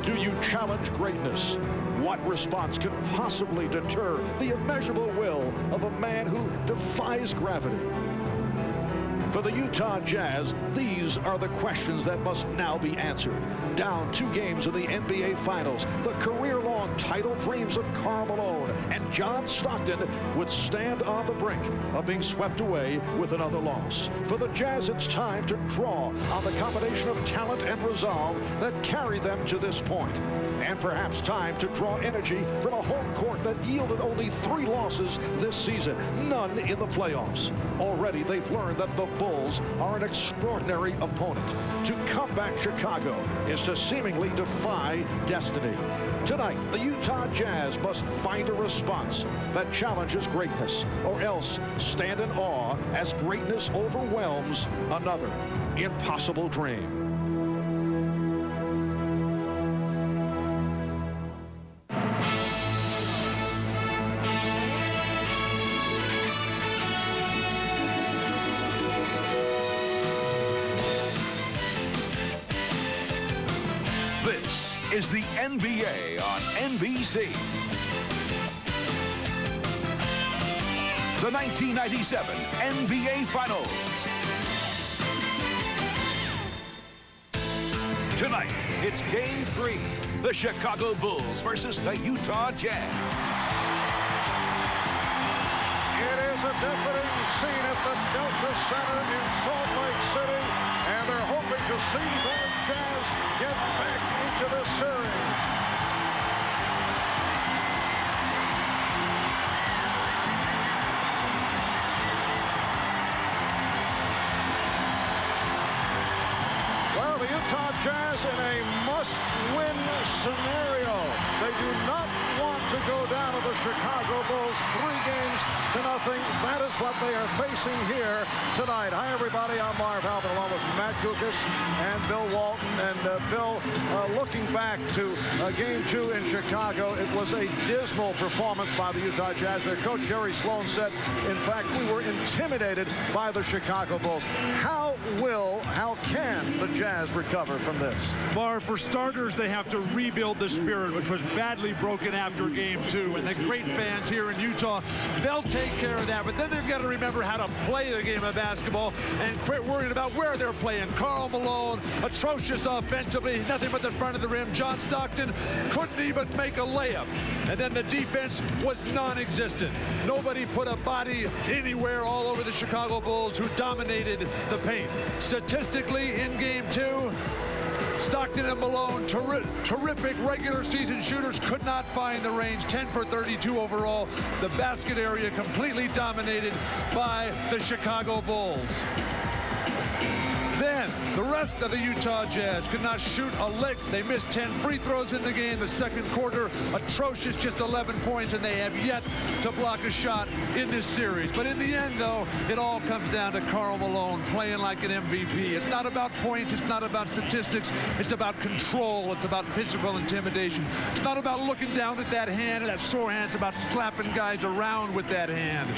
Do you challenge greatness? What response could possibly deter the immeasurable will of a man who defies gravity? For the Utah Jazz, these are the questions that must now be answered. Down 2 games in the NBA Finals, the career-long title dreams of Karl Malone and John Stockton would stand on the brink of being swept away with another loss. For the Jazz, it's time to draw on the combination of talent and resolve that carried them to this point. And perhaps time to draw energy from a home court that yielded only 3 losses this season, none in the playoffs. Already they've learned that the Bulls are an extraordinary opponent. To combat Chicago is to seemingly defy destiny. Tonight, the Utah Jazz must find a response that challenges greatness, or else stand in awe as greatness overwhelms another impossible dream. This is the NBA on NBC. The 1997 NBA Finals. Tonight, it's Game 3. The Chicago Bulls versus the Utah Jazz. It is a deafening scene at the Delta Center in Salt Lake City, and they're hoping to see the Jazz get back into the series. Well, the Utah Jazz in a must-win scenario. They do not want to go down to the Chicago Bulls 3-0. That is what they are facing here tonight. Hi, everybody. I'm Marv Albert, along with Matt Guokas and Bill Walton. And Bill, looking back to Game 2 in Chicago, it was a dismal performance by the Utah Jazz. Their coach, Jerry Sloan, said, in fact, we were intimidated by the Chicago Bulls. How can the Jazz recover from this? Marv, for starters, they have to rebuild the spirit, which was badly broken after Game 2. And the great fans here in Utah, they'll take care of that. But then they've got to remember how to play the game of basketball and quit worrying about where they're playing. Karl Malone, atrocious offensively, nothing but the front of the rim. John Stockton couldn't even make a layup. And then the defense was non-existent. Nobody put a body anywhere all over the Chicago Bulls, who dominated the paint. Statistically, in Game 2, Stockton and Malone, terrific regular season shooters, could not find the range. 10 for 32 overall. The basket area completely dominated by the Chicago Bulls. Then, the rest of the Utah Jazz could not shoot a lick. They missed 10 free throws in the game. The second quarter, atrocious, just 11 points, and they have yet to block a shot in this series. But in the end, though, it all comes down to Karl Malone playing like an MVP. It's not about points. It's not about statistics. It's about control. It's about physical intimidation. It's not about looking down at that hand, that sore hand. It's about slapping guys around with that hand.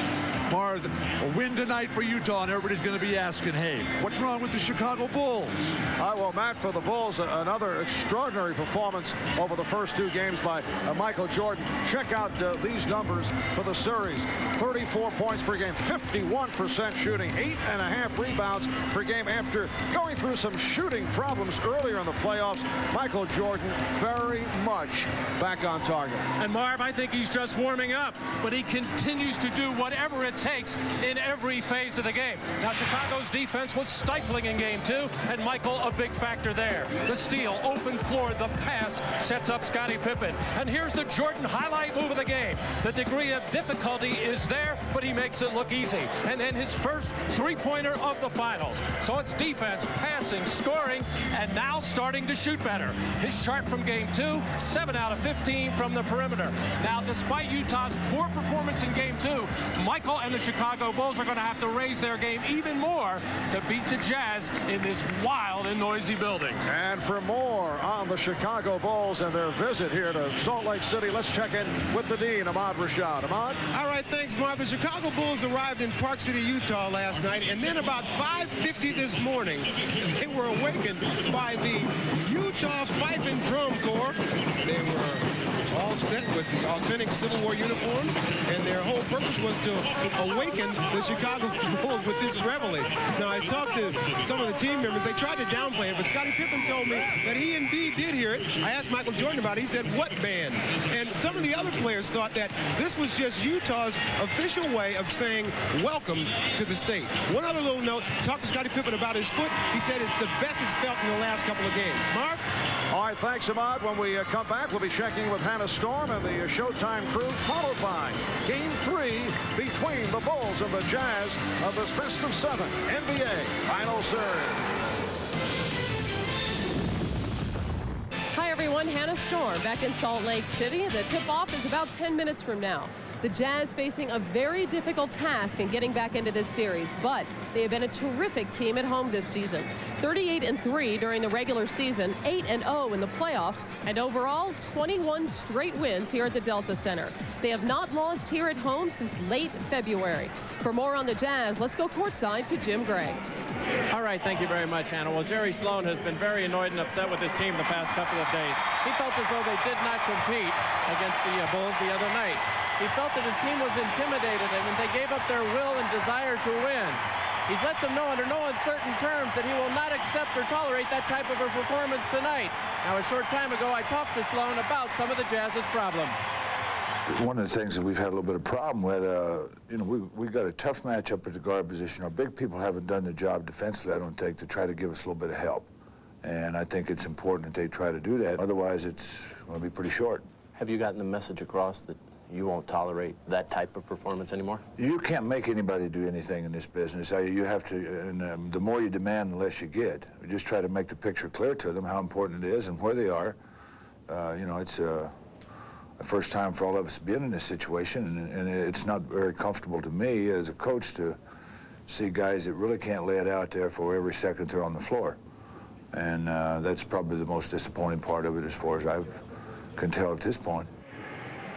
Marv, a win tonight for Utah, and everybody's going to be asking, hey, what's wrong with the Chicago Bulls? Well, Matt, for the Bulls, another extraordinary performance over the first 2 games by Michael Jordan. Check out these numbers for the series. 34 points per game, 51% shooting, 8.5 rebounds per game. After going through some shooting problems earlier in the playoffs, Michael Jordan very much back on target. And Marv, I think he's just warming up, but he continues to do whatever it takes in every phase of the game. Now, Chicago's defense was stifling in Game 2, and Michael a big factor there. The steal, open floor, the pass sets up Scottie Pippen. And here's the Jordan highlight move of the game. The degree of difficulty is there, but he makes it look easy. And then his first three-pointer of the finals. So it's defense, passing, scoring, and now starting to shoot better. His chart from Game 2, 7 out of 15 from the perimeter. Now, despite Utah's poor performance in Game 2, Michael and the Chicago Bulls are going to have to raise their game even more to beat the Jazz in this wild and noisy building. And for more on the Chicago Bulls and their visit here to Salt Lake City, let's check in with the Dean, Ahmad Rashad. Ahmad? All right, thanks, Mark. The Chicago Bulls arrived in Park City, Utah last night, and then about 5:50 this morning, they were awakened by the Utah Fife and Drum Corps. They were all set with the authentic Civil War uniforms, and their whole purpose was to awaken the Chicago Bulls with this reveille. Now, I talked to some of the team members. They tried to downplay it, but Scottie Pippen told me that he indeed did hear it. I asked Michael Jordan about it. He said, "What band?" And some of the other players thought that this was just Utah's official way of saying welcome to the state. One other little note, talked to Scottie Pippen about his foot. He said it's the best it's felt in the last couple of games. Marv? All right, thanks, Ahmad. When we come back, we'll be checking with Hannah Storm and the Showtime crew, followed by Game 3 between the Bulls and the Jazz of this best of 7 NBA Final Serve. Hi, everyone. Hannah Storm back in Salt Lake City. The tip-off is about 10 minutes from now. The Jazz facing a very difficult task in getting back into this series, but they have been a terrific team at home this season. 38-3 during the regular season, 8-0 in the playoffs, and overall 21 straight wins here at the Delta Center. They have not lost here at home since late February. For more on the Jazz, let's go courtside to Jim Gray. All right, thank you very much, Hannah. Well, Jerry Sloan has been very annoyed and upset with his team the past couple of days. He felt as though they did not compete against the Bulls the other night. He felt that his team was intimidated and they gave up their will and desire to win. He's let them know under no uncertain terms that he will not accept or tolerate that type of a performance tonight. Now, a short time ago, I talked to Sloan about some of the Jazz's problems. One of the things that we've had a little bit of problem with, we got a tough matchup at the guard position. Our big people haven't done the job defensively, I don't think, to try to give us a little bit of help. And I think it's important that they try to do that. Otherwise, it's going to be pretty short. Have you gotten the message across that you won't tolerate that type of performance anymore? You can't make anybody do anything in this business. You have to, and the more you demand, the less you get. We just try to make the picture clear to them how important it is and where they are. It's the first time for all of us being in this situation, and it's not very comfortable to me as a coach to see guys that really can't lay it out there for every second they're on the floor. And that's probably the most disappointing part of it as far as I can tell at this point.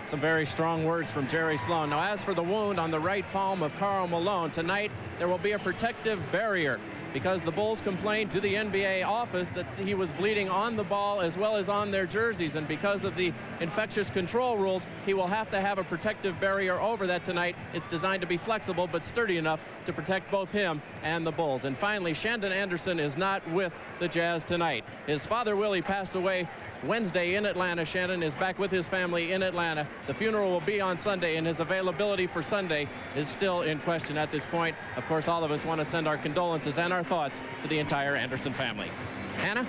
Some very strong words from Jerry Sloan. Now, as for the wound on the right palm of Karl Malone, tonight there will be a protective barrier because the Bulls complained to the NBA office that he was bleeding on the ball as well as on their jerseys, and because of the infectious control rules, he will have to have a protective barrier over that tonight. It's designed to be flexible but sturdy enough to protect both him and the Bulls. And finally, Shandon Anderson is not with the Jazz tonight. His father, Willie, passed away Wednesday in Atlanta. Shandon is back with his family in Atlanta. The funeral will be on Sunday, and his availability for Sunday is still in question at this point. Of course, all of us want to send our condolences and our thoughts to the entire Anderson family. Hannah?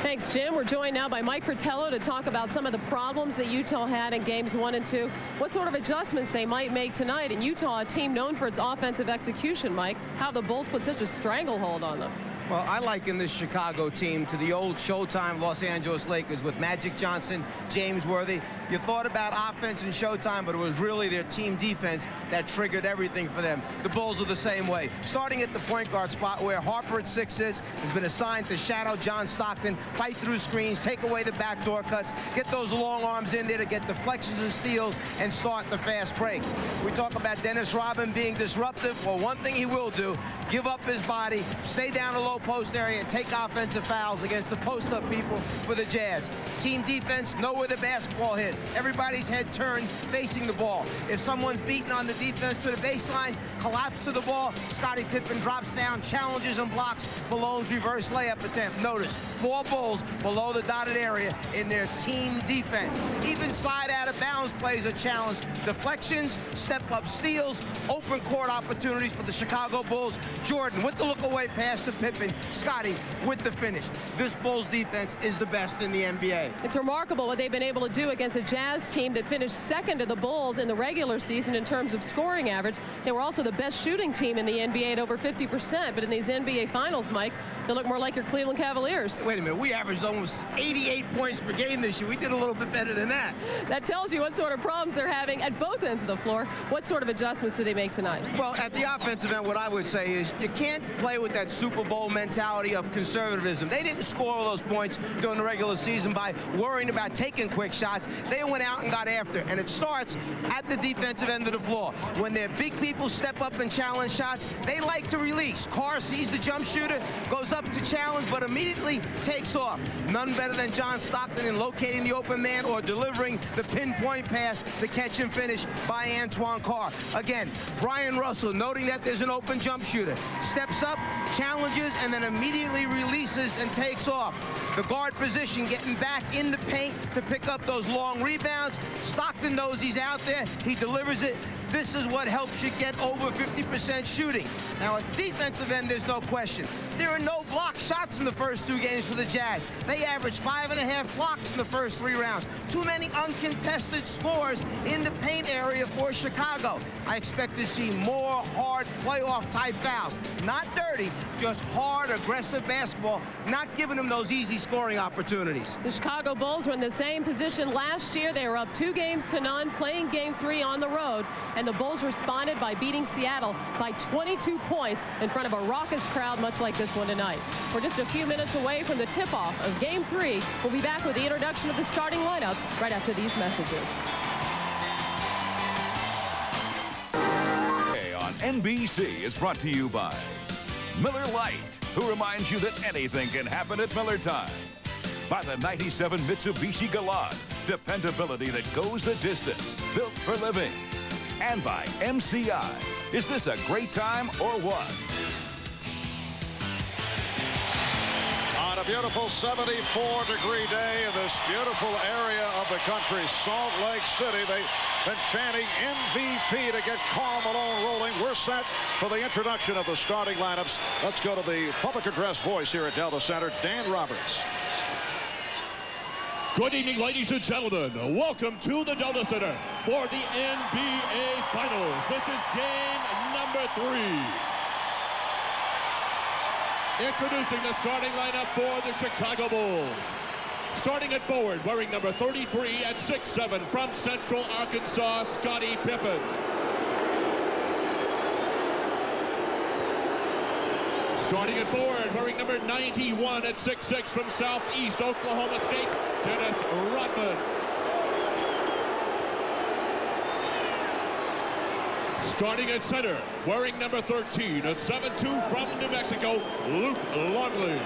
Thanks, Jim. We're joined now by Mike Fratello to talk about some of the problems that Utah had in games 1 and 2. What sort of adjustments they might make tonight? And Utah, a team known for its offensive execution, Mike, how the Bulls put such a stranglehold on them. Well, I liken this Chicago team to the old Showtime Los Angeles Lakers with Magic Johnson, James Worthy. You thought about offense and Showtime, but it was really their team defense that triggered everything for them. The Bulls are the same way. Starting at the point guard spot where Harper at 6'6" has been assigned to shadow John Stockton, fight through screens, take away the backdoor cuts, get those long arms in there to get deflections and steals and start the fast break. We talk about Dennis Rodman being disruptive. Well, one thing he will do, give up his body, stay down the low post area and take offensive fouls against the post-up people for the Jazz. Team defense, know where the basketball is. Everybody's head turned facing the ball. If someone's beaten on the defense to the baseline, collapse to the ball, Scottie Pippen drops down, challenges and blocks Malone's reverse layup attempt. Notice, 4 Bulls below the dotted area in their team defense. Even side out of bounds plays are challenged. Deflections, step-up steals, open court opportunities for the Chicago Bulls. Jordan with the look away pass to Pippen. Scottie with the finish. This Bulls defense is the best in the NBA. It's remarkable what they've been able to do against a Jazz team that finished second to the Bulls in the regular season in terms of scoring average. They were also the best shooting team in the NBA at over 50%, but in these NBA Finals, Mike, You look more like your Cleveland Cavaliers. Wait a minute, we averaged almost 88 points per game this year. We did a little bit better than that. That tells you what sort of problems they're having at both ends of the floor. What sort of adjustments do they make tonight? Well, at the offensive end, what I would say is you can't play with that Super Bowl mentality of conservatism. They didn't score all those points during the regular season by worrying about taking quick shots. They went out and got after, and it starts at the defensive end of the floor. When their big people step up and challenge shots, they like to release. Carr sees the jump shooter, goes up to challenge, but immediately takes off. None better than John Stockton in locating the open man or delivering the pinpoint pass, the catch and finish by Antoine Carr. Again, Brian Russell, noting that there's an open jump shooter, steps up, challenges, and then immediately releases and takes off. The guard position getting back in the paint to pick up those long rebounds. Stockton knows he's out there. He delivers it. This is what helps you get over 50% shooting. Now, at defensive end, there's no question. There are no block shots in the first 2 games for the Jazz. They averaged 5.5 blocks in the first 3 rounds. Too many uncontested scores in the paint area for Chicago. I expect to see more hard playoff-type fouls. Not dirty, just hard, aggressive basketball, not giving them those easy scoring opportunities. The Chicago Bulls were in the same position last year. They were up 2-0, playing Game 3 on the road. And the Bulls responded by beating Seattle by 22 points in front of a raucous crowd, much like this one tonight. We're just a few minutes away from the tip-off of Game 3. We'll be back with the introduction of the starting lineups right after these messages. On NBC is brought to you by Miller Lite, who reminds you that anything can happen at Miller time. By the 97 Mitsubishi Galant, dependability that goes the distance, built for living. And by MCI. Is this a great time or what? On a beautiful 74-degree day in this beautiful area of the country, Salt Lake City, they've been chanting MVP to get Karl Malone rolling. We're set for the introduction of the starting lineups. Let's go to the public address voice here at Delta Center, Dan Roberts. Good evening, ladies and gentlemen. Welcome to the Delta Center for the NBA Finals. This is game number 3. Introducing the starting lineup for the Chicago Bulls. Starting at forward, wearing number 33 at 6'7" from Central Arkansas, Scottie Pippen. Starting at forward, wearing number 91 at 6'6" from Southeast Oklahoma State, Dennis Rodman. Starting at center, wearing number 13 at 7'2" from New Mexico, Luke Longley.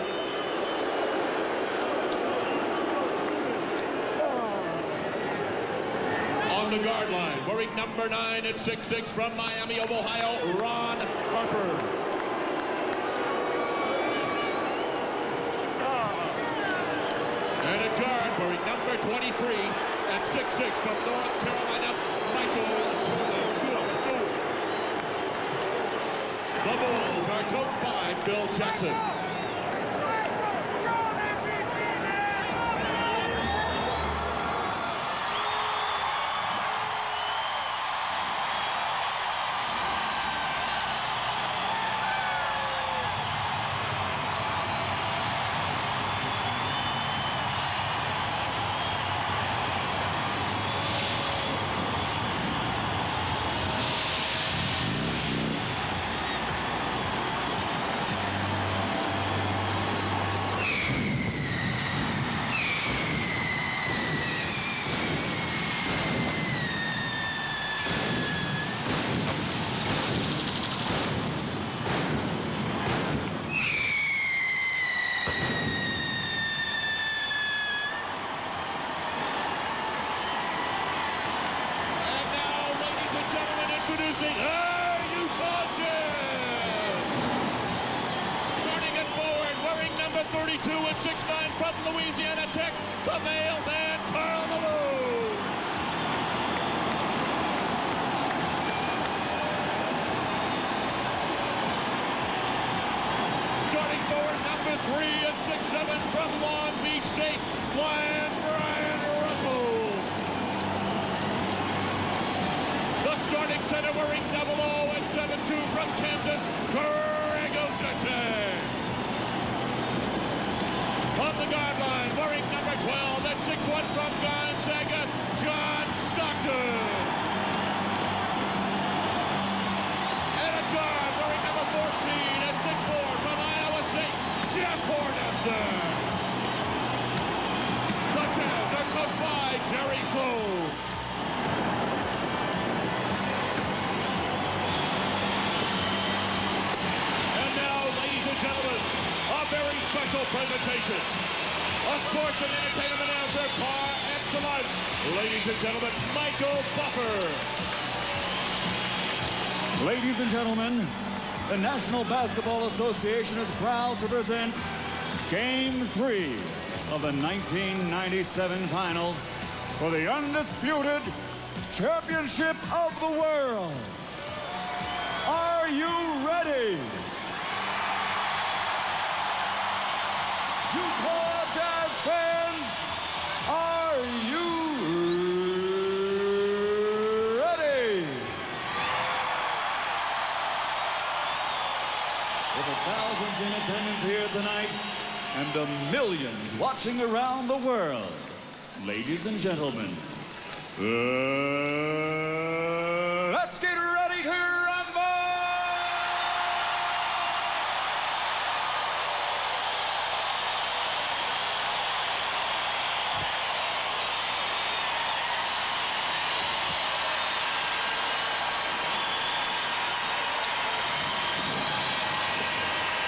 On the guard line, wearing number 9 at 6'6" from Miami of Ohio, Ron Harper. And at guard, wearing number 23 at 6'6" from North Carolina, Michael Jordan. The Bulls are coached by Phil Jackson. Introducing our Utah Jazz. Starting at forward, wearing number 32 at 6'9" from Louisiana Tech, the mailman, Karl Malone. Starting forward, number 3 at 6'7" from Long Beach State, Brian Russell. Starting center wearing 00 at 7'2" from Kansas, Greg Ostertag. on the guard line, wearing number 12 at 6'1" from Gonzaga, John Stockton. And at guard, wearing number 14 at 6'4" from Iowa State, Jeff Hornacek. The Jazz are coached by Jerry Sloan. And now, ladies and gentlemen, a very special presentation. A sports and entertainment announcer par excellence. Ladies and gentlemen, Michael Buffer. Ladies and gentlemen, the National Basketball Association is proud to present Game 3 of the 1997 Finals for the undisputed championship of the world. Are you ready? Utah Jazz fans, are you ready? With the thousands in attendance here tonight and the millions watching around the world, ladies and gentlemen, let's get ready to rumble!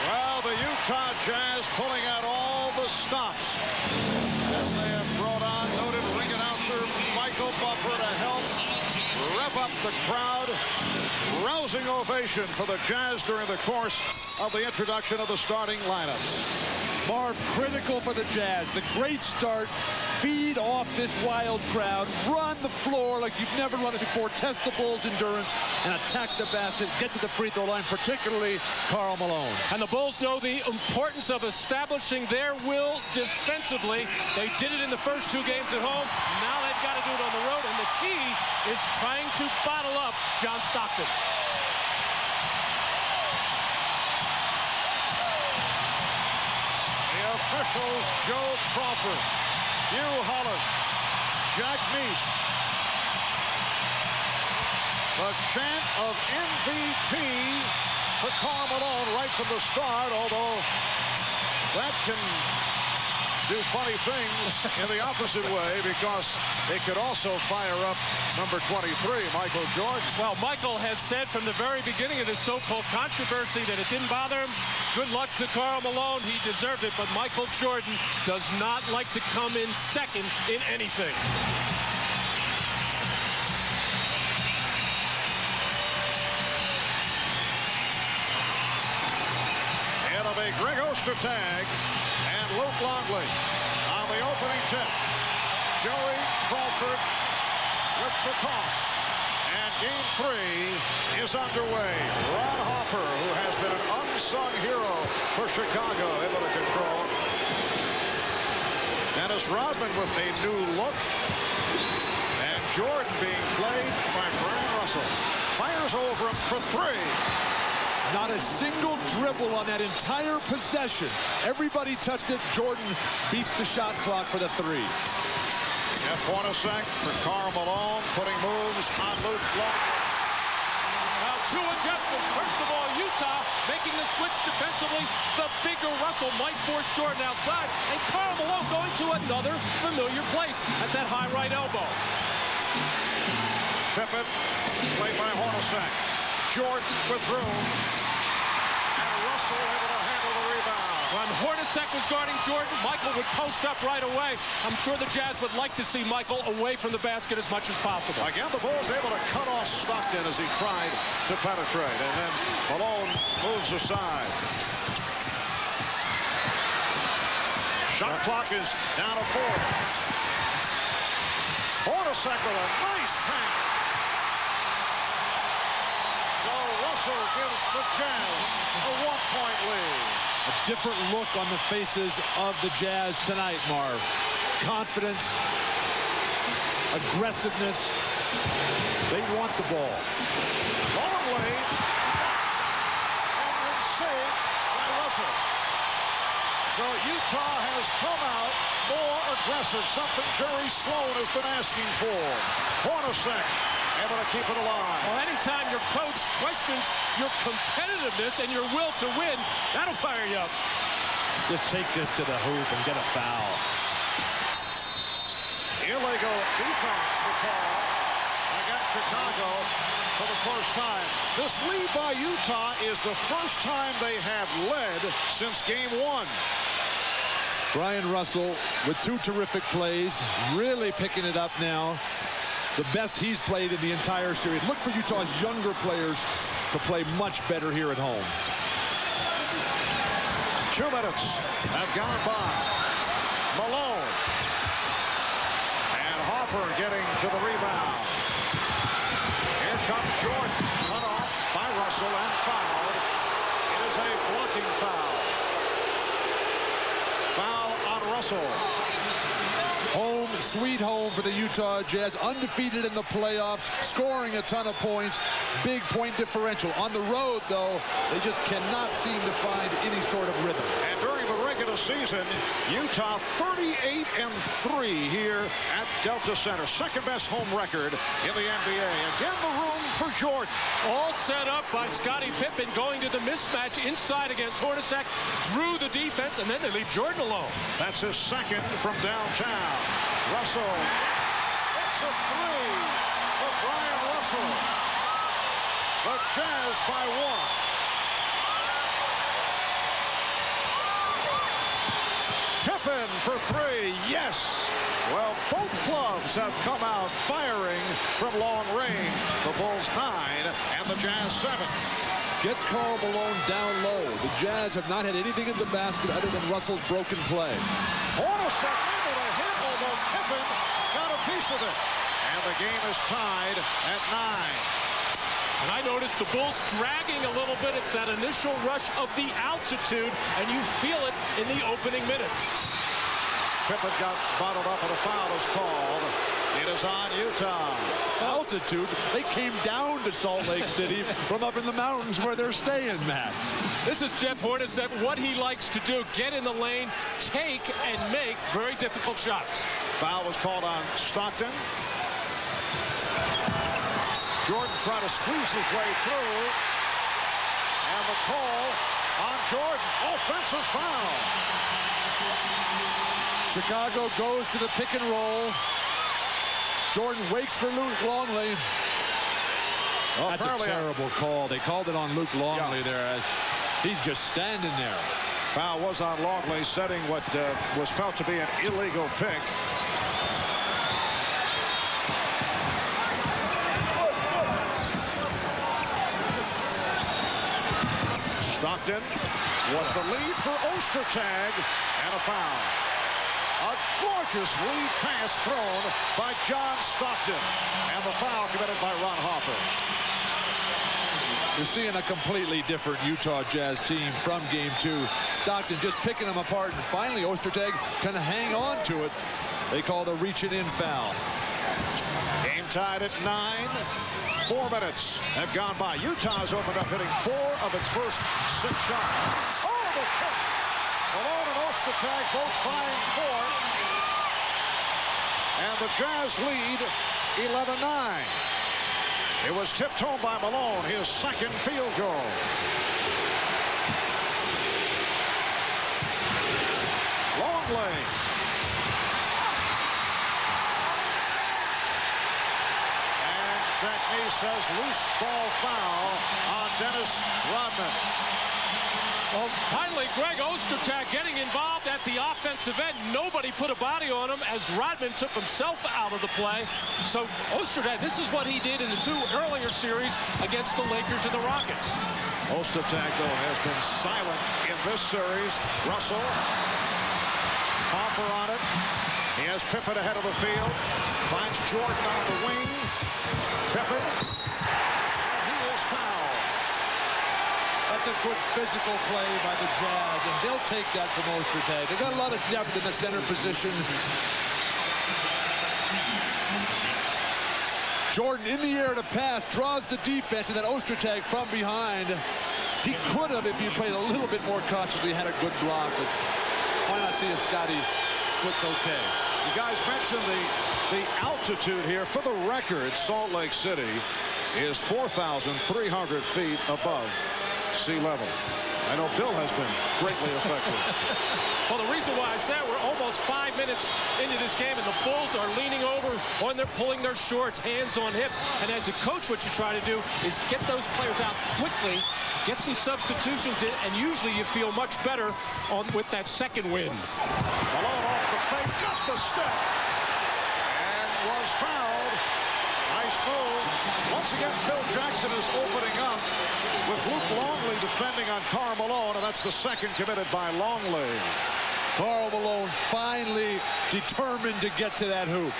Well, the Utah Jazz pulling out all the stops as they have brought on noted ring announcer Michael Buffer to help rev up the crowd. Rousing ovation for the Jazz during the course of the introduction of the starting lineups. Marv, critical for the Jazz. The great start. Feed off this wild crowd. Run the floor like you've never run it before. Test the Bulls' endurance and attack the basket. Get to the free throw line, particularly Karl Malone. And the Bulls know the importance of establishing their will defensively. They did it in the first 2 games at home. Now they've got to do it on the road. And the key is trying to bottle up John Stockton. The officials, Joe Crawford, Hugh Holland, Jack Meese. The chant of MVP for Karl Malone right from the start, although that can do funny things in the opposite way because it could also fire up number 23, Michael Jordan. Well, Michael has said from the very beginning of this so-called controversy that it didn't bother him. Good luck to Karl Malone. He deserved it, but Michael Jordan does not like to come in second in anything. It'll be Greg Ostertag and Luke Longley on the opening tip. Joey Crawford with the toss. And game 3 is underway. Ron Harper, who has been an unsung hero for Chicago, able to control. Dennis Rodman with a new look. And Jordan being played by Brian Russell. Fires over him for 3. Not a single dribble on that entire possession. Everybody touched it. Jordan beats the shot clock for the 3. Jeff Hornacek for Karl Malone, putting moves on Luke Longley. Now 2 adjustments. First of all, Utah making the switch defensively. The bigger Russell might force Jordan outside. And Karl Malone going to another familiar place at that high right elbow. Pippen, played by Hornacek. Jordan with room. And Russell able to handle the rebound. When Hornacek was guarding Jordan, Michael would post up right away. I'm sure the Jazz would like to see Michael away from the basket as much as possible. Again, the Bulls able to cut off Stockton as he tried to penetrate. And then Malone moves aside. Shot clock is down to 4. Hornacek with a nice pass. So Russell gives the Jazz a 1-point lead. A different look on the faces of the Jazz tonight, Marv. Confidence, aggressiveness. They want the ball. Longley, and then saved by Russell. So Utah has come out more aggressive, something Jerry Sloan has been asking for. Hornacek able to keep it alive. Well, anytime your coach questions your competitiveness and your will to win, that'll fire you up. Just take this to the hoop and get a foul. Illegal defense, the call against Chicago for the first time. This lead by Utah is the first time they have led since game 1. Brian Russell with 2 terrific plays, really picking it up now. The best he's played in the entire series. Look for Utah's younger players to play much better here at home. 2 minutes have gone by. Malone. And Harper getting to the rebound. Here comes Jordan. Cut off by Russell and fouled. It is a blocking foul. Foul on Russell. Home, sweet home for the Utah Jazz. Undefeated in the playoffs, scoring a ton of points. Big point differential. On the road, though, they just cannot seem to find any sort of rhythm. And during the regular season, Utah 38-3 here at Delta Center. Second best home record in the NBA. Again, the room for Jordan. All set up by Scottie Pippen going to the mismatch inside against Hornacek. Drew the defense, and then they leave Jordan alone. That's his second from downtown. Russell. It's a 3 for Brian Russell. The Jazz by 1. Pippen for 3. Yes. Well, both clubs have come out firing from long range. The Bulls 9 and the Jazz 7. Get Karl Malone down low. The Jazz have not had anything in the basket other than Russell's broken play. Hornacek able to hit, although Pippen got a piece of it. And the game is tied at 9. And I noticed the Bulls dragging a little bit. It's that initial rush of the altitude, and you feel it in the opening minutes. Pippen got bottled up and a foul is called. It is on Utah. Altitude, they came down to Salt Lake City from up in the mountains where they're staying, Matt. This is Jeff Hornacek, what he likes to do. Get in the lane, take and make very difficult shots. Foul was called on Stockton. Jordan trying to squeeze his way through. And the call on Jordan. Offensive foul. Chicago goes to the pick and roll. Jordan waits for Luke Longley. Oh, that's a terrible call. They called it on Luke Longley there as he's just standing there. Foul was on Longley, setting what was felt to be an illegal pick. Stockton with the lead for Ostertag and a foul. A gorgeous lead pass thrown by John Stockton. And the foul committed by Ron Harper. You're seeing a completely different Utah Jazz team from game 2. Stockton just picking them apart, and finally Ostertag can hang on to it. They call the reaching in foul. Game tied at 9. 4 minutes have gone by. Utah's opened up hitting 4 of its first 6 shots. Oh, the kick. Malone and Ostertag both flying 4. And the Jazz lead 11-9. It was tipped home by Malone, his second field goal. Longley. And Jack Nee says loose ball foul on Dennis Rodman. Well, finally, Greg Ostertag getting involved at the offensive end. Nobody put a body on him as Rodman took himself out of the play. So Ostertag, this is what he did in the 2 earlier series against the Lakers and the Rockets. Ostertag, though, has been silent in this series. Russell, Harper on it. He has Pippen ahead of the field. Finds Jordan on the wing. Pippen. And he is fouled. That's a good physical play by the Jazz, and they'll take that from Ostertag. They got a lot of depth in the center position. Jordan in the air to pass, draws the defense, and then Ostertag from behind. He could have, if he played a little bit more cautiously, had a good block. But see if Scotty looks okay. You guys mentioned the altitude here. For the record, Salt Lake City is 4,300 feet above sea level. I know Bill has been greatly affected. Well, the reason why I said we're almost 5 minutes into this game, and the Bulls are leaning over, pulling their shorts, hands on hips. And as a coach, what you try to do is get those players out quickly, get some substitutions in, and usually you feel much better with that second wind. Malone off the fake, got the step, and was fouled. Nice move. Once again, Phil Jackson is opening up with Luke Longley defending on Karl Malone, and that's the second committed by Longley. Karl Malone finally determined to get to that hoop.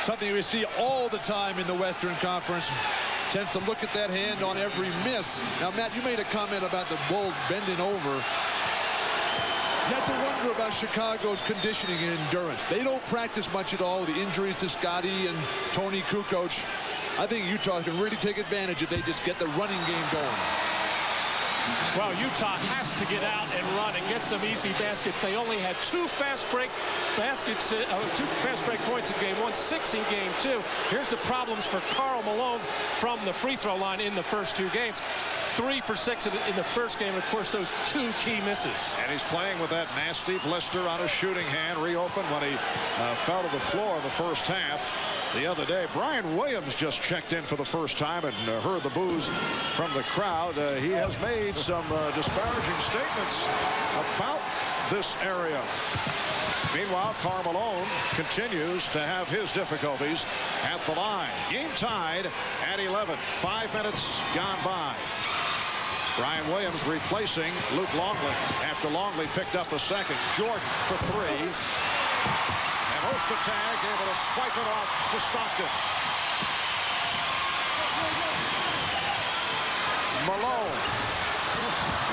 Something we see all the time in the Western Conference. Tends to look at that hand on every miss. Now, Matt, you made a comment about the Bulls bending over. You have to wonder about Chicago's conditioning and endurance. They don't practice much at all. The injuries to Scotty and Tony Kukoc. I think Utah can really take advantage if they just get the running game going. Well, Utah has to get out and run and get some easy baskets. They only had 2 fast break baskets, 2 fast break points in game 1, 6 in game 2. Here's the problems for Karl Malone from the free throw line in the first 2 games. 3 for 6 in the first game, and of course those 2 key misses. And he's playing with that nasty blister on his shooting hand, reopened when he fell to the floor in the first half the other day. Brian Williams just checked in for the first time and heard the boos from the crowd. He has made some disparaging statements about this area. Meanwhile, Karl Malone continues to have his difficulties at the line. Game tied at 11. 5 minutes gone by. Brian Williams replacing Luke Longley after Longley picked up a second. Jordan for 3. And Ostertag able to swipe it off to Stockton. Malone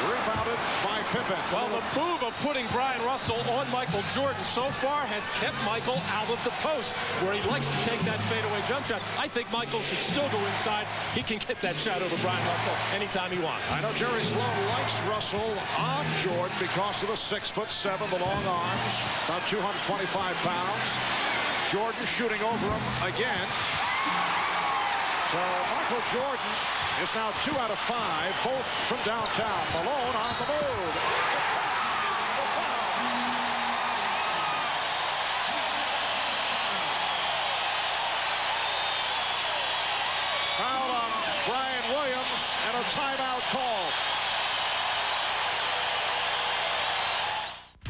rebounded by Pippen. Well, the move of putting Brian Russell on Michael Jordan so far has kept Michael out of the post, where he likes to take that fadeaway jump shot. I think Michael should still go inside. He can get that shot over Brian Russell anytime he wants. I know Jerry Sloan likes Russell on Jordan because of the 6'7", the long arms, about 225 pounds. Jordan shooting over him again. So Michael Jordan is now 2 out of 5, both from downtown. Malone on the move. Foul on Brian Williams and a timeout call.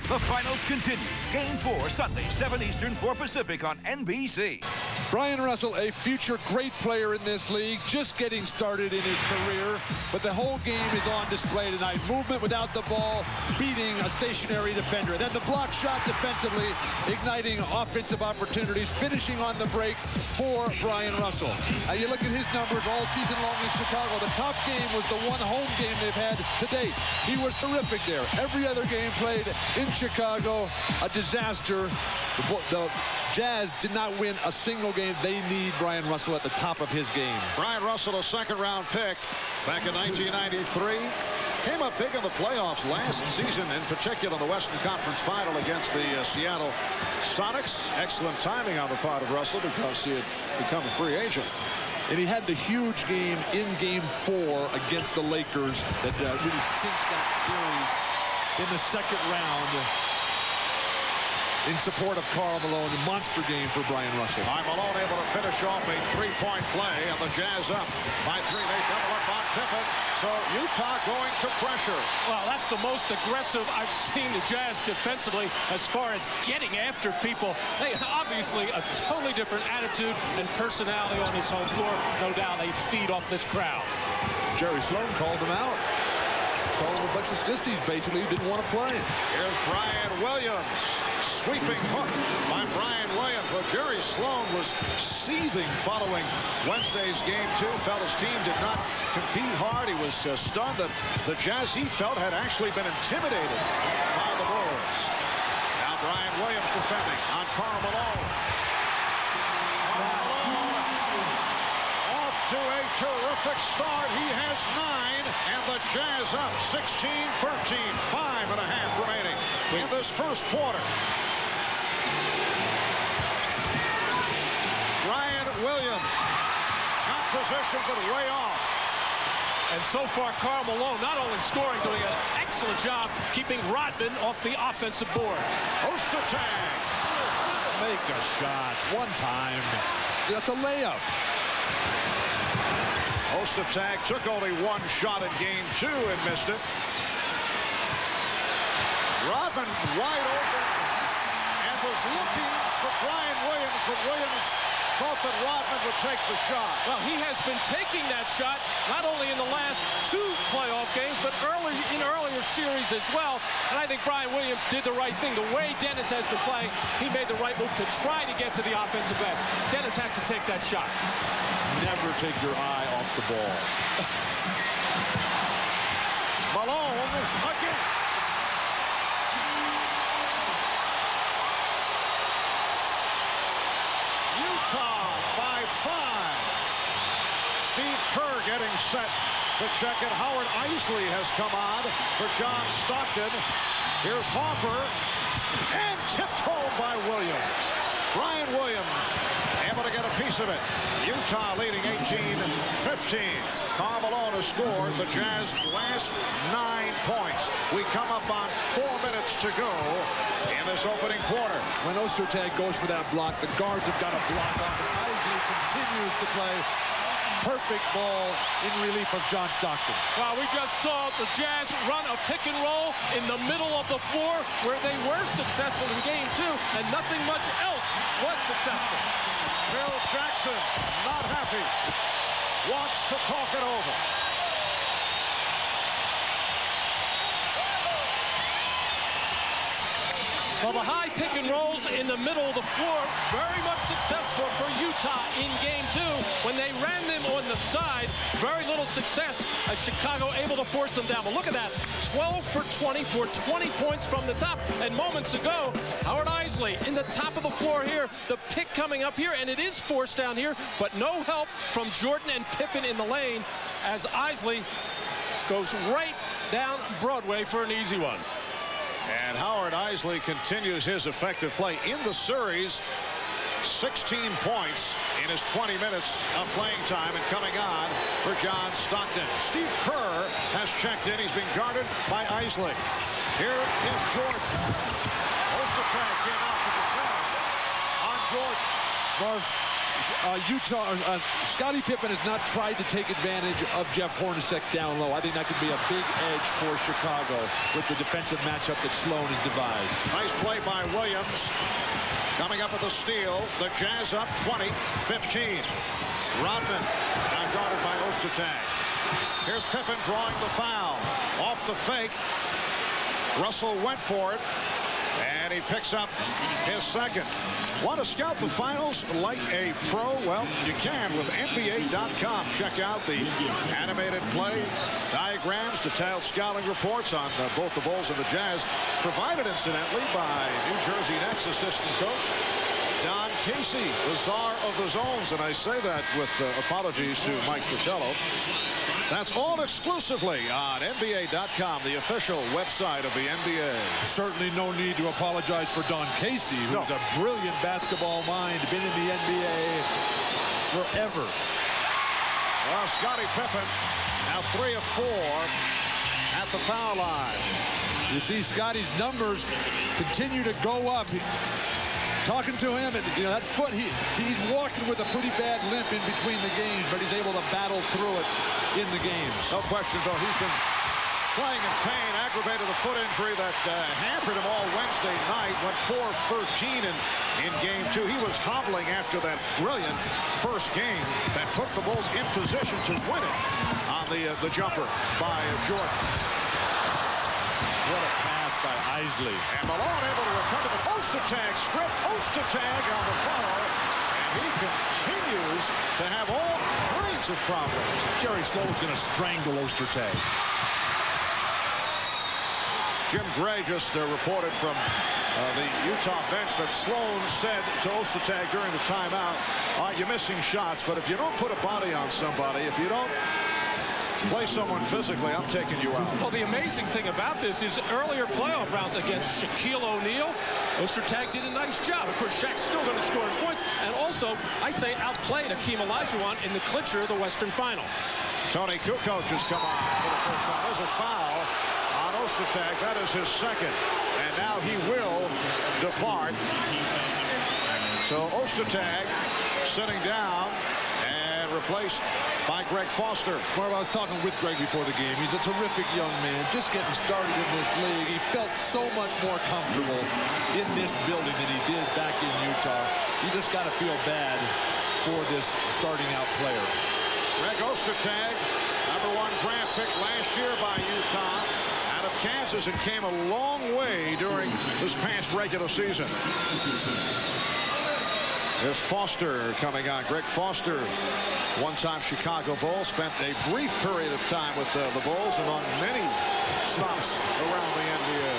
The finals continue. Game 4, Sunday, 7 Eastern, 4 Pacific on NBC. Brian Russell, a future great player in this league, just getting started in his career, but the whole game is on display tonight. Movement without the ball, beating a stationary defender. Then the block shot defensively, igniting offensive opportunities, finishing on the break for Brian Russell. You look at his numbers all season long in Chicago. The top game was the one home game they've had to date. He was terrific there. Every other game played in Chicago, a disaster. The Jazz did not win a single game. They need Brian Russell at the top of his game. Brian Russell, a second-round pick back in 1993. Came up big in the playoffs last season, in particular the Western Conference Final against the Seattle Sonics. Excellent timing on the part of Russell because he had become a free agent. And he had the huge game in Game 4 against the Lakers that really cinched that series in the second round in support of Karl Malone. A monster game for Brian Russell. Malone able to finish off a 3-point play, and the Jazz up by 3. They double up on Pippen. So Utah going to pressure. Well, that's the most aggressive I've seen the Jazz defensively as far as getting after people. They obviously a totally different attitude and personality on this home floor. No doubt they feed off this crowd. Jerry Sloan called them out. Called them a bunch of sissies, basically, who didn't want to play. Here's Brian Williams. Sweeping hook by Brian Williams. Well, Jerry Sloan was seething following Wednesday's game 2. Felt his team did not compete hard. He was stunned that the Jazz, he felt, had actually been intimidated by the Bulls. Now Brian Williams defending on Karl Malone. Malone off to a terrific terrific start. He has 9, and the Jazz up 16-13. 5.5 remaining in this first quarter. Ryan Williams got position, but way off. And so far, Karl Malone not only scoring, doing an excellent job keeping Rodman off the offensive board. Ostertag. Make a shot. One time. That's a layup. Ostertag took only 1 shot in game 2 and missed it. Rodman wide open and was looking for Brian Williams, but Williams thought that Rodman would take the shot. Well, he has been taking that shot not only in the last 2 playoff games, but in earlier series as well. And I think Brian Williams did the right thing. The way Dennis has been playing, he made the right move to try to get to the offensive end. Dennis has to take that shot. Never take your eye off the ball. Malone again. Utah by 5. Steve Kerr getting set to check it. Howard Eisley has come on for John Stockton. Here's Harper, and tipped home by Williams. Brian Williams able to get a piece of it. Utah leading 18-15. Karl Malone has scored the Jazz last 9 points. We come up on 4 minutes to go in this opening quarter. When Ostertag goes for that block, the guards have got a block on. Eisley continues to play perfect ball in relief of John Stockton. Well, we just saw the Jazz run a pick and roll in the middle of the floor where they were successful in game 2, and nothing much else was successful. Phil Jackson not happy. Wants to talk it over. Well, the high pick and rolls in the middle of the floor, very much successful for Utah in game 2. When they ran them on the side, very little success as Chicago able to force them down. But look at that, 12 for 20 for 20 points from the top. And moments ago, Howard Eisley in the top of the floor here, the pick coming up here, and it is forced down here, but no help from Jordan and Pippen in the lane as Eisley goes right down Broadway for an easy one. And Howard Eisley continues his effective play in the series. 16 points in his 20 minutes of playing time and coming on for John Stockton. Steve Kerr has checked in. He's been guarded by Eisley. Here is Jordan. Ostertag came out to defend on Jordan. Scottie Pippen has not tried to take advantage of Jeff Hornacek down low. I think that could be a big edge for Chicago with the defensive matchup that Sloan has devised. Nice play by Williams. Coming up with a steal. The Jazz up 20-15. Rodman now guarded by Ostertag. Here's Pippen drawing the foul. Off the fake. Russell went for it. And he picks up his second. Want to scout the finals like a pro? Well, you can with NBA.com. Check out the animated play diagrams, detailed scouting reports on both the Bulls and the Jazz, provided incidentally by New Jersey Nets assistant coach Don Casey, the czar of the zones. And I say that with apologies to Mike Fratello. That's all exclusively on NBA.com, the official website of the NBA. Certainly no need to apologize for Don Casey, who's a brilliant basketball mind, been in the NBA forever. Well, Scottie Pippen now 3 of 4 at the foul line. You see Scottie's numbers continue to go up. Talking to him, and that foot, he's walking with a pretty bad limp in between the games, but he's able to battle through it in the games. No question, though, he's been playing in pain, aggravated the foot injury that hampered him all Wednesday night. Went 4-13 in game 2. He was hobbling after that brilliant first game that put the Bulls in position to win it on the jumper by Jordan. What a pass by Eisley. And Malone able to recover the Ostertag strip. Ostertag on the follow. And he continues to have all kinds of problems. Jerry Sloan's going to strangle Ostertag. Jim Gray just reported from The Utah bench that Sloan said to Ostertag during the timeout, all right, you're missing shots, but if you don't put a body on somebody, if you don't play someone physically, I'm taking you out. Well, the amazing thing about this is earlier playoff rounds against Shaquille O'Neal, Ostertag did a nice job. Of course, Shaq's still going to score his points, and also, I say, outplayed Akeem Olajuwon in the clincher of the Western Final. Tony Kukoc has come on for the first time. There's a foul on Ostertag. That is his second. And now he will depart. So Ostertag sitting down and replaced by Greg Foster. Marv, I was talking with Greg before the game. He's a terrific young man, just getting started in this league. He felt so much more comfortable in this building than he did back in Utah. You just got to feel bad for this starting out player. Greg Ostertag, #1 draft pick last year by Utah, out of Kansas, and came a long way during this past regular season. There's Foster coming on. Greg Foster, one-time Chicago Bull, spent a brief period of time with the Bulls and on many stops around the NBA.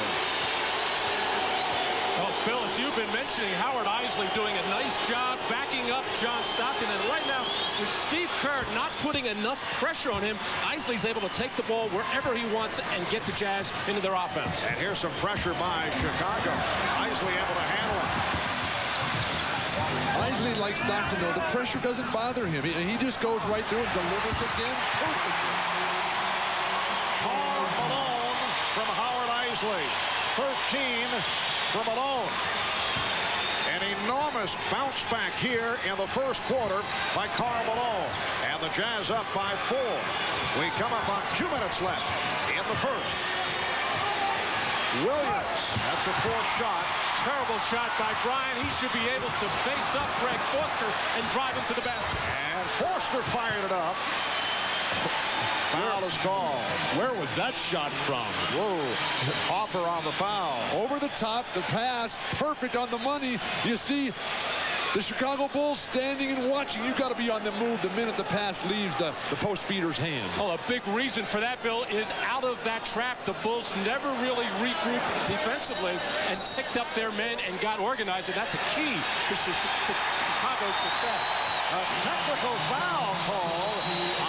Well, Phil, as you've been mentioning, Howard Eisley doing a nice job backing up John Stockton. And right now, with Steve Kerr not putting enough pressure on him, Eisley's able to take the ball wherever he wants and get the Jazz into their offense. And here's some pressure by Chicago. Eisley able to handle it. Eisley, like Stockton, though, the pressure doesn't bother him. He just goes right through and delivers again. Karl Malone from Howard Eisley. 13 for Malone. An enormous bounce back here in the first quarter by Karl Malone. And the Jazz up by 4. We come up on 2 minutes left in the first. Williams, that's a fourth shot. Terrible shot by Bryant. He should be able to face up Greg Foster and drive him to the basket. And Foster fired it up. Foul is called. Where was that shot from? Whoa. Hopper on the foul. Over the top, the pass, perfect on the money. You see the Chicago Bulls standing and watching. You've got to be on the move the minute the pass leaves the post feeder's hand. Well, a big reason for that, Bill, is out of that trap, the Bulls never really regrouped defensively and picked up their men and got organized, and that's a key to Chicago's success. A technical foul call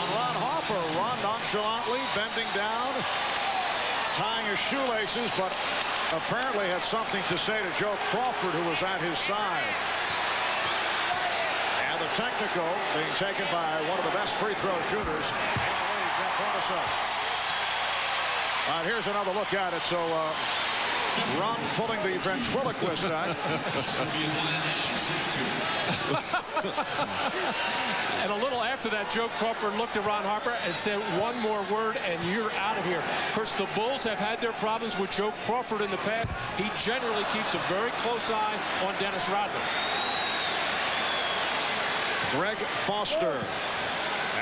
on Ron Harper. Ron nonchalantly bending down, tying his shoelaces, but apparently had something to say to Joe Crawford, who was at his side. And the technical being taken by one of the best free throw shooters in the league, Jeff Hornacek. All right, here's another look at it. So Ron pulling the ventriloquist out. And a little after that, Joe Crawford looked at Ron Harper and said, one more word and you're out of here. Of course, the Bulls have had their problems with Joe Crawford in the past. He generally keeps a very close eye on Dennis Rodman. Greg Foster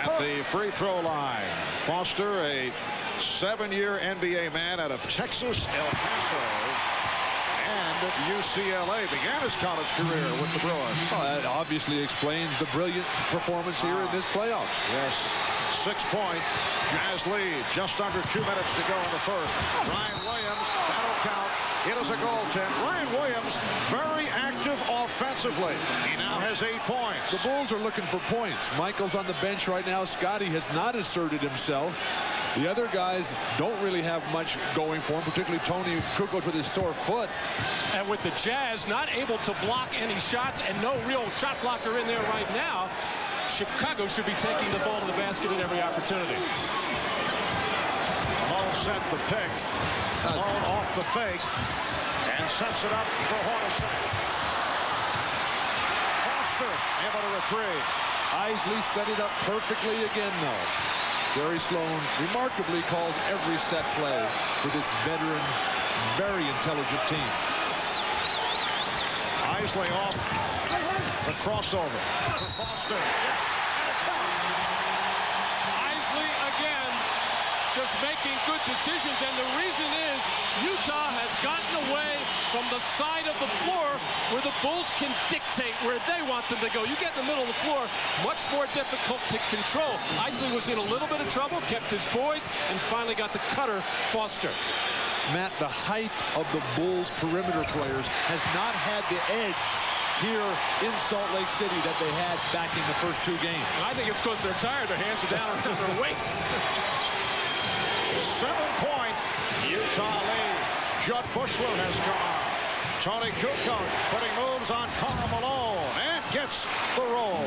at the free throw line. Foster, a 7-year NBA man out of Texas, El Paso, and UCLA. Began his college career with the Bruins. Well, that obviously explains the brilliant performance here in this playoffs. Yes. 6-point Jazz lead. Just under 2 minutes to go in the first. Ryan Williams, that'll count. It is a goaltend. Ryan Williams, very active offensively. He now has 8 points. The Bulls are looking for points. Michael's on the bench right now. Scotty has not asserted himself. The other guys don't really have much going for him, particularly Tony Kukoc with his sore foot. And with the Jazz not able to block any shots and no real shot blocker in there right now, Chicago should be taking the ball to the basket at every opportunity. Malone sent the pick. Malone off the fake and sets it up for Hornacek. Foster able to retrieve. Eisley set it up perfectly again, though. Jerry Sloan remarkably calls every set play for this veteran, very intelligent team. Eisley off the crossover for Foster. Yes, and it counts. Eisley again just making good decisions, and the reason is Utah has gotten away from the side of the floor where the Bulls can dictate where they want them to go. You get in the middle of the floor, much more difficult to control. Eisley was in a little bit of trouble, kept his poise, and finally got the cutter, Foster. Matt, the height of the Bulls perimeter players has not had the edge here in Salt Lake City that they had back in the first 2 games. I think it's because they're tired. Their hands are down around their waists. 7-point Utah lead. Judd Bushler has gone. Tony Kukoc putting moves on Karl Malone and gets the roll.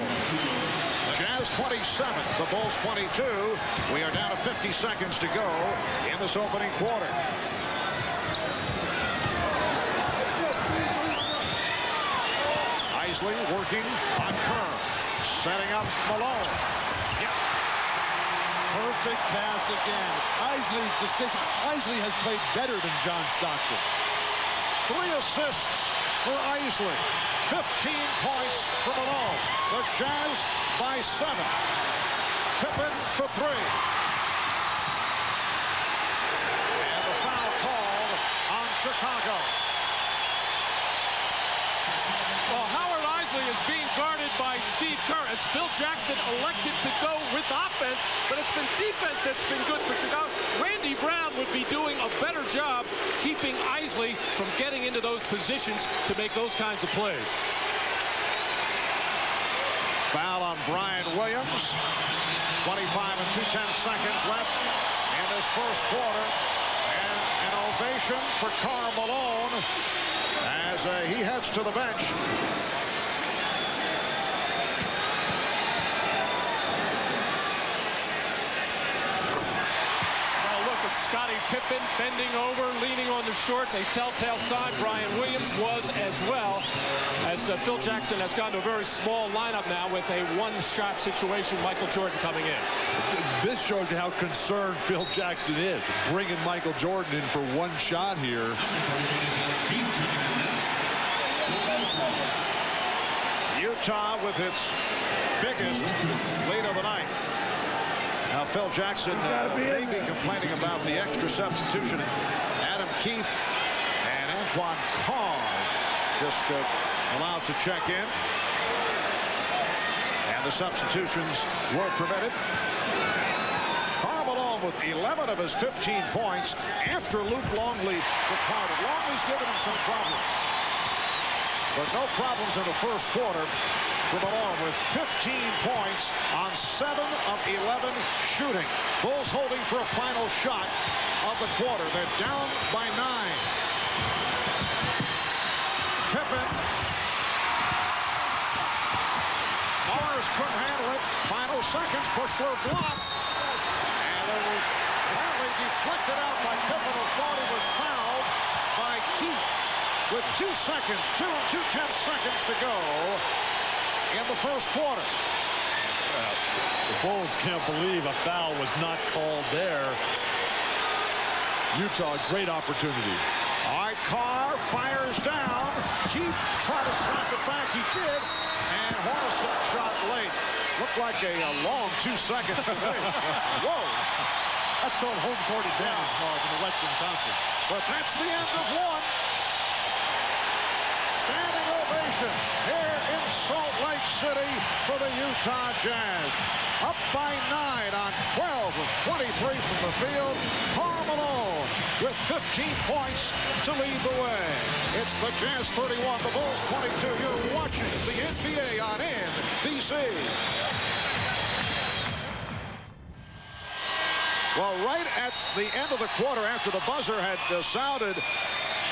The Jazz 27, the Bulls 22. We are down to 50 seconds to go in this opening quarter. Isley working on Kerr, setting up Malone. Yes. Perfect pass again. Isley's decision. Isley has played better than John Stockton. 3 assists for Isley. 15 points for Malone. The Jazz by 7. Pippen for 3. And the foul called on Chicago. Well, Howard Isley is being guarded by Steve Kerr as Phil Jackson elected to go with offense, but it's been defense that's been good for Chicago. Randy Brown would be doing a better job keeping Isley from getting into those positions to make those kinds of plays. Foul on Brian Williams. 25 and 2/10 seconds left in this first quarter. And an ovation for Karl Malone as he heads to the bench. Scottie Pippen bending over, leaning on the shorts, a telltale sign. Brian Williams was as well, as Phil Jackson has gone to a very small lineup now with a one-shot situation. Michael Jordan coming in. This shows you how concerned Phil Jackson is, bringing Michael Jordan in for one shot here. Utah with its biggest lead of the night. Now Phil Jackson may be complaining about the extra substitution. Adam Keefe and Antoine Carr just allowed to check in. And the substitutions were permitted. Karl Malone with 11 of his 15 points after Luke Longley departed. Longley's given him some problems, but no problems in the first quarter for Malone with 15 points on 7 of 11 shooting. Bulls holding for a final shot of the quarter. They're down by 9. Pippen. Morris couldn't handle it. Final seconds. Bushler blocked. And it was apparently deflected out by Pippen, who thought he was fouled by Keefe with 2 seconds, 2.2 seconds to go in the first quarter. The Bulls can't believe a foul was not called there. Utah, great opportunity. All right, Carr fires down. Keefe tried to slap it back. He did. And Hornacek shot late. Looked like a long 2 seconds to me. Whoa. That's called home court advantage, Marv, in the Western Conference. But that's the end of one. Standing ovation here in Salt Lake City for the Utah Jazz. Up by 9 on 12 of 23 from the field. Karl Malone with 15 points to lead the way. It's the Jazz 31, the Bulls 22. You're watching the NBA on NBC. Well, right at the end of the quarter, after the buzzer had sounded,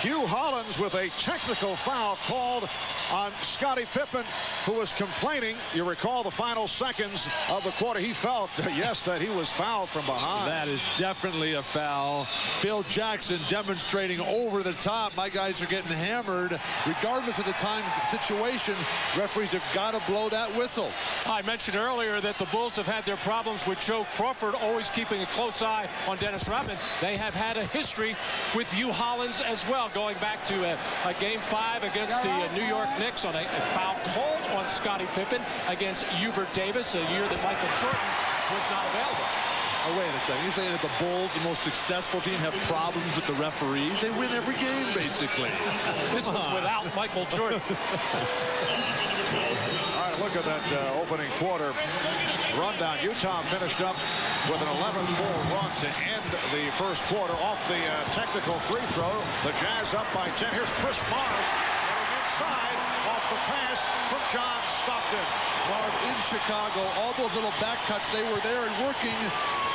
Hugh Hollins with a technical foul called on Scottie Pippen, who was complaining. You recall the final seconds of the quarter. He felt, yes, that he was fouled from behind. That is definitely a foul. Phil Jackson demonstrating over the top. My guys are getting hammered. Regardless of the time situation, referees have got to blow that whistle. I mentioned earlier that the Bulls have had their problems with Joe Crawford, always keeping a close eye on Dennis Rodman. They have had a history with Hugh Hollins as well, going back to a Game 5 against the New York Knicks on a foul called on Scottie Pippen against Hubert Davis, a year that Michael Jordan was not available. Oh, wait a second. You're saying that the Bulls, the most successful team, have problems with the referees? They win every game, basically. This was without Michael Jordan. All right, look at that opening quarter rundown. Utah finished up with an 11-4 run to end the first quarter off the technical free throw. The Jazz up by 10. Here's Chris Morris getting inside off the pass from John Stockton. Marv, in Chicago, all those little back cuts, they were there and working,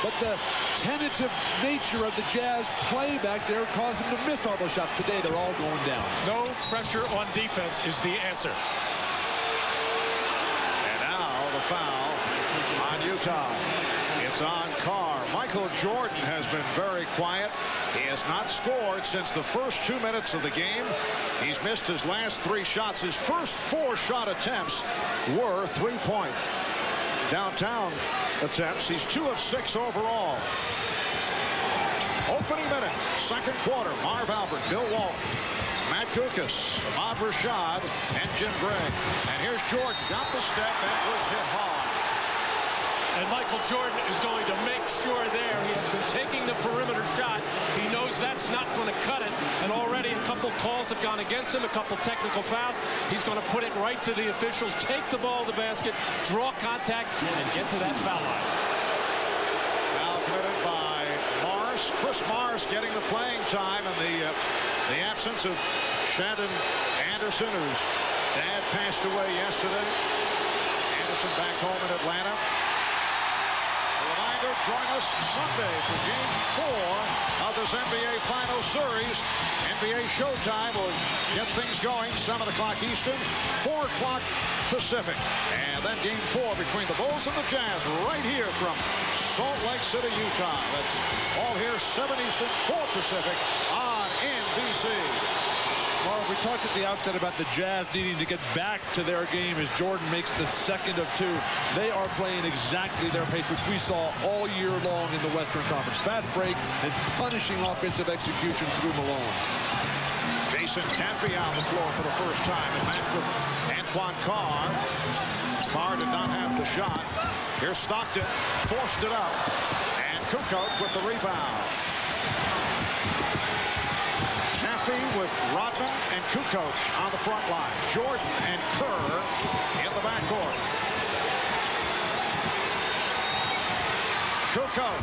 but the tentative nature of the Jazz play back there caused them to miss all those shots. Today, they're all going down. No pressure on defense is the answer. And now the foul on Utah. It's on Carr. Michael Jordan has been very quiet. He has not scored since the first 2 minutes of the game. He's missed his last 3 shots. His first 4 shot attempts were 3-point downtown attempts. He's 2 of 6 overall. Opening minute, second quarter. Marv Albert, Bill Walton, Matt Guokas, Ahmad Rashad, and Jim Gregg. And here's Jordan. Got the step and was hit hard. And Michael Jordan is going to make sure there. He has been taking the perimeter shot. He knows that's not going to cut it. And already a couple calls have gone against him, a couple technical fouls. He's going to put it right to the officials, take the ball to the basket, draw contact, and get to that foul line. Foul committed by Morris. Chris Morris getting the playing time in the absence of Shandon Anderson, whose dad passed away yesterday. Anderson back home in Atlanta. Join us Sunday for Game 4 of this NBA Finals Series. NBA Showtime will get things going. 7 o'clock Eastern, 4 o'clock Pacific. And then Game 4 between the Bulls and the Jazz right here from Salt Lake City, Utah. That's all here 7 Eastern, 4 Pacific on NBC. Well, we talked at the outset about the Jazz needing to get back to their game as Jordan makes the second of 2. They are playing exactly their pace, which we saw all year long in the Western Conference. Fast break and punishing offensive execution through Malone. Jason Caffey on the floor for the first time in match with Antoine Carr. Carr did not have the shot. Here's Stockton, forced it up, and Kukoc with the rebound. With Rodman and Kukoc on the front line. Jordan and Kerr in the backcourt. Kukoc,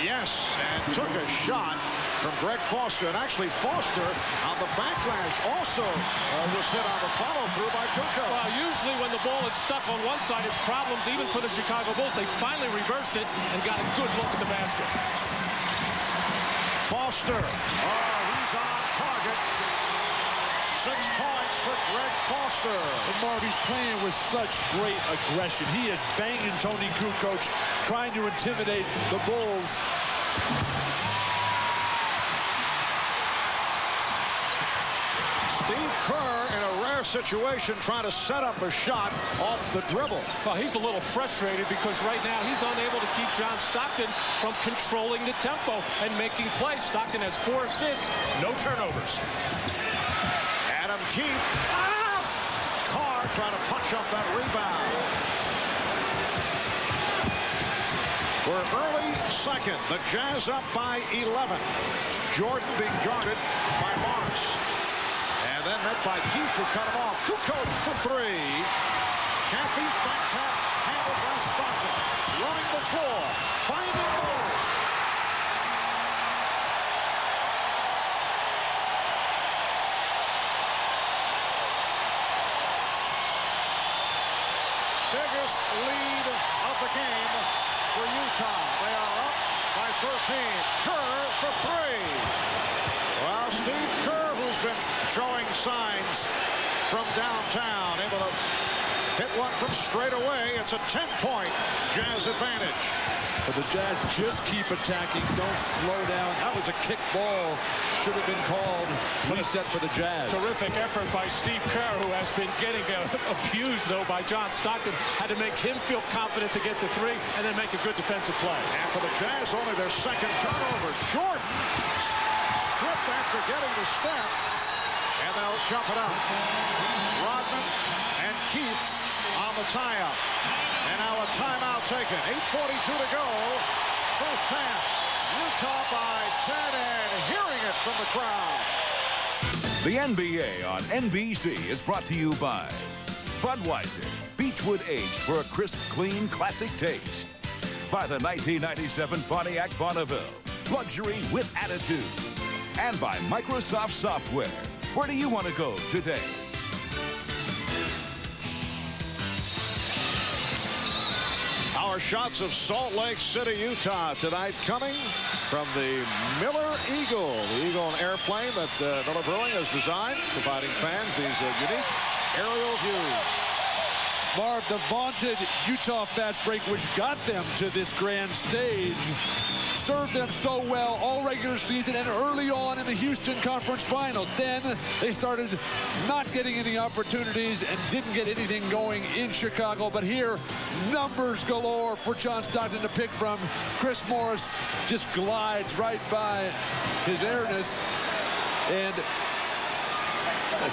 yes, and took a shot from Greg Foster. And actually Foster on the backlash also was hit on the follow-through by Kukoc. Well, usually when the ball is stuck on one side, it's problems even for the Chicago Bulls. They finally reversed it and got a good look at the basket. Foster. He's on target. 6 points for Greg Foster. And Marv, he's playing with such great aggression. He is banging Tony Kukoc, trying to intimidate the Bulls. Steve Kerr in a rare situation trying to set up a shot off the dribble. Well, he's a little frustrated because right now he's unable to keep John Stockton from controlling the tempo and making plays. Stockton has 4 assists, no turnovers. Adam Keefe. Carr trying to punch up that rebound. We're early second. The Jazz up by 11. Jordan being guarded by Morris. And then met by Keefe, who cut him off. Kukoc for 3. Caffey's back tap handled by Stockton. Running the floor. Finding Morris. Biggest lead of the game for Utah. They are up by 13. Kerr for 3. Well, Steve Kerr, who's been showing signs from downtown, able to hit one from straight away. It's a 10-point Jazz advantage. But the Jazz just keep attacking, don't slow down. That was a kick ball. Should have been called. Reset for the Jazz. Terrific effort by Steve Kerr, who has been getting abused, though, by John Stockton. Had to make him feel confident to get the 3 and then make a good defensive play. And for the Jazz, only their second turnover. Jordan stripped after getting the step, and they'll jump it up. Rodman and Keefe on the tie-up. And now a timeout taken. 8:42 to go. First half. Utah by 10 and hearing it from the crowd. The NBA on NBC is brought to you by Budweiser, Beechwood aged for a crisp, clean, classic taste. By the 1997 Pontiac Bonneville. Luxury with attitude. And by Microsoft Software. Where do you want to go today? Our shots of Salt Lake City, Utah tonight coming from the Miller Eagle. The Eagle, an airplane that Miller Brewing has designed, providing fans these unique aerial views. Marv, the vaunted Utah fast break, which got them to this grand stage, served them so well all regular season and early on in the Houston Conference Finals. Then they started not getting any opportunities and didn't get anything going in Chicago. But here, numbers galore for John Stockton to pick from. Chris Morris just glides right by his airness. And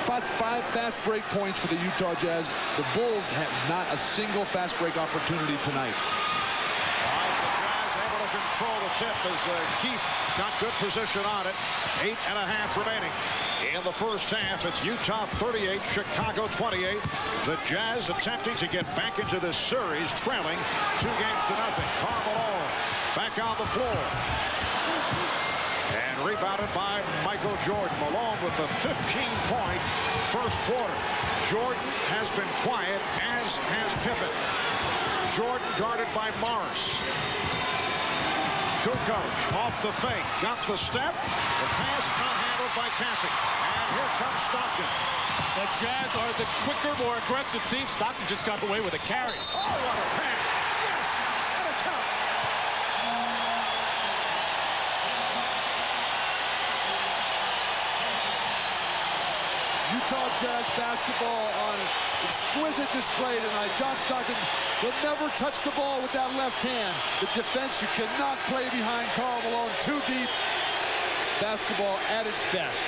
five fast break points for the Utah Jazz. The Bulls have not a single fast break opportunity tonight. Control the tip as Keith got good position on it. 8.5 remaining in the first half. It's Utah 38, Chicago 28. The Jazz attempting to get back into this series, trailing 2 games to nothing. Karl Malone back on the floor. And rebounded by Michael Jordan. Malone with a 15-point first quarter. Jordan has been quiet, as has Pippen. Jordan guarded by Morris. Kukoc off the fake, got the step, the pass not handled by Caffey. And here comes Stockton. The Jazz are the quicker, more aggressive team. Stockton just got away with a carry. Oh, what a pass. Yes, and it counts. Utah Jazz basketball on exquisite display tonight. John Stockton will never touch the ball with that left hand. The defense, you cannot play behind Karl Malone. Too deep. Basketball at its best.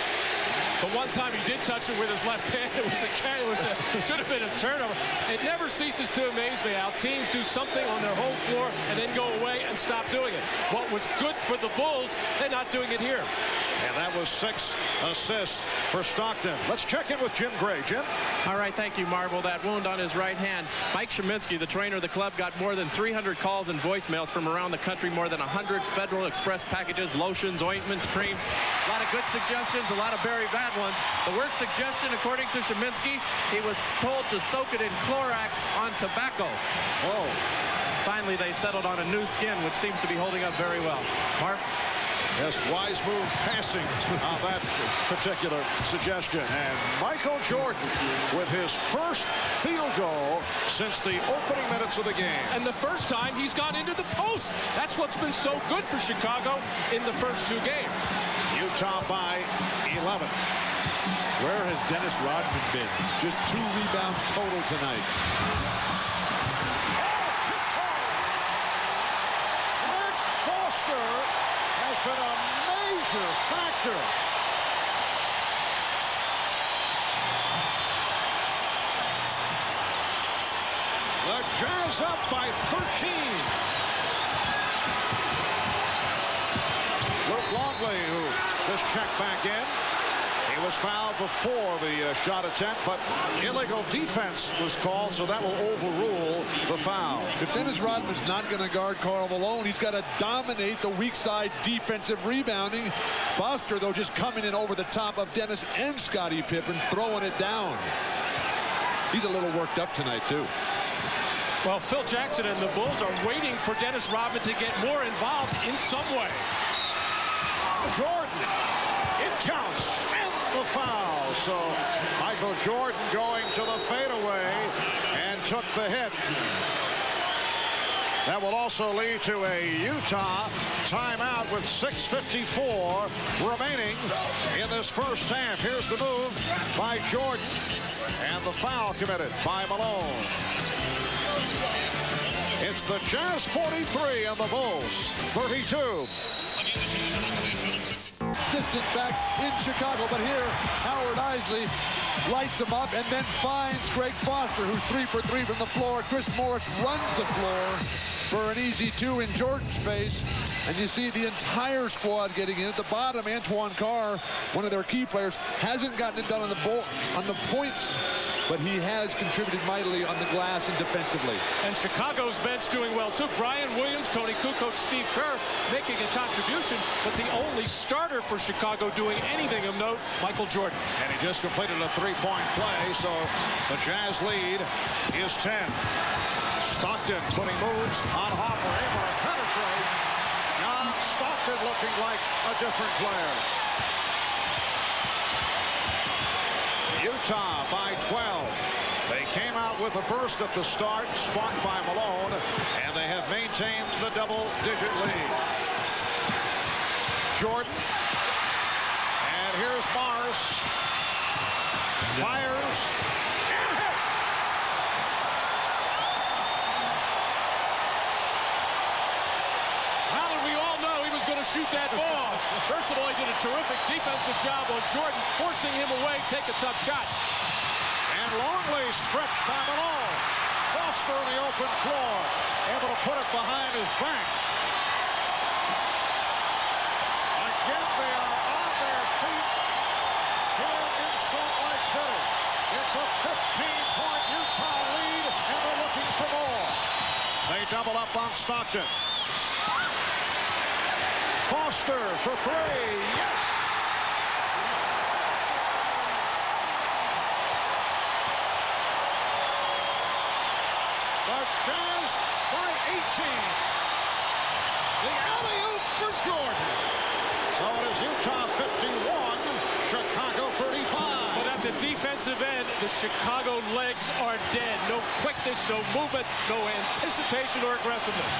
The one time he did touch it with his left hand, it should have been a turnover. It never ceases to amaze me how teams do something on their home floor and then go away and stop doing it. What was good for the Bulls, they're not doing it here. And that was 6 assists for Stockton. Let's check in with Jim Gray. Jim? All right, thank you, Marvel. That wound on his right hand. Mike Sheminsky, the trainer of the club, got more than 300 calls and voicemails from around the country, more than 100 Federal Express packages, lotions, ointments, creams. A lot of good suggestions, a lot of very bad ones. The worst suggestion, according to Sheminsky, he was told to soak it in Clorox on tobacco. Whoa. Finally, they settled on a new skin, which seems to be holding up very well. Mark? Yes, wise move passing on that particular suggestion. And Michael Jordan with his first field goal since the opening minutes of the game. And the first time he's gone into the post. That's what's been so good for Chicago in the first 2 games. Utah by 11. Where has Dennis Rodman been? Just 2 rebounds total tonight. Rick Foster has been a major factor. The Jazz up by 13. Luke Longley, who just checked back in. He was fouled before the shot attempt, but illegal defense was called, so that will overrule the foul. If Dennis Rodman's not going to guard Karl Malone, he's got to dominate the weak side defensive rebounding. Foster, though, just coming in over the top of Dennis and Scottie Pippen, throwing it down. He's a little worked up tonight, too. Well, Phil Jackson and the Bulls are waiting for Dennis Rodman to get more involved in some way. Jordan, it counts, and the foul. So Michael Jordan going to the fadeaway and took the hit. That will also lead to a Utah timeout with 6:54 remaining in this first half. Here's the move by Jordan and the foul committed by Malone. It's the Jazz 43 and the Bulls 32. Assistant back in Chicago, but here Howard Isley lights him up and then finds Greg Foster, who's 3 for 3 from the floor. Chris Morris runs the floor for an easy 2 in Jordan's face, and you see the entire squad getting in. At the bottom, Antoine Carr, one of their key players, hasn't gotten it done on the points but he has contributed mightily on the glass and defensively. And Chicago's bench doing well, too. Brian Williams, Tony Kukoc, Steve Kerr making a contribution, but the only starter for Chicago doing anything of note, Michael Jordan. And he just completed a three-point play, so the Jazz lead is 10. Stockton putting moves on Hopper, able to penetrate. Now Stockton looking like a different player. Utah by 12. They came out with a burst at the start, sparked by Malone, and they have maintained the double-digit lead. Jordan, and here's Morris, fires, and hits. How did we all know he was going to shoot that ball? First of all, he did a terrific defensive job on Jordan, forcing him away, take a tough shot. And Longley stripped by Malone. Foster on the open floor, able to put it behind his back. Again, they are on their feet here in Salt Lake City. It's a 15-point Utah lead, and they're looking for more. They double up on Stockton. Foster for three. Yes! The Jazz by 18. The alley-oop for Jordan. So it is Utah 51, Chicago 35. But at the defensive end, the Chicago legs are dead. No quickness, no movement, no anticipation or aggressiveness.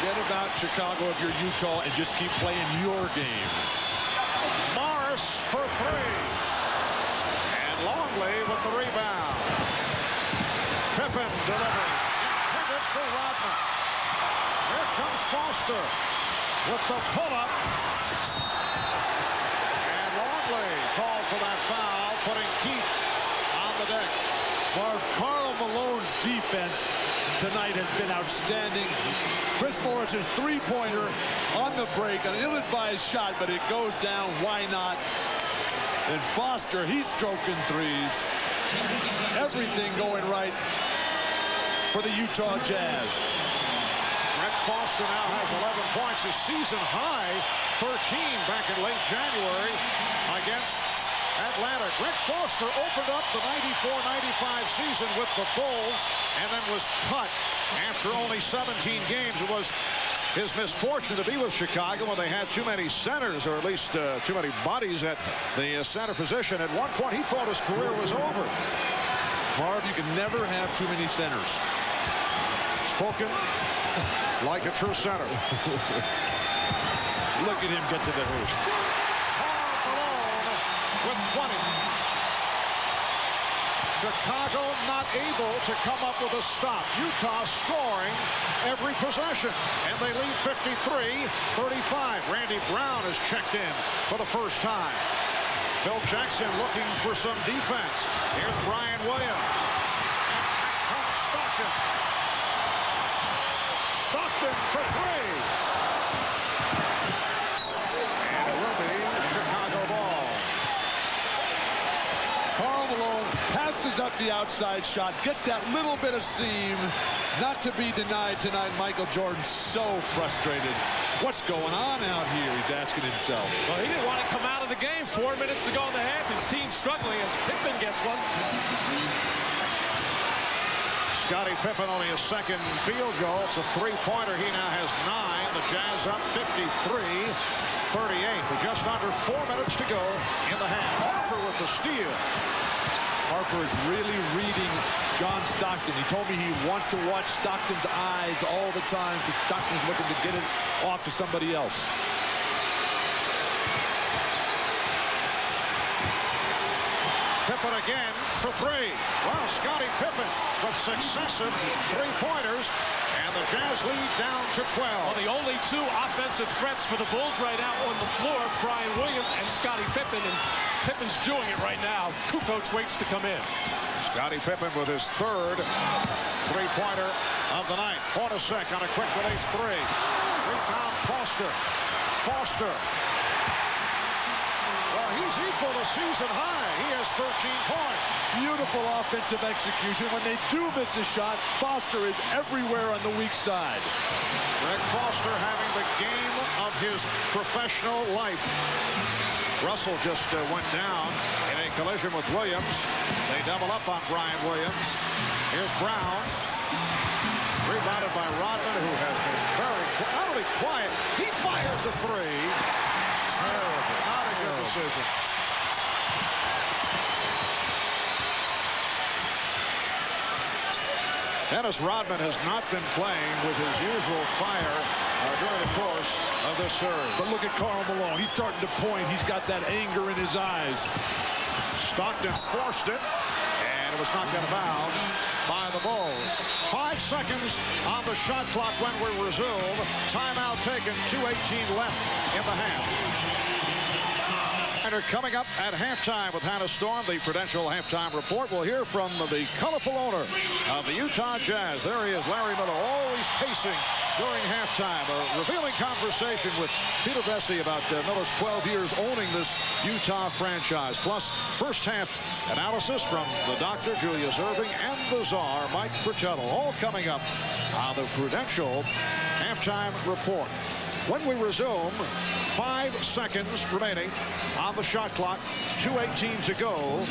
Forget about Chicago if you're Utah and just keep playing your game. Morris for three. And Longley with the rebound. Pippen delivering. Intended for Rodman. Here comes Foster with the pull-up. And Longley called for that foul, putting Keith on the deck. Karl Malone's defense tonight has been outstanding. Chris Morris's three-pointer on the break, an ill-advised shot, but it goes down. Why not? And Foster, he's stroking threes. Everything going right for the Utah Jazz. Greg Foster now has 11 points, his season high 13 back in late January against Atlanta. Greg Foster opened up the 94-95 season with the Bulls and then was cut after only 17 games. It was his misfortune to be with Chicago when they had too many centers, or at least too many bodies at the center position. At one point, he thought his career was over. Marv, you can never have too many centers. Spoken like a true center. Look at him get to the hoop. With 20. Chicago not able to come up with a stop. Utah scoring every possession, and they lead 53-35. Randy Brown is checked in for the first time. Phil Jackson looking for some defense. Here's Brian Williams. And back comes Stockton. Stockton for three. And it will be Chicago ball. Karl Malone passes up the outside shot, gets that little bit of seam. Not to be denied tonight. Michael Jordan so frustrated. What's going on out here? He's asking himself. Well, he didn't want to come out of the game. 4 minutes to go in the half. His team's struggling as Pippen gets one. Scottie Pippen only his second field goal. It's a three-pointer. He now has 9. The Jazz up 53-38 with just under 4 minutes to go in the half. Harper with the steal. Harper is really reading John Stockton. He told me he wants to watch Stockton's eyes all the time because Stockton's looking to get it off to somebody else. Pippen again for three. Wow, Scottie Pippen with successive three-pointers, and the Jazz lead down to 12. Well, the only two offensive threats for the Bulls right now on the floor, Brian Williams and Scottie Pippen, and Pippen's doing it right now. Kukoc waits to come in. Scottie Pippen with his third three-pointer of the night. Hornacek on a quick release three. Rebound Foster. Foster. Well, he He's equal to season high. He has 13 points. Beautiful offensive execution. When they do miss a shot, Foster is everywhere on the weak side. Greg Foster having the game of his professional life. Russell just went down in a collision with Williams. They double up on Brian Williams. Here's Brown. Rebounded by Rodman, who has been very, not only quiet, he fires a three. Terrible. Not a good decision. Dennis Rodman has not been playing with his usual fire during the course of this series. But look at Karl Malone. He's starting to point. He's got that anger in his eyes. Stockton forced it, and it was knocked out of bounds by the Bulls. 5 seconds on the shot clock when we resume. Timeout taken, 2:18 left in the half. Coming up at halftime with Hannah Storm, the Prudential halftime report. We'll hear from the colorful owner of the Utah Jazz. There he is, Larry Miller, always pacing during halftime. A revealing conversation with Peter Bessie about Miller's 12 years owning this Utah franchise. Plus, first half analysis from the doctor, Julius Irving, and the czar, Mike Fratello. All coming up on the Prudential halftime report. When we resume, 5 seconds remaining on the shot clock, 2:18 to go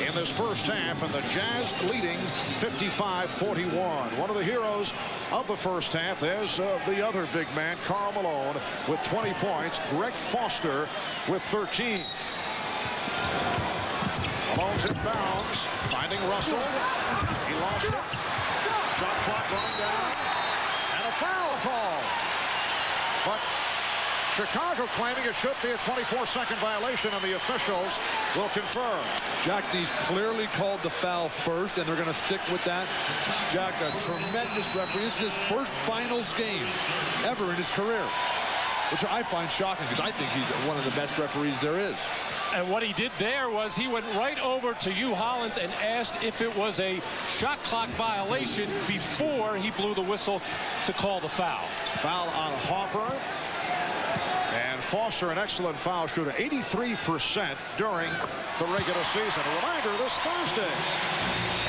in this first half, and the Jazz leading 55-41. One of the heroes of the first half, there's the other big man, Karl Malone, with 20 points. Greg Foster with 13. Malone's inbounds, finding Russell. He lost it. Shot clock running down, and a foul call. But Chicago claiming it should be a 24-second violation, and the officials will confirm. Jack Neese clearly called the foul first, and they're going to stick with that. Jack, a tremendous referee. This is his first finals game ever in his career, which I find shocking because I think he's one of the best referees there is. And what he did there was he went right over to Hugh Hollins and asked if it was a shot clock violation before he blew the whistle to call the foul. Foul on Harper. And Foster, an excellent foul shooter, 83% during the regular season. A reminder this Thursday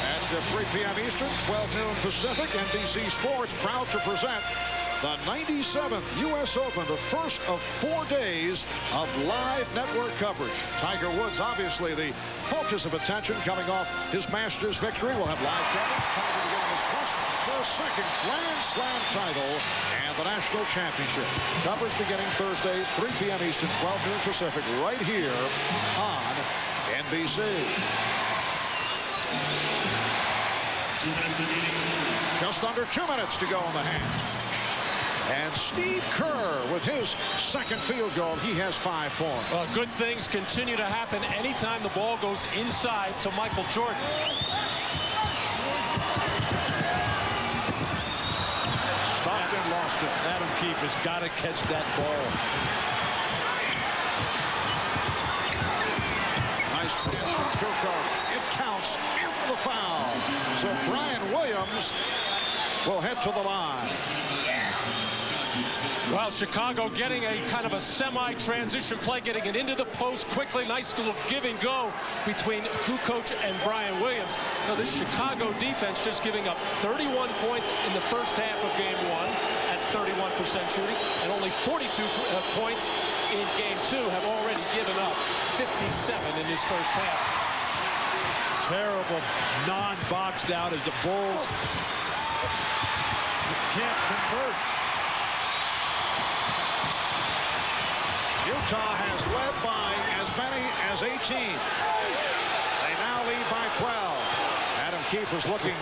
at 3 p.m. Eastern, 12 noon Pacific, NBC Sports proud to present the 97th U.S. Open, the first of 4 days of live network coverage. Tiger Woods, obviously the focus of attention coming off his Masters victory. We'll have live coverage. Tiger beginning his quest for a second Grand Slam title and the national championship. Coverage beginning Thursday, 3 p.m. Eastern, 12 noon Pacific, right here on NBC. Just under 2 minutes to go in the half. And Steve Kerr with his second field goal. He has 5 points. Well, good things continue to happen anytime the ball goes inside to Michael Jordan. Stockton lost it. Adam Keefe has got to catch that ball. Nice pass from Kukoc. It counts in the foul. So Brian Williams will head to the line. Well, Chicago getting a kind of a semi-transition play, getting it into the post quickly. Nice little give and go between Kukoc and Brian Williams. Now, this Chicago defense just giving up 31 points in the first half of game 1 at 31% shooting, and only 42 points in game 2, have already given up 57 in this first half. Terrible non-boxed out as the Bulls can't convert. Utah has led by as many as 18. They now lead by 12. Adam Keefe is looking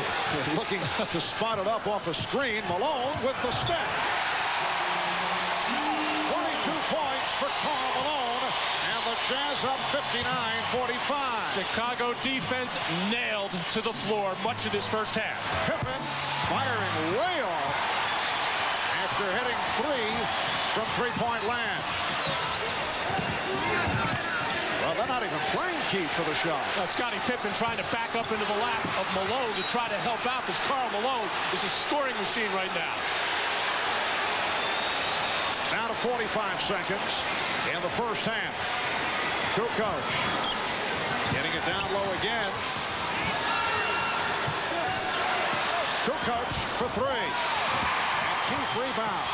to spot it up off a screen. Malone with the step. 22 points for Karl Malone, and the Jazz up 59-45. Chicago defense nailed to the floor much of this first half. Pippen firing way off after hitting 3 from three-point land. Well, they're not even playing Keefe for the shot. Scottie Pippen trying to back up into the lap of Malone to try to help out, because Karl Malone is a scoring machine right now. Down to 45 seconds in the first half. Kukoc getting it down low again. Kukoc for three. And Keith rebound.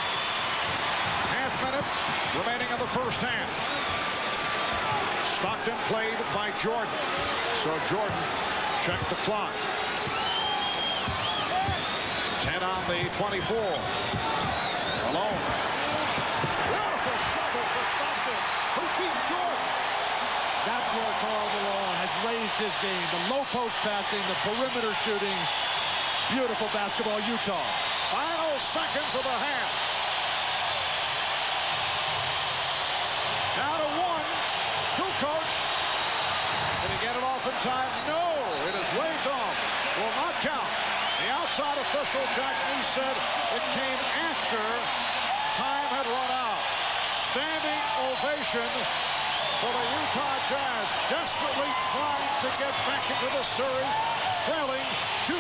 Half minute remaining in the first half. Stockton played by Jordan. So Jordan checked the clock. 10 on the 24. Malone. Beautiful shovel for Stockton, who beat Jordan. That's where Karl Malone has raised his game. The low post passing, the perimeter shooting. Beautiful basketball, Utah. Final seconds of the half. Now to one. Kukoc. Did he get it off in time? No. It is waved off. Will not count. The outside official, Jack Lee, said it came after time had run out. Standing ovation for the Utah Jazz, desperately trying to get back into the series, trailing 2-0,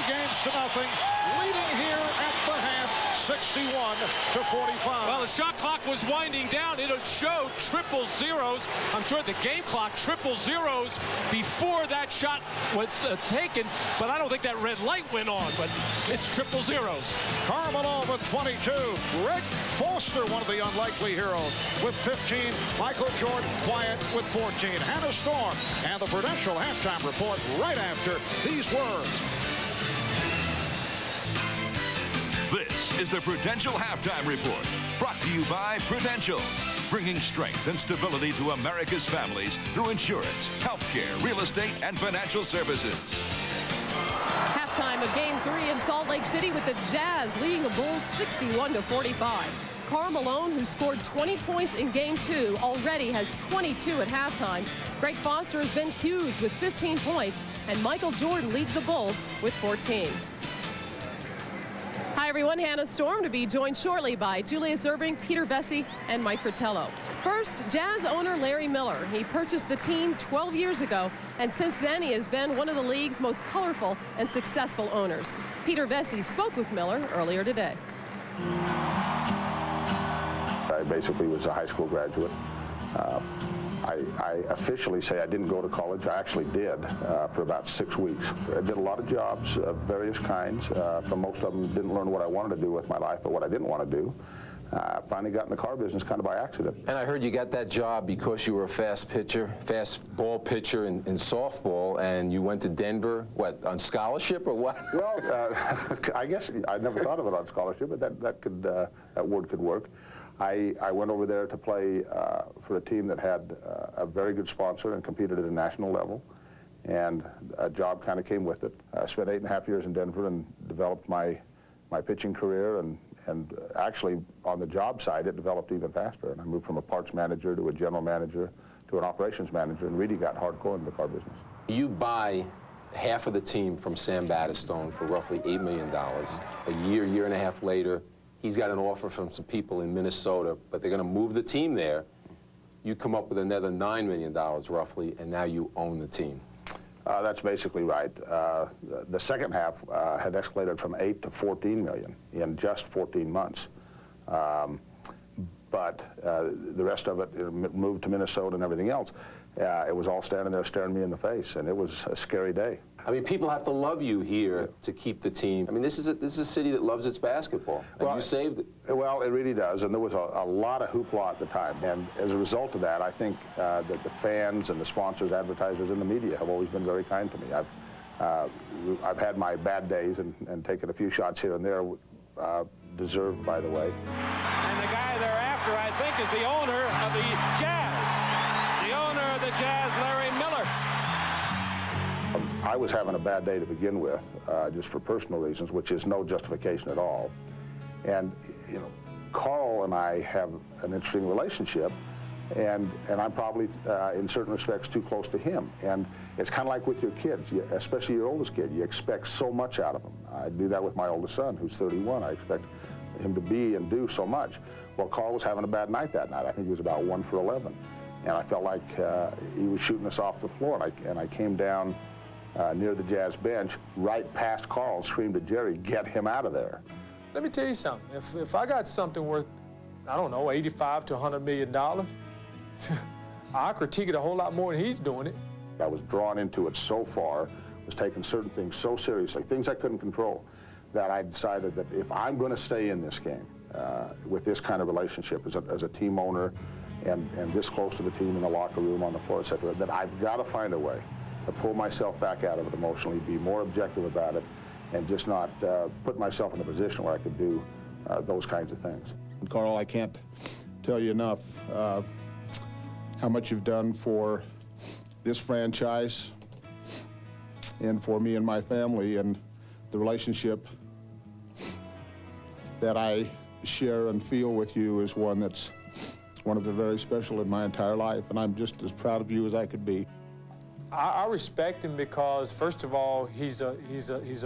leading here at the half, 61-45. Well, the shot clock was winding down. It showed triple zeros. I'm sure the game clock triple zeros before that shot was taken, but I don't think that red light went on, but it's triple zeros. Karl Malone with 22. Greg Foster, one of the unlikely heroes, with 15. Michael Jordan quiet with 14. Hannah Storm and the Prudential halftime report right after these words. This is the Prudential Halftime Report, brought to you by Prudential, bringing strength and stability to America's families through insurance, healthcare, real estate, and financial services. Halftime of Game 3 in Salt Lake City with the Jazz leading the Bulls 61-45. Karl Malone, who scored 20 points in Game 2, already has 22 at halftime. Greg Foster has been huge with 15 points, and Michael Jordan leads the Bulls with 14. Hi, everyone. Hannah Storm, to be joined shortly by Julius Erving, Peter Vesey, and Mike Fratello. First, Jazz owner Larry Miller. He purchased the team 12 years ago, and since then he has been one of the league's most colorful and successful owners. Peter Vesey spoke with Miller earlier today. I basically was a high school graduate. I officially say I didn't go to college. I actually did for about 6 weeks. I did a lot of jobs of various kinds. For most of them, didn't learn what I wanted to do with my life, but what I didn't want to do. Finally got in the car business kind of by accident. And I heard you got that job because you were a fast ball pitcher in softball, and you went to Denver, what, on scholarship or what? Well, I guess I never thought of it on scholarship, but that word could work. I went over there to play for a team that had a very good sponsor and competed at a national level, and a job kind of came with it. I spent 8.5 years in Denver and developed my pitching career, and actually on the job side it developed even faster. And I moved from a parts manager to a general manager to an operations manager, and really got hardcore into the car business. You buy half of the team from Sam Battistone for roughly $8 million. A year and a half later, he's got an offer from some people in Minnesota, but they're going to move the team there. You come up with another $9 million roughly, and now you own the team. That's basically right. The second half had escalated from 8 to 14 million in just 14 months. But the rest of it moved to Minnesota and everything else. It was all standing there staring me in the face, and it was a scary day. I mean, people have to love you here to keep the team. I mean, this is a city that loves its basketball, and well, you saved it. Well, it really does, and there was a lot of hoopla at the time. And as a result of that, I think that the fans and the sponsors, advertisers, and the media have always been very kind to me. I've had my bad days and taken a few shots here and there, deserved, by the way. And the guy thereafter, I think, is the owner of the Jazz. The owner of the Jazz, Larry Miller. I was having a bad day to begin with, just for personal reasons, which is no justification at all. And, you know, Karl and I have an interesting relationship, and I'm probably, in certain respects, too close to him. And it's kind of like with your kids, especially your oldest kid. You expect so much out of them. I do that with my oldest son, who's 31. I expect him to be and do so much. Well, Karl was having a bad night that night. I think he was about 1 for 11. And I felt like he was shooting us off the floor. And I came down near the Jazz bench, right past Karl, screamed at Jerry, "Get him out of there." Let me tell you something. If I got something worth, I don't know, $85 to $100 million, I critique it a whole lot more than he's doing it. I was drawn into it so far, was taking certain things so seriously, things I couldn't control, that I decided that if I'm going to stay in this game with this kind of relationship as a team owner and this close to the team in the locker room, on the floor, etc., that I've got to find a way to pull myself back out of it emotionally, be more objective about it, and just not put myself in a position where I could do those kinds of things. Carl, I can't tell you enough how much you've done for this franchise and for me and my family, and the relationship that I share and feel with you is one that's one of the very special in my entire life, and I'm just as proud of you as I could be. I respect him because, first of all, he's a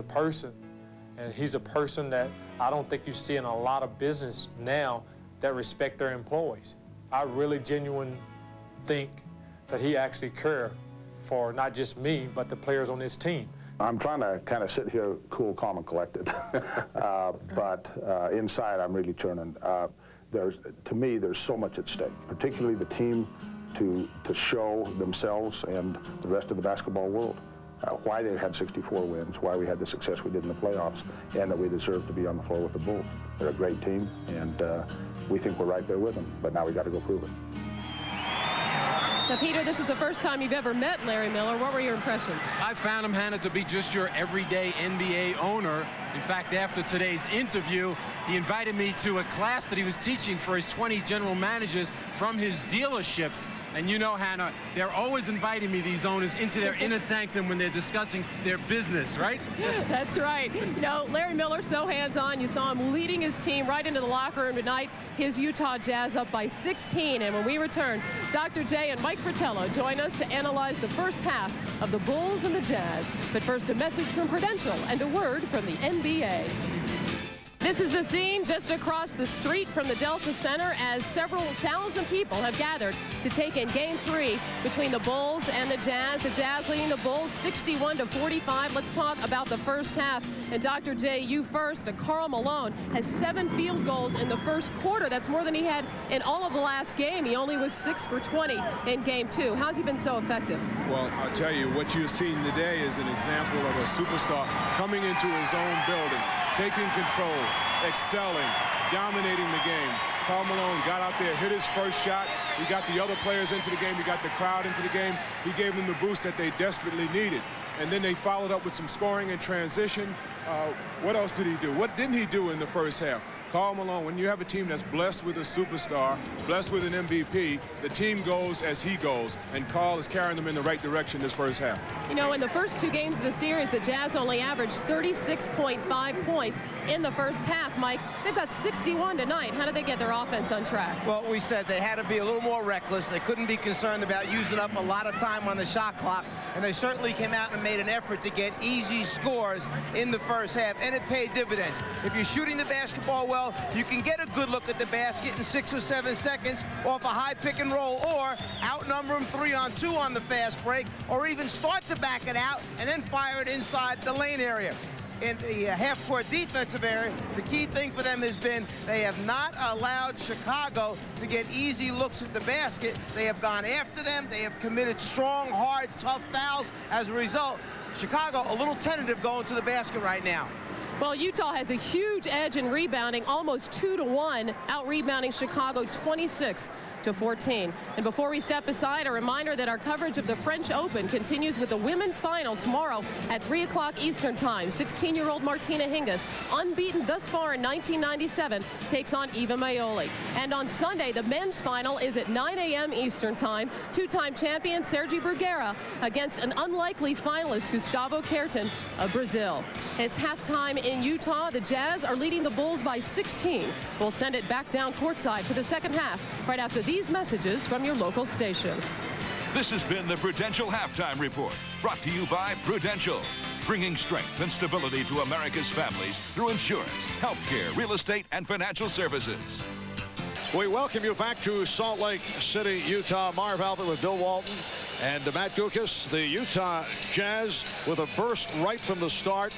person, and he's a person that I don't think you see in a lot of business now that respect their employees. I really genuinely think that he actually cares for not just me, but the players on his team. I'm trying to kind of sit here cool, calm, and collected, but inside I'm really churning. To me, there's so much at stake, particularly the team to show themselves and the rest of the basketball world why they had 64 wins, why we had the success we did in the playoffs, and that we deserve to be on the floor with the Bulls. They're a great team, and we think we're right there with them, but now we got to go prove it. Now, Peter, this is the first time you've ever met Larry Miller. What were your impressions? I found him, Hannah, to be just your everyday NBA owner. In fact, after today's interview, he invited me to a class that he was teaching for his 20 general managers from his dealerships. And you know, Hannah, they're always inviting me, these owners, into their inner sanctum when they're discussing their business, right? That's right. You know, Larry Miller, so hands-on. You saw him leading his team right into the locker room tonight. His Utah Jazz up by 16. And when we return, Dr. J and Mike Fratello join us to analyze the first half of the Bulls and the Jazz. But first, a message from Prudential and a word from the NBA. This is the scene just across the street from the Delta Center as several thousand people have gathered to take in Game 3 between the Bulls and the Jazz. The Jazz leading the Bulls 61-45. Let's talk about the first half. And Dr. J, you first. Karl Malone has 7 field goals in the first quarter. That's more than he had in all of the last game. He only was 6 for 20 in Game 2. How's he been so effective? Well, I'll tell you, what you're seeing today is an example of a superstar coming into his own building, taking control, excelling, dominating the game. Karl Malone got out there, hit his first shot. He got the other players into the game. He got the crowd into the game. He gave them the boost that they desperately needed. And then they followed up with some scoring and transition. What else did he do? What didn't he do in the first half? Karl Malone, when you have a team that's blessed with a superstar, blessed with an MVP, the team goes as he goes, and Karl is carrying them in the right direction this first half. You know, in the first 2 games of the series, the Jazz only averaged 36.5 points in the first half. Mike, they've got 61 tonight. How did they get their offense on track? Well, we said they had to be a little more reckless. They couldn't be concerned about using up a lot of time on the shot clock, and they certainly came out and made an effort to get easy scores in the first half, and it paid dividends. If you're shooting the basketball well, you can get a good look at the basket in 6 or 7 seconds off a high pick and roll, or outnumber them 3-on-2 on the fast break, or even start to back it out and then fire it inside the lane area. In the half-court defensive area, the key thing for them has been they have not allowed Chicago to get easy looks at the basket. They have gone after them. They have committed strong, hard, tough fouls. As a result, Chicago a little tentative going to the basket right now. Well, Utah has a huge edge in rebounding, almost 2-1, out-rebounding Chicago 26-14. And before we step aside, a reminder that our coverage of the French Open continues with the women's final tomorrow at 3 o'clock Eastern Time. 16-year-old Martina Hingis, unbeaten thus far in 1997, takes on Eva Maioli. And on Sunday, the men's final is at 9 a.m. Eastern Time. 2-time champion Sergi Bruguera against an unlikely finalist, Gustavo Kuerten of Brazil. It's halftime in Utah. The Jazz are leading the Bulls by 16. We'll send it back down courtside for the second half right after these messages from your local station. This has been the Prudential Halftime Report, brought to you by Prudential, bringing strength and stability to America's families through insurance, healthcare, real estate, and financial services. We welcome you back to Salt Lake City, Utah. Marv Albert with Bill Walton And Matt Guokas, the Utah Jazz, with a burst right from the start.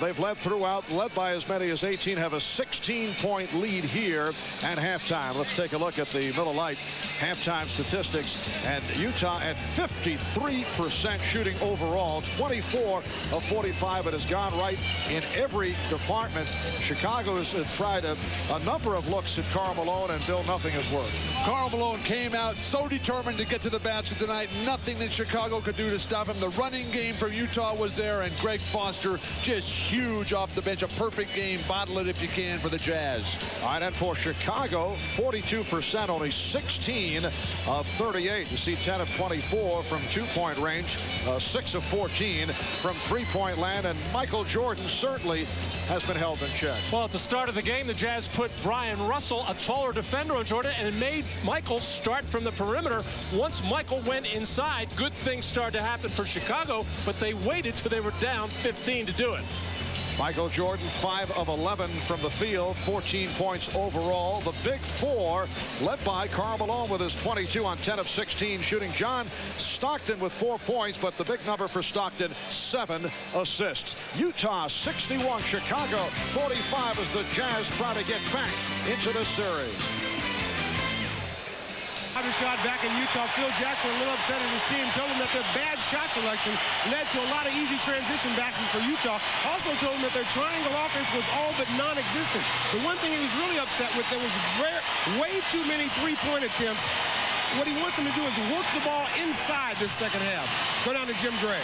They've led throughout, led by as many as 18, have a 16-point lead here at halftime. Let's take a look at the Miller Lite halftime statistics. And Utah at 53% shooting overall, 24 of 45. It has gone right in every department. Chicago has tried a number of looks at Karl Malone, and Bill, nothing has worked. Karl Malone came out so determined to get to the basket tonight. Nothing that Chicago could do to stop him. The running game from Utah was there, and Greg Foster just huge off the bench. A perfect game. Bottle it if you can for the Jazz. All right, and for Chicago, 42%, only 16 of 38. You see 10 of 24 from two-point range, 6 of 14 from three-point land, and Michael Jordan certainly has been held in check. Well, at the start of the game, the Jazz put Brian Russell, a taller defender, on Jordan, and made Michael start from the perimeter. Once Michael went inside, good things started to happen for Chicago, but they waited till they were down 15 to do it. Michael Jordan, 5 of 11 from the field, 14 points overall. The big four, led by Karl Malone with his 22 on 10 of 16 shooting. John Stockton with 4 points, but the big number for Stockton, 7 assists. Utah 61, Chicago 45 as the Jazz try to get back into this series. Shot back in Utah. Phil Jackson, a little upset at his team, told him that their bad shot selection led to a lot of easy transition backs for Utah. Also told him that their triangle offense was all but non-existent. The one thing he was really upset with, there was way too many three-point attempts. What he wants them to do is work the ball inside this second half. Let's go down to Jim Gray.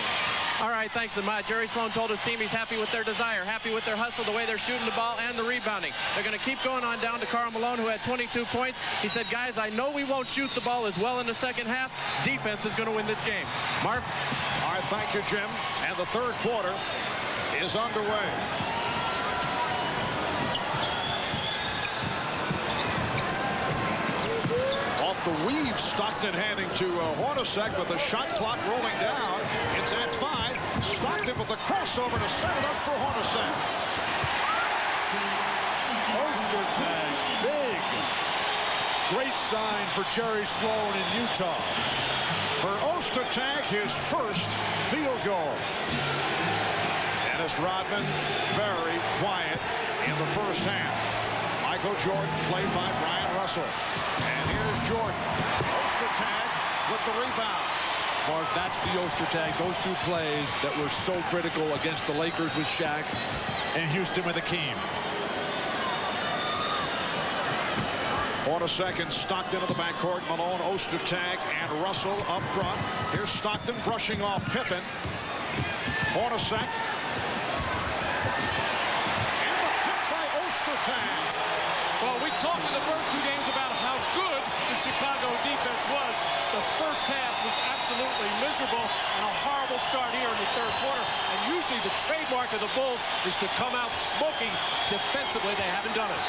All right, thanks, Ahmad. Jerry Sloan told his team he's happy with their desire, happy with their hustle, the way they're shooting the ball and the rebounding. They're going to keep going on down to Karl Malone, who had 22 points. He said, guys, I know we won't shoot the ball as well in the second half. Defense is going to win this game. Marv? All right, thank you, Jim. And the third quarter is underway. Off the weave, Stockton handing to Hornacek, but the shot clock rolling down. It's at 5. Stockton with the crossover to set it up for Hornacek. Ostertag, big. Great sign for Jerry Sloan in Utah. For Ostertag, his first field goal. Dennis Rodman, very quiet in the first half. Michael Jordan, played by Brian Russell. And here's Jordan. Ostertag with the rebound. Mark, that's the Ostertag. Those two plays that were so critical against the Lakers with Shaq and Houston with Akeem. Hornacek and Stockton in the backcourt. Malone, Ostertag, and Russell up front. Here's Stockton brushing off Pippen. Hornacek. And the tip by Ostertag. Well, we talked in the first two games about how good the Chicago defense was. The first half was absolutely miserable, and a horrible start here in the third quarter. And usually the trademark of the Bulls is to come out smoking defensively. They haven't done it.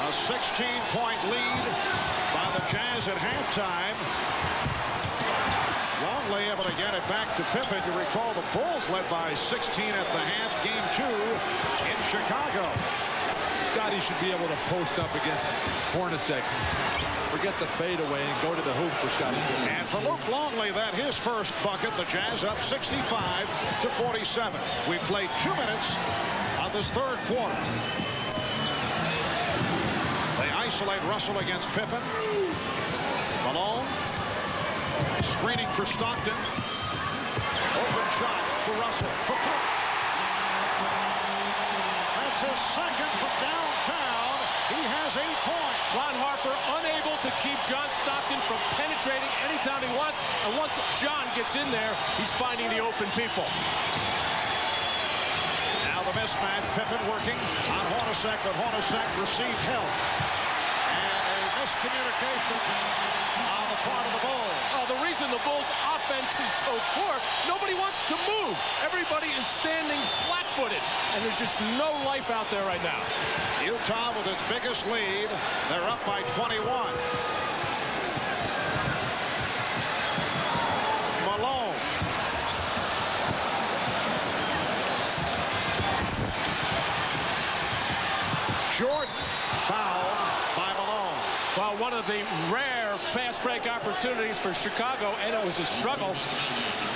A 16-point lead by the Jazz at halftime. Longley able to get it back to Pippen. You recall the Bulls led by 16 at the half, game 2 in Chicago. Scotty should be able to post up against Hornacek. Forget the fadeaway and go to the hoop for Scotty. And for Luke Longley, that his first bucket. The Jazz up 65 to 47. We played 2 minutes of this third quarter. They isolate Russell against Pippen. Malone screening for Stockton. Open shot for Russell. That's his second from downtown. He has 8 points. Ron Harper unable to keep John Stockton from penetrating anytime he wants. And once John gets in there, he's finding the open people. Now the mismatch. Pippen working on Hornacek, but Hornacek received help. And a miscommunication on the part of the Bulls. The reason the Bulls' offense is so poor, nobody wants to move. Everybody is standing flat-footed, and there's just no life out there right now. Utah with its biggest lead. They're up by 21. Malone. Jordan fouled by Malone. Well, one of the rare rare fast break opportunities for Chicago, and it was a struggle.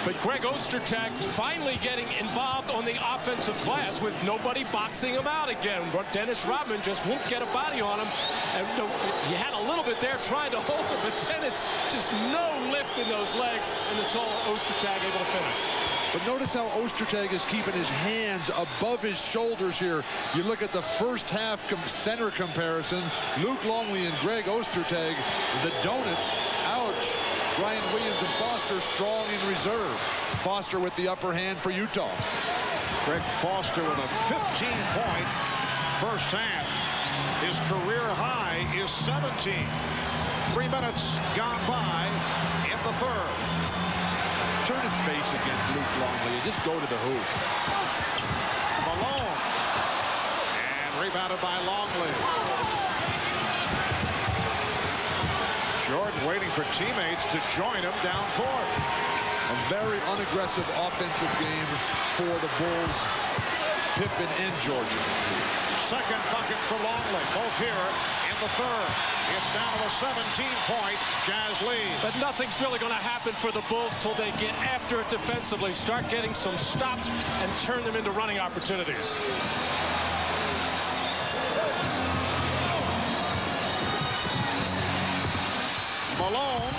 But Greg Ostertag finally getting involved on the offensive glass with nobody boxing him out again. But Dennis Rodman just won't get a body on him. And he had a little bit there trying to hold him, but Dennis just no lift in those legs, and it's all Ostertag able to finish. But notice how Ostertag is keeping his hands above his shoulders here. You look at the first half center comparison. Luke Longley and Greg Ostertag, the Donuts, ouch. Brian Williams and Foster strong in reserve. Foster with the upper hand for Utah. Greg Foster with a 15-point first half. His career high is 17. 3 minutes gone by in the third. Turn and face against Luke Longley and just go to the hoop. Malone. And rebounded by Longley. Jordan waiting for teammates to join him down court. A very unaggressive offensive game for the Bulls, Pippen and Jordan. Second bucket for Longley, both here in the third. It's down to a 17-point Jazz lead. But nothing's really going to happen for the Bulls till they get after it defensively, start getting some stops, and turn them into running opportunities. Malone.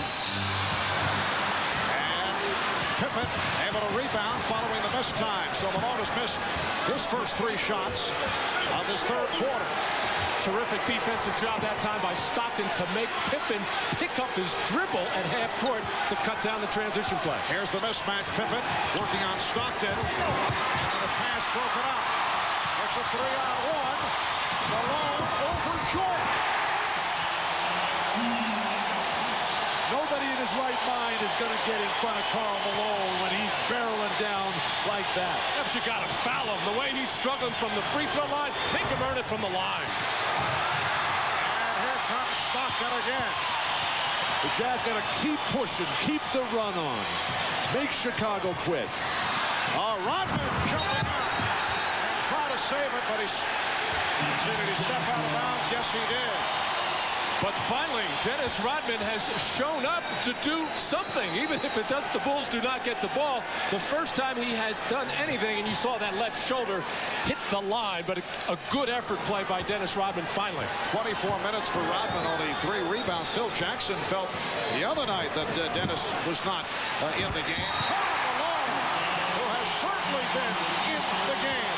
And Pippen able to rebound following the missed time. So Malone has missed his first 3 shots of this third quarter. Terrific defensive job that time by Stockton to make Pippen pick up his dribble at half court to cut down the transition play. Here's the mismatch. Pippen working on Stockton. And the pass broken up. It's a 3-on-1. Malone over Jordan. Nobody in his right mind is going to get in front of Karl Malone when he's barreling down like that. But you got to foul him. The way he's struggling from the free throw line, make him earn it from the line. And here comes Stockton again. The Jazz got to keep pushing, keep the run on. Make Chicago quit. Rodman jumping out and try to save it, but did he step out of bounds? Yes, he did. But finally, Dennis Rodman has shown up to do something, even if it does. The Bulls do not get the ball. The first time he has done anything, and you saw that left shoulder hit the line, but a good effort play by Dennis Rodman finally. 24 minutes for Rodman, only 3 rebounds. Phil Jackson felt the other night that Dennis was not in the game. Karl Malone, who has certainly been in the game.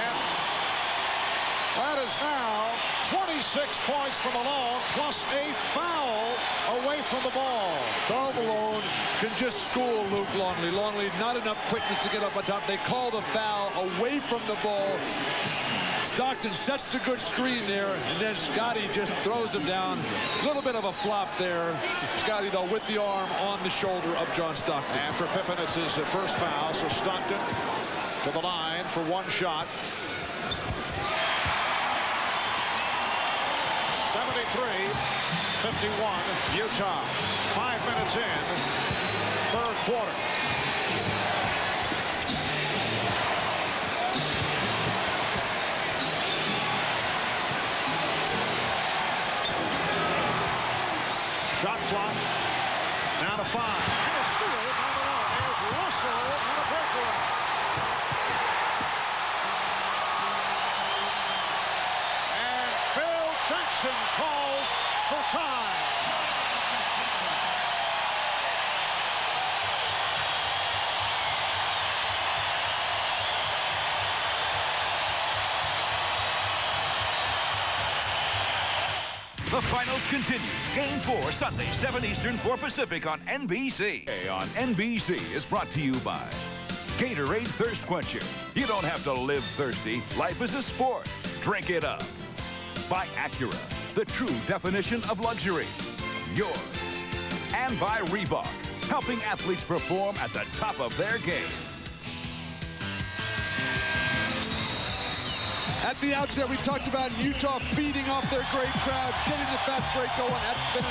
And that is now 26 points for Malone, plus a foul away from the ball. Karl Malone can just school Luke Longley. Longley, not enough quickness to get up on top. They call the foul away from the ball. Stockton sets the good screen there, and then Scotty just throws him down. A little bit of a flop there. Scotty, though, with the arm on the shoulder of John Stockton. And for Pippen, it's his first foul, so Stockton to the line for 1 shot. 73-51, Utah. 5 minutes in, third quarter. Shot clock down to 5. And a steal by Malone. There's Russell on a breakaway. And Phil Jackson calls for time. The finals continue. Game 4, Sunday, 7 Eastern, 4 Pacific on NBC. On NBC is brought to you by Gatorade Thirst Quencher. You don't have to live thirsty. Life is a sport. Drink it up. By Acura, the true definition of luxury. Yours. And by Reebok, helping athletes perform at the top of their game. At the outset, we talked about Utah feeding off their great crowd, getting the fast break going. That's been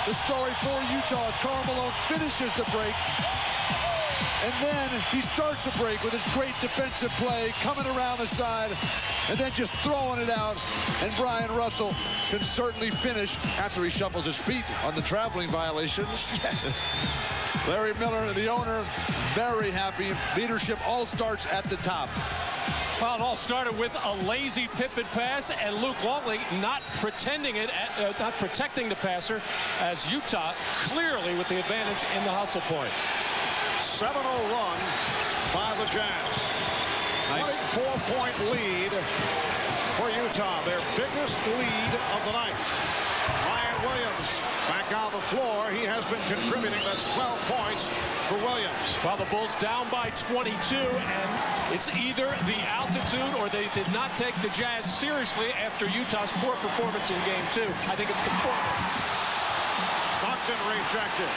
the story for Utah as Karl Malone finishes the break. And then he starts a break with his great defensive play, coming around the side, and then just throwing it out. And Brian Russell can certainly finish after he shuffles his feet on the traveling violations. Yes. Larry Miller, the owner, very happy. Leadership all starts at the top. Well, it all started with a lazy Pippen pass, and Luke Longley not protecting the passer, as Utah clearly with the advantage in the hustle point. 7-0 run by the Jazz. Nice. 24-point lead for Utah, their biggest lead of the night. Ryan Williams back on the floor. He has been contributing. That's 12 points for Williams. Well, the Bulls down by 22, and it's either the altitude or they did not take the Jazz seriously after Utah's poor performance in Game 2. I think it's the former. Stockton rejected.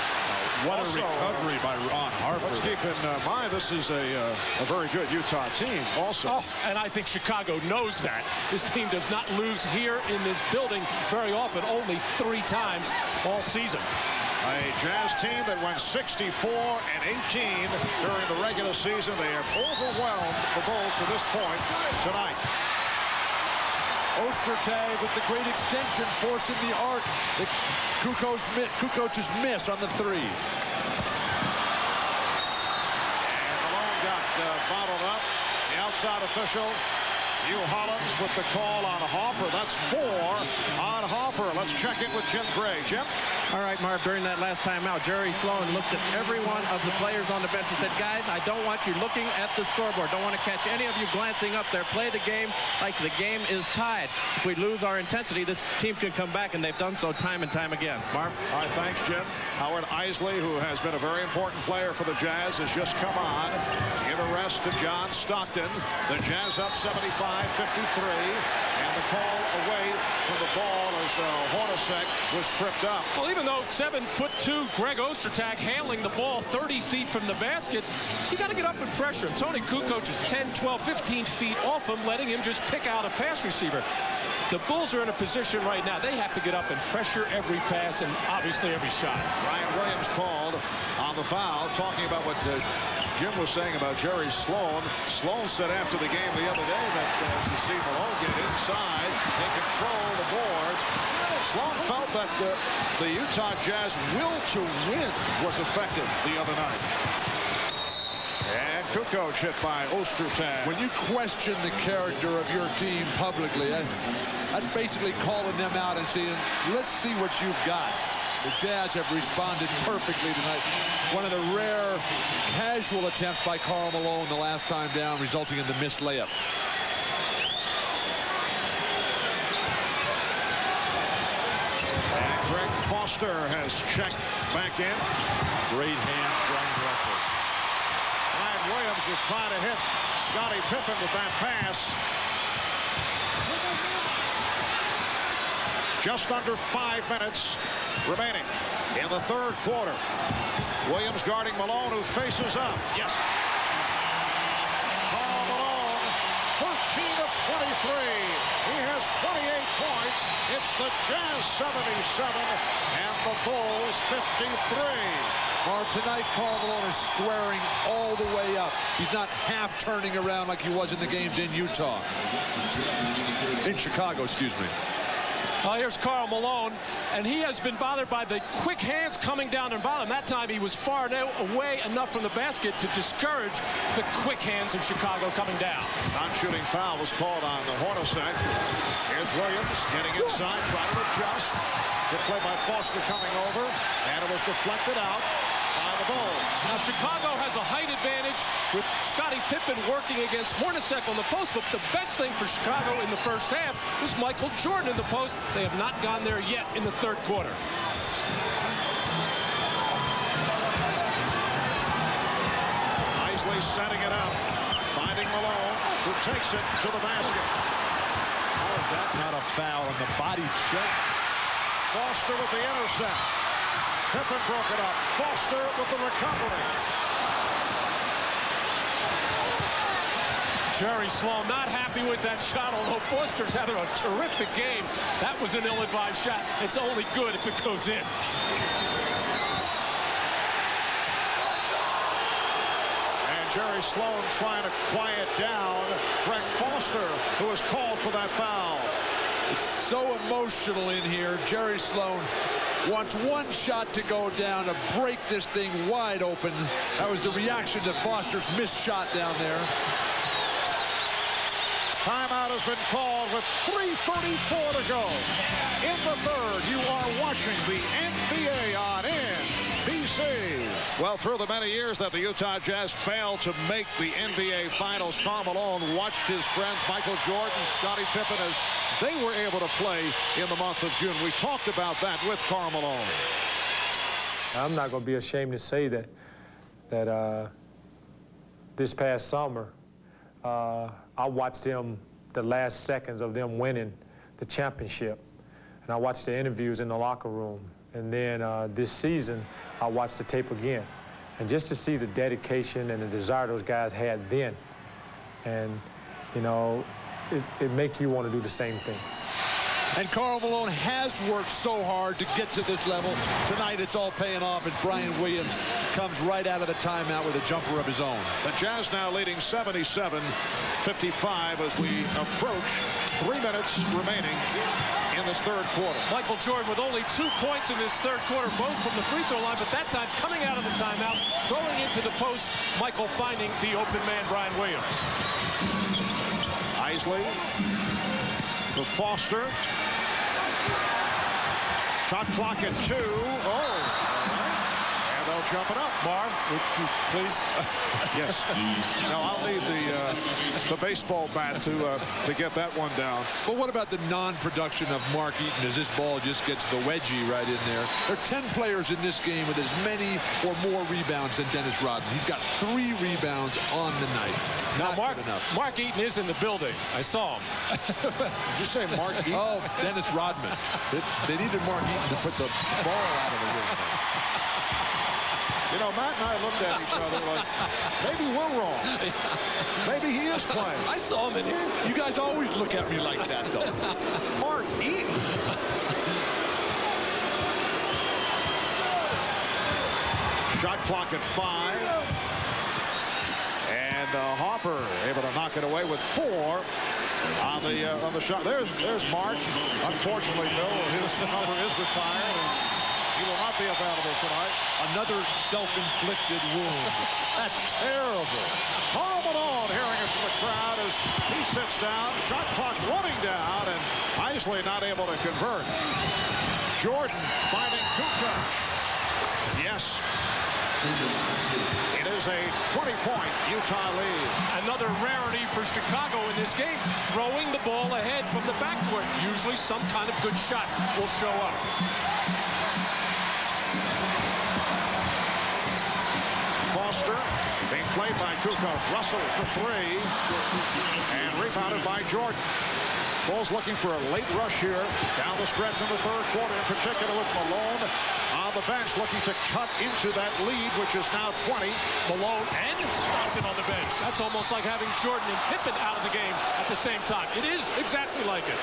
What Also, a recovery by Ron Harper. Let's keep in mind, this is a very good Utah team also. Oh, and I think Chicago knows that. This team does not lose here in this building very often, only 3 times all season. A Jazz team that went 64-18 during the regular season. They have overwhelmed the Bulls to this point tonight. Ostertag with the great extension, forcing the arc. Kukoc's miss on the 3. And Malone got bottled up. The outside official, Hugh Hollins, with the call on Harper. That's 4 on Harper. Let's check in with Jim Gray. Jim? All right, Marv, during that last timeout, Jerry Sloan looked at every one of the players on the bench and said, guys, I don't want you looking at the scoreboard. Don't want to catch any of you glancing up there. Play the game like the game is tied. If we lose our intensity, this team can come back, and they've done so time and time again. Marv? All right, thanks, Jim. Howard Eisley, who has been a very important player for the Jazz, has just come on. Give a rest to John Stockton. The Jazz up 75-53. And the call away from the ball as Hornacek was tripped up. Well, even though 7'2" Greg Ostertag handling the ball 30 feet from the basket, you got to get up and pressure him. Tony Kukoc is 10, 12, 15 feet off him, letting him just pick out a pass receiver. The Bulls are in a position right now. They have to get up and pressure every pass and obviously every shot. Ryan Williams called on the foul, talking about what Jim was saying about Jerry Sloan. Sloan said after the game the other day that as you see Malone get inside and control the boards, Sloan felt that the Utah Jazz will to win was effective the other night. And Kukoc hit by Ostertag. When you question the character of your team publicly, that's basically calling them out and saying, let's see what you've got. The Jazz have responded perfectly tonight. One of the rare casual attempts by Karl Malone the last time down, resulting in the missed layup. And Greg Foster has checked back in. Great hands, Brian Russell. Ryan Williams was trying to hit Scottie Pippen with that pass. Just under 5 minutes remaining in the third quarter. Williams guarding Malone, who faces up. Yes. Karl Malone, 13 of 23. He has 28 points. It's the Jazz 77 and the Bulls 53. Tonight, Karl Malone is squaring all the way up. He's not half turning around like he was in the games in Utah. In Chicago, excuse me. Here's Karl Malone, and he has been bothered by the quick hands coming down and bottom. That time he was far away enough from the basket to discourage the quick hands of Chicago coming down. Non-shooting foul was called on the Hornacek. Here's Williams getting inside, trying to adjust. Good play by Foster coming over, and it was deflected out by the Bulls. Now Chicago has a height advantage with Scottie Pippen working against Hornacek on the post, but the best thing for Chicago in the first half is Michael Jordan in the post. They have not gone there yet in the third quarter. Eisley setting it up, finding Malone, who takes it to the basket. How is that not a foul on the body check? Foster with the intercept. Pippen broke it up. Foster with the recovery. Jerry Sloan not happy with that shot, although Foster's having a terrific game. That was an ill-advised shot. It's only good if it goes in. Jerry Sloan trying to quiet down Greg Foster, who was called for that foul. It's so emotional in here. Jerry Sloan wants one shot to go down to break this thing wide open. That was the reaction to Foster's missed shot down there. Timeout has been called with 3:34 to go. In the third, you are watching the NBA on NBC. Well, through the many years that the Utah Jazz failed to make the NBA Finals, Karl Malone watched his friends Michael Jordan, Scottie Pippen as they were able to play in the month of June. We talked about that with Karl Malone. I'm not going to be ashamed to say that this past summer, I watched them, the last seconds of them winning the championship. And I watched the interviews in the locker room. And then this season, I watched the tape again. And just to see the dedication and the desire those guys had then. And, you know, it makes you want to do the same thing. And Karl Malone has worked so hard to get to this level. Tonight, it's all paying off as Brian Williams comes right out of the timeout with a jumper of his own. The Jazz now leading 77-55 as we approach 3 minutes remaining in this third quarter. Michael Jordan with only 2 points in this third quarter, both from the free throw line, but that time coming out of the timeout, throwing into the post, Michael finding the open man, Brian Williams. Isley to Foster. Shot clock at 2. Oh. And they'll jump it up. Marv, would you please? Yes. No, I'll need the baseball bat to get that one down. But what about the non-production of Mark Eaton as this ball just gets the wedgie right in there? There are 10 players in this game with as many or more rebounds than Dennis Rodman. He's got 3 rebounds on the night. Not good enough. Mark Eaton is in the building. I saw him. Did you say Mark Eaton? Oh, Dennis Rodman. They needed Mark Eaton to put the ball out of the room. You know, Matt and I looked at each other like, maybe we're wrong. Maybe he is playing. I saw him in here. You guys always look at me like that, though. Mark Eaton. Shot clock at 5. And Hopper able to knock it away with 4 on the shot. There's Mark. Unfortunately, Bill, his number is retired. He will not be available tonight. Another self-inflicted wound. That's terrible. Karl Malone hearing it from the crowd as he sits down. Shot clock running down, and Isley not able to convert. Jordan finding Kukoc. Yes. It is a 20-point Utah lead. Another rarity for Chicago in this game, throwing the ball ahead from the backcourt. Usually some kind of good shot will show up. Foster being played by Kukoc. Russell for 3. And rebounded by Jordan. Bulls looking for a late rush here down the stretch in the third quarter, in particular with Malone on the bench looking to cut into that lead, which is now 20. Malone and Stockton on the bench. That's almost like having Jordan and Pippen out of the game at the same time. It is exactly like it.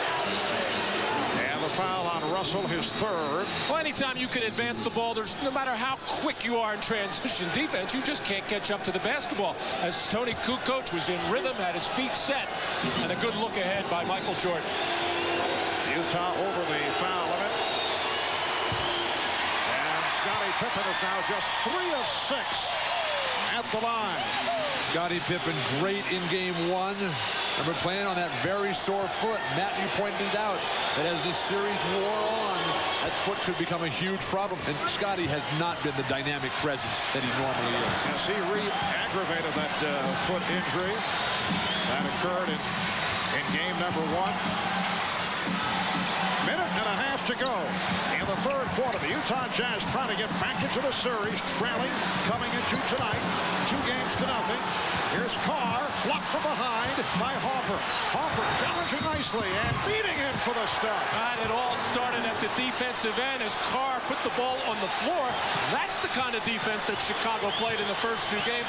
And the foul on Russell, his third. Well, anytime you can advance the ball, there's no matter how quick you are in transition defense, you just can't catch up to the basketball. As Tony Kukoc was in rhythm, had his feet set, and a good look ahead by Michael Jordan. Utah over the foul limit. And Scottie Pippen is now just 3 of 6 at the line. Scottie Pippen, great in game 1. Remember playing on that very sore foot. Matt, you pointed out that as this series wore on, that foot could become a huge problem. And Scottie has not been the dynamic presence that he normally is. Yes, he re-aggravated that foot injury that occurred in game number 1. Minute and a half to go in the third quarter. The Utah Jazz trying to get back into the series, trailing coming into tonight, 2-0. Here's Carr, blocked from behind by Hopper. Hopper challenging nicely and beating him for the stuff. And it all started at the defensive end as Carr put the ball on the floor. That's the kind of defense that Chicago played in the first 2 games.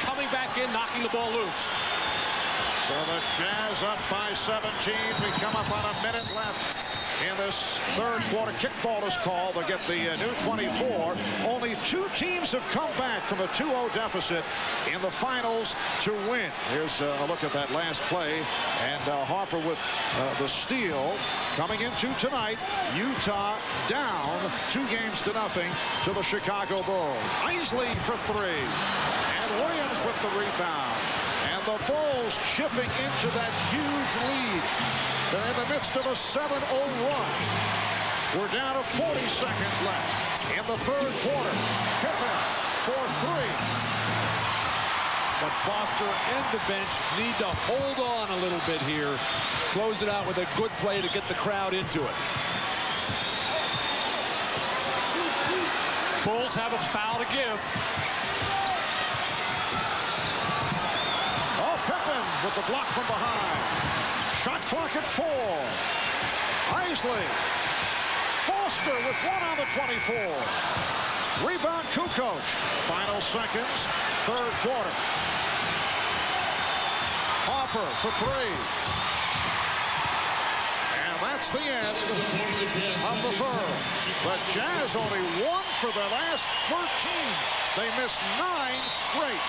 Coming back in, knocking the ball loose. So the Jazz up by 17. We come up on a minute left in this third quarter. Kickball is called. They'll get the new 24. Only 2 teams have come back from a 2-0 deficit in the finals to win. Here's a look at that last play. And Harper with the steal. Coming into tonight, Utah down 2-0 to the Chicago Bulls. Isley for 3. And Williams with the rebound. And the Bulls chipping into that huge lead. They're in the midst of a 7-0 run. We're down to 40 seconds left in the third quarter. Pippen for 3. But Foster and the bench need to hold on a little bit here. Close it out with a good play to get the crowd into it. Bulls have a foul to give. Oh, Pippen with the block from behind. Shot clock at 4. Isley. Foster with 1 on the 24. Rebound Kukoc. Final seconds, third quarter. Harper for 3. And that's the end of the third. The Jazz only won for their last 13. They missed 9 straight.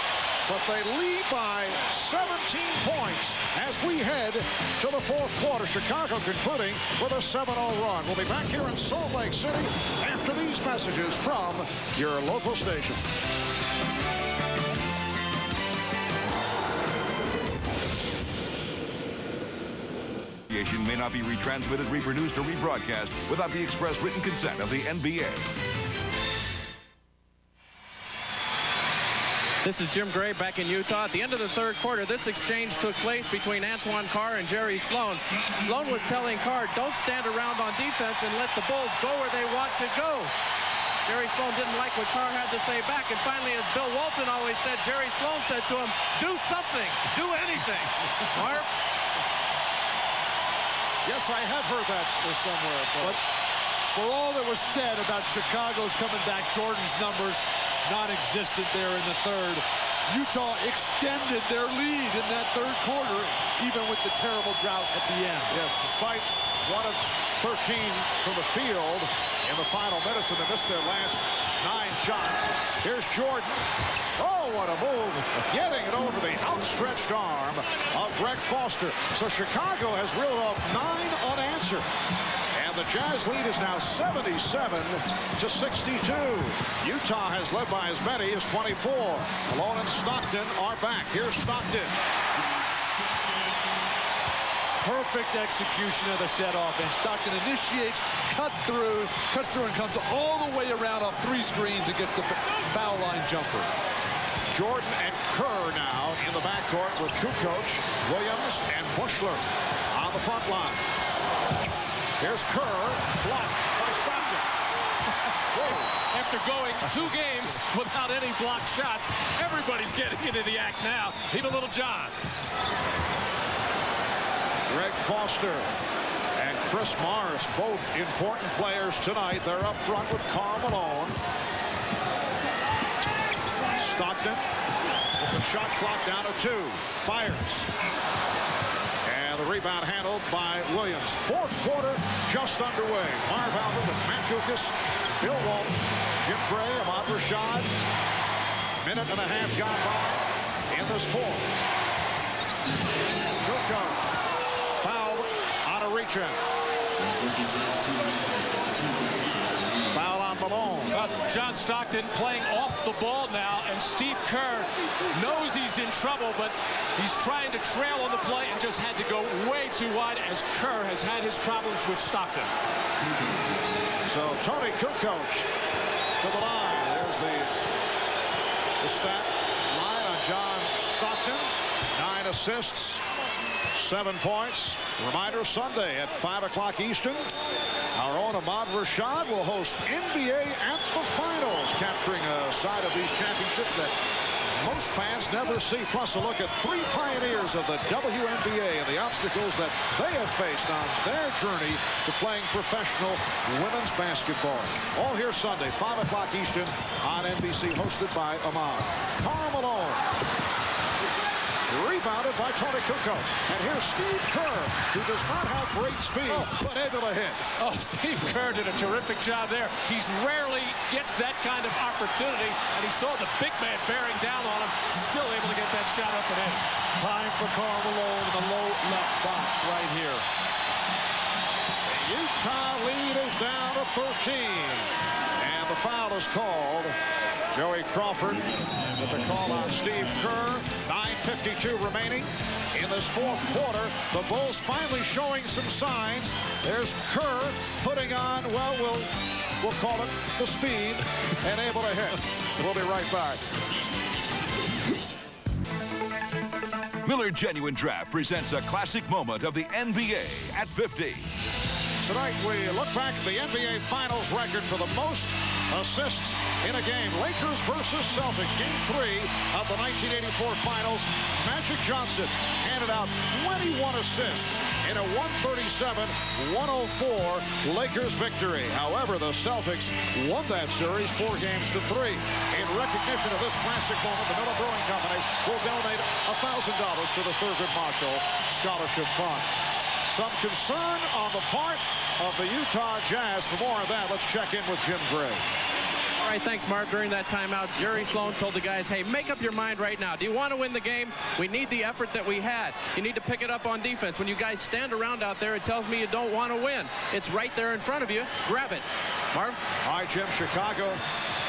But they lead by 17 points as we head to the fourth quarter. Chicago concluding with a 7-0 run. We'll be back here in Salt Lake City after these messages from your local station. May not be retransmitted, reproduced, or rebroadcast without the express written consent of the NBA. This is Jim Gray back in Utah. At the end of the third quarter, this exchange took place between Antoine Carr and Jerry Sloan. Sloan was telling Carr, don't stand around on defense and let the Bulls go where they want to go. Jerry Sloan didn't like what Carr had to say back. And finally, as Bill Walton always said, Jerry Sloan said to him, do something, do anything. Marv? Yes, I have heard that somewhere. But for all that was said about Chicago's coming back, Jordan's numbers non-existent there in the third. Utah extended their lead in that third quarter, even with the terrible drought at the end. Yes, despite 1 of 13 from the field in the final minutes, and they missed their last 9 shots. Here's Jordan. Oh, what a move. Getting it over the outstretched arm of Greg Foster. So Chicago has reeled off 9 unanswered. And the Jazz lead is now 77 to 62. Utah has led by as many as 24. Malone and Stockton are back. Here's Stockton. Perfect execution of the set offense. Stockton initiates, cuts through and comes all the way around off 3 screens and gets the foul line jumper. Jordan and Kerr now in the backcourt with Kukoc, Williams, and Bushler on the front line. Here's Kerr, blocked by Stockton. After going 2 games without any blocked shots, everybody's getting into the act now, even little John. Greg Foster and Chris Morris, both important players tonight. They're up front with Karl Malone. Stockton with the shot clock down to 2. Fires. And the rebound handled by Williams. Fourth quarter just underway. Marv Albert with Matt Guokas, Bill Walton, Jim Gray, Ahmad Rashad. Minute and a half gone by in this fourth. Kukoc fouled on a reach-in. Foul on Malone. John Stockton playing off the ball now, and Steve Kerr knows he's in trouble, but he's trying to trail on the play and just had to go way too wide as Kerr has had his problems with Stockton. So Tony Kukoc to the line. There's the stat line on John Stockton. 9 assists, 7 points. Reminder Sunday at 5 o'clock Eastern. Our own Ahmad Rashad will host NBA at the Finals, capturing a side of these championships that most fans never see. Plus a look at 3 pioneers of the WNBA and the obstacles that they have faced on their journey to playing professional women's basketball. All here Sunday, 5 o'clock Eastern on NBC, hosted by Ahmad. Karl Malone Rebounded by Tony Kukoc. And here's Steve Kerr, who does not have great speed, but able to hit. Oh, Steve Kerr did a terrific job there. He's rarely gets that kind of opportunity, and he saw the big man bearing down on him, still able to get that shot up and in. Time for Karl Malone in the low left box right here. The Utah lead is down to 13. And the foul is called. Joey Crawford with the call on Steve Kerr. 9:52 remaining in this fourth quarter. The Bulls finally showing some signs. There's Kerr putting on, well, we'll call it the speed, and able to hit. We'll be right back. Miller Genuine Draft presents a classic moment of the NBA at 50. Tonight we look back at the NBA Finals record for the most assists in a game. Lakers versus Celtics, Game 3 of the 1984 Finals. Magic Johnson handed out 21 assists in a 137-104 Lakers victory. However, the Celtics won that series 4-3. In recognition of this classic moment, the Miller Brewing Company will donate $1,000 to the Thurgood Marshall Scholarship Fund. Some concern on the part of the Utah Jazz. For more on that, let's check in with Jim Gray. All right, thanks, Marv. During that timeout, Jerry Sloan told the guys, hey, make up your mind right now. Do you want to win the game? We need the effort that we had. You need to pick it up on defense. When you guys stand around out there, it tells me you don't want to win. It's right there in front of you. Grab it. Marv? All right, Jim. Chicago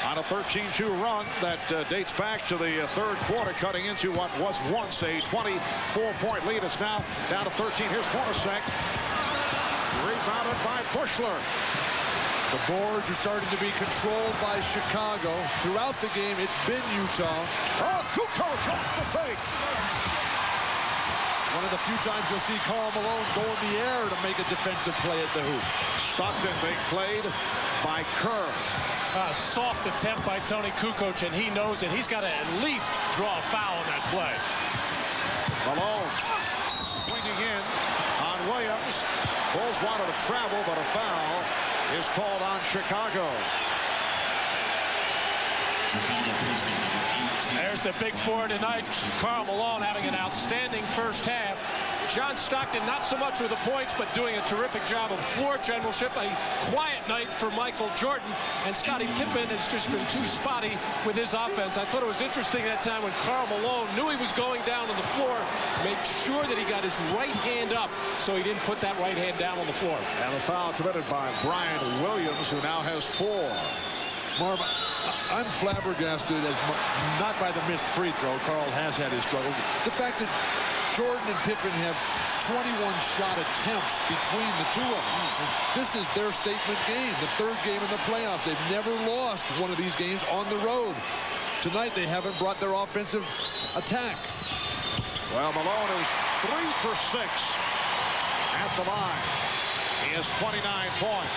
on a 13-2 run that dates back to the third quarter, cutting into what was once a 24-point lead. It's now down to 13. Here's Hornacek. Rebounded by Buechler. The boards are starting to be controlled by Chicago. Throughout the game, it's been Utah. Oh, Kukoc off the fake. One of the few times you'll see Karl Malone go in the air to make a defensive play at the hoop. Stockton being played by Kerr. A soft attempt by Tony Kukoc, and he knows it. He's got to at least draw a foul on that play. Malone swinging in on Williams. Bulls wanted to travel, but a foul is called on Chicago. There's the big four tonight. Karl Malone having an outstanding first half. John Stockton not so much with the points, but doing a terrific job of floor generalship. A quiet night for Michael Jordan, and Scottie Pippen has just been too spotty with his offense. I thought it was interesting that time when Karl Malone knew he was going down on the floor, made sure that he got his right hand up so he didn't put that right hand down on the floor. And a foul committed by Brian Williams, who now has 4. Marv, I'm flabbergasted, not by the missed free throw. Karl has had his struggles. The fact that Jordan and Pippen have 21 shot attempts between the two of them. This is their statement game, the third game in the playoffs. They've never lost one of these games on the road. Tonight, they haven't brought their offensive attack. Well, Malone is 3 for 6 at the line. He has 29 points.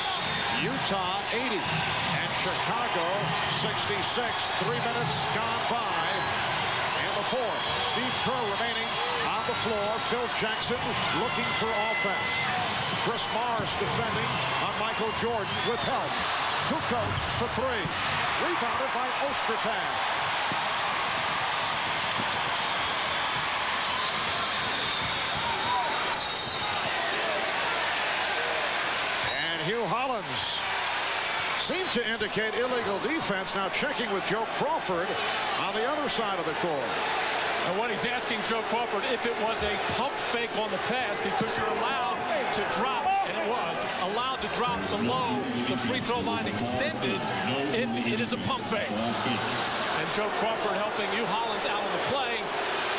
Utah 80 and Chicago 66. 3 minutes gone by in the fourth. Steve Kerr remaining on the floor. Phil Jackson looking for offense. Chris Morris defending on Michael Jordan with help. Kukoc for 3. Rebounded by Ostertag. Hugh Hollins seemed to indicate illegal defense. Now checking with Joe Crawford on the other side of the court. And what he's asking Joe Crawford if it was a pump fake on the pass, because you're allowed to drop, and it was allowed to drop below the free throw line extended if it is a pump fake. And Joe Crawford helping Hugh Hollins out of the play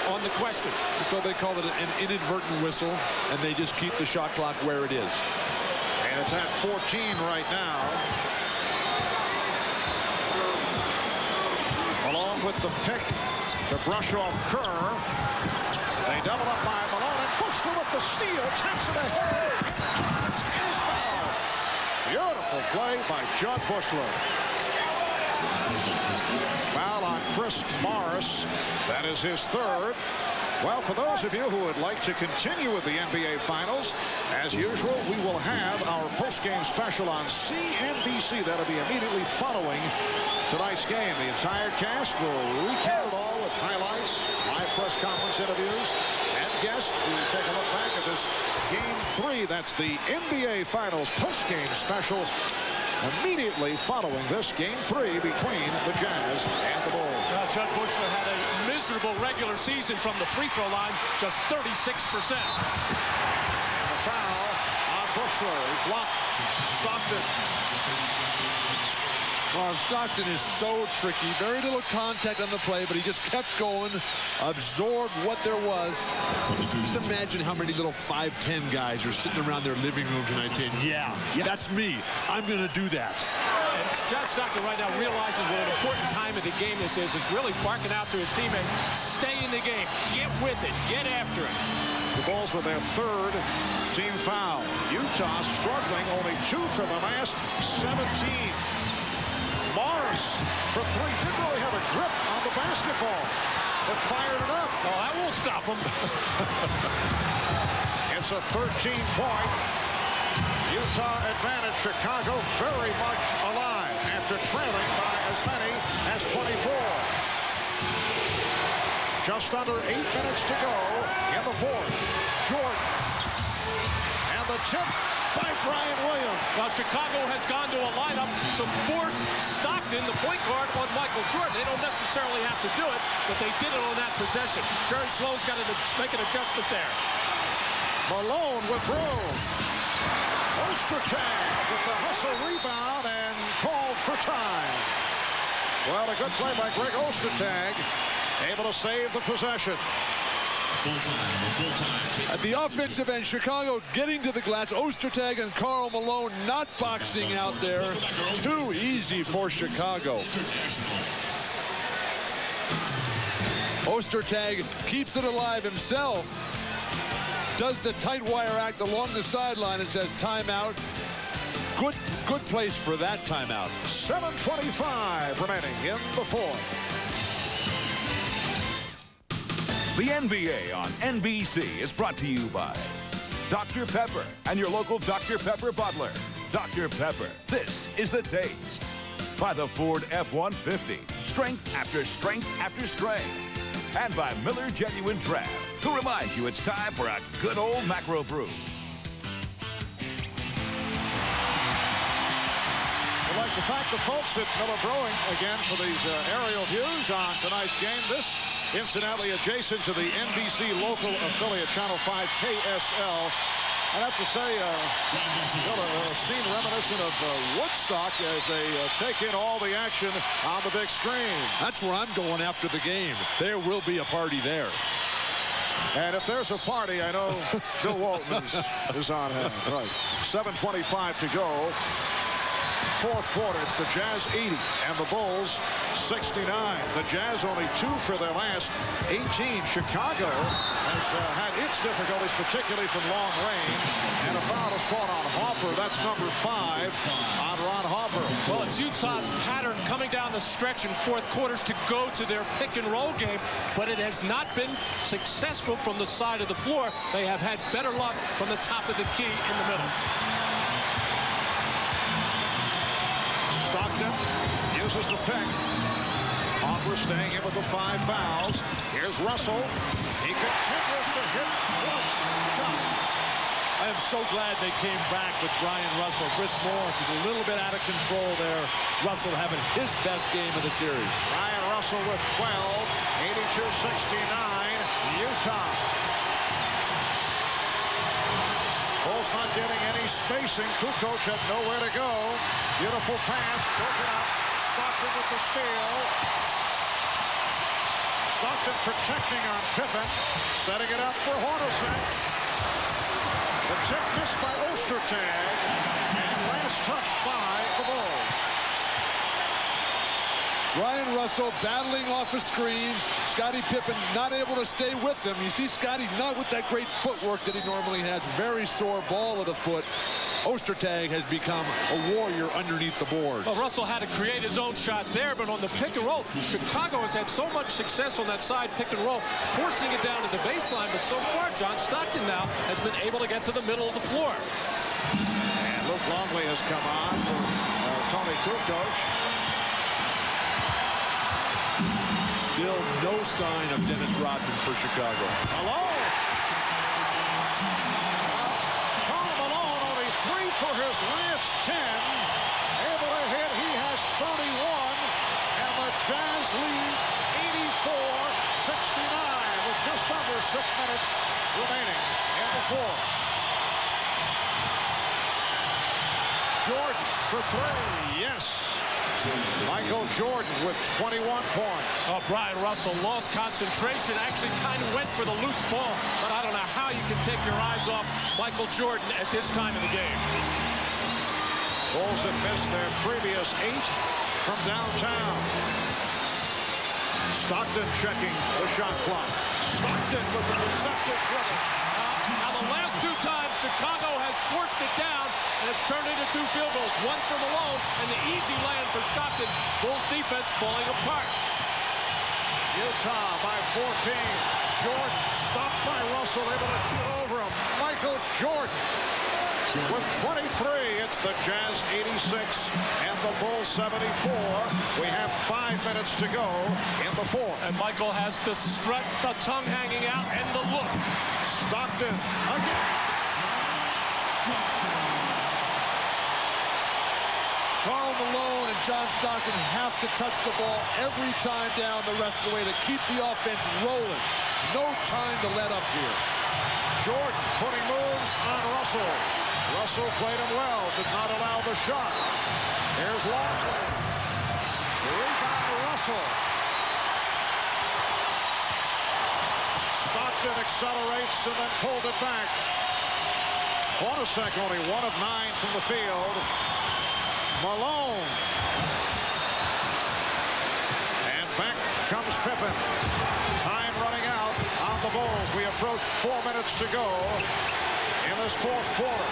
on the question. So they call it an inadvertent whistle, and they just keep the shot clock where it is. And it's at 14 right now. Along with the pick to brush off Kerr. They double up by Malone, and Buechler with the steal, taps it ahead. It's his foul. Beautiful play by John Buechler. Foul on Chris Morris. That is his 3rd. Well, for those of you who would like to continue with the NBA Finals, as usual, we will have our post-game special on CNBC. That'll be immediately following tonight's game. The entire cast will recount it all with with highlights, live press conference interviews, and guests. We take a look back at this Game 3. That's the NBA Finals post-game special immediately following this Game 3 between the Jazz and the Bulls. Well, Judd Bushler had a miserable regular season from the free throw line, just 36%. And a foul on Bushler. He blocked Stockton. Well, Stockton is so tricky. Very little contact on the play, but he just kept going, absorbed what there was. Just imagine how many little 5'10" guys are sitting around their living room tonight saying, yeah, that's me. I'm going to do that. And John Stockton right now realizes what an important time of the game this is. It's really barking out to his teammates, stay in the game, get with it, get after it. The Bulls with their third team foul. Utah struggling, only 2 for the last 17. Morris for 3. Didn't really have a grip on the basketball, but fired it up. Oh, that won't stop him. It's a 13-point Utah advantage. Chicago very much alive after trailing by as many as 24. Just under 8 minutes to go in the fourth. Jordan. And the tip by Brian Williams. Now, Chicago has gone to a lineup to force Stockton, the point guard, on Michael Jordan. They don't necessarily have to do it, but they did it on that possession. Jerry Sloan's got to make an adjustment there. Malone with room. Ostertag with the hustle rebound and called for time. Well, a good play by Greg Ostertag, able to save the possession. At the offensive end, Chicago getting to the glass. Ostertag and Karl Malone not boxing out there. Too easy for Chicago. Ostertag keeps it alive himself. Does the tight wire act along the sideline and says timeout. Good place for that timeout. 7:25 remaining in the fourth. The NBA on NBC is brought to you by Dr. Pepper and your local Dr. Pepper bottler. Dr. Pepper, this is the taste. By the Ford F-150, strength after strength after strength. And by Miller Genuine Draft, who reminds you it's time for a good old macro brew. I'd like to thank the folks at Miller Brewing again for these aerial views on tonight's game. This, incidentally, adjacent to the NBC local affiliate, Channel 5 KSL. I'd have to say, a scene reminiscent of Woodstock as they take in all the action on the big screen. That's where I'm going after the game. There will be a party there. And if there's a party, I know Bill Walton is on hand. Right. 7:25 to go. Fourth quarter, it's the Jazz 80 and the Bulls 69. The Jazz only 2 for their last 18. Chicago has had its difficulties, particularly from long range. And a foul is caught on Harper. That's number 5 on Ron Harper. Well, it's Utah's pattern coming down the stretch in fourth quarters to go to their pick and roll game, but it has not been successful from the side of the floor. They have had better luck from the top of the key in the middle. Stockton uses the pick. Harper staying in with the 5 fouls. Here's Russell. He continues to hit clutch shots. I am so glad they came back with Brian Russell. Chris Morris is a little bit out of control there. Russell having his best game of the series. Brian Russell with 12. 82-69. Utah. Bulls not getting any spacing. Kukoc had nowhere to go. Beautiful pass, broken up. Stockton with the steal. Stockton protecting on Pippen. Setting it up for Hornacek. The tip missed by Ostertag. And last touched by the Bulls. Brian Russell battling off of screens. Scottie Pippen not able to stay with him. You see Scottie not with that great footwork that he normally has. Very sore ball of the foot. Ostertag has become a warrior underneath the boards. Well, Russell had to create his own shot there, but on the pick and roll, Chicago has had so much success on that side pick and roll, forcing it down to the baseline. But so far, John Stockton now has been able to get to the middle of the floor. And Luke Longley has come on for Tony Kukoc. Still no sign of Dennis Rodman for Chicago. Malone. Karl Malone only 3 for his last 10. Able to hit. He has 31. And the Jazz lead 84-69 with just under 6 minutes remaining in the fourth. Jordan for 3. Yes. Michael Jordan with 21 points. Oh, Brian Russell lost concentration, actually kind of went for the loose ball, but I don't know how you can take your eyes off Michael Jordan at this time of the game. Bulls have missed their previous 8 from downtown. Stockton checking the shot clock. Stockton with the deceptive dribble. Now the last 2 times Chicago has forced it down, and it's turned into 2 field goals. One for Malone and the easy land for Stockton. Bulls defense falling apart. Utah by 14. Jordan stopped by Russell, able to shoot over him. Michael Jordan with 23. It's the Jazz 86 and the Bulls 74. We have 5 minutes to go in the fourth. And Michael has the strut, the tongue hanging out, and the look. Stockton again. Karl Malone and John Stockton have to touch the ball every time down the rest of the way to keep the offense rolling. No time to let up here. Jordan putting moves on Russell. Russell played him well, did not allow the shot. Here's Longley. The rebound to Russell. Stockton accelerates and then pulled it back. Hornacek only 1 of 9 from the field. Malone. And back comes Pippen. Time running out on the Bulls. We approach 4 minutes to go in this fourth quarter.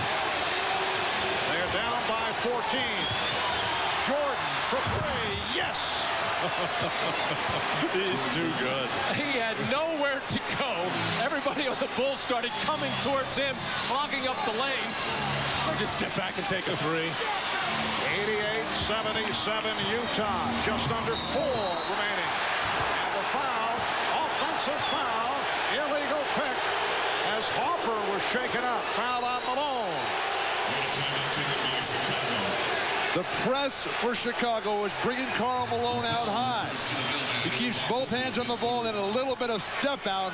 They're down by 14. Jordan for 3. Yes. He's too good. He had nowhere to go. Everybody on the Bulls started coming towards him, clogging up the lane. Or just step back and take a 3. 88-77 Utah. Just under 4 remaining. And the foul, offensive foul, illegal pick as Harper was shaken up. Foul on Malone. The press for Chicago is bringing Karl Malone out high. He keeps both hands on the ball and a little bit of step out.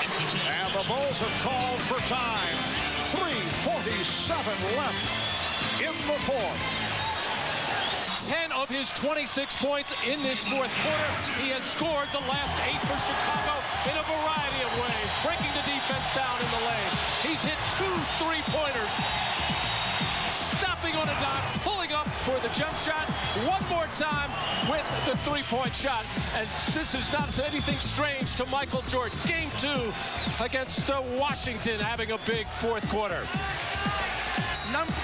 And the Bulls have called for time. 3:47 left in the fourth. 10 of his 26 points in this fourth quarter. He has scored the last 8 for Chicago in a variety of ways, breaking the defense down in the lane. He's hit 2 3-pointers, stopping on a dime, pulling up for the jump shot. One more time with the 3-point shot. And this is not anything strange to Michael Jordan. Game 2 against Washington, having a big fourth quarter.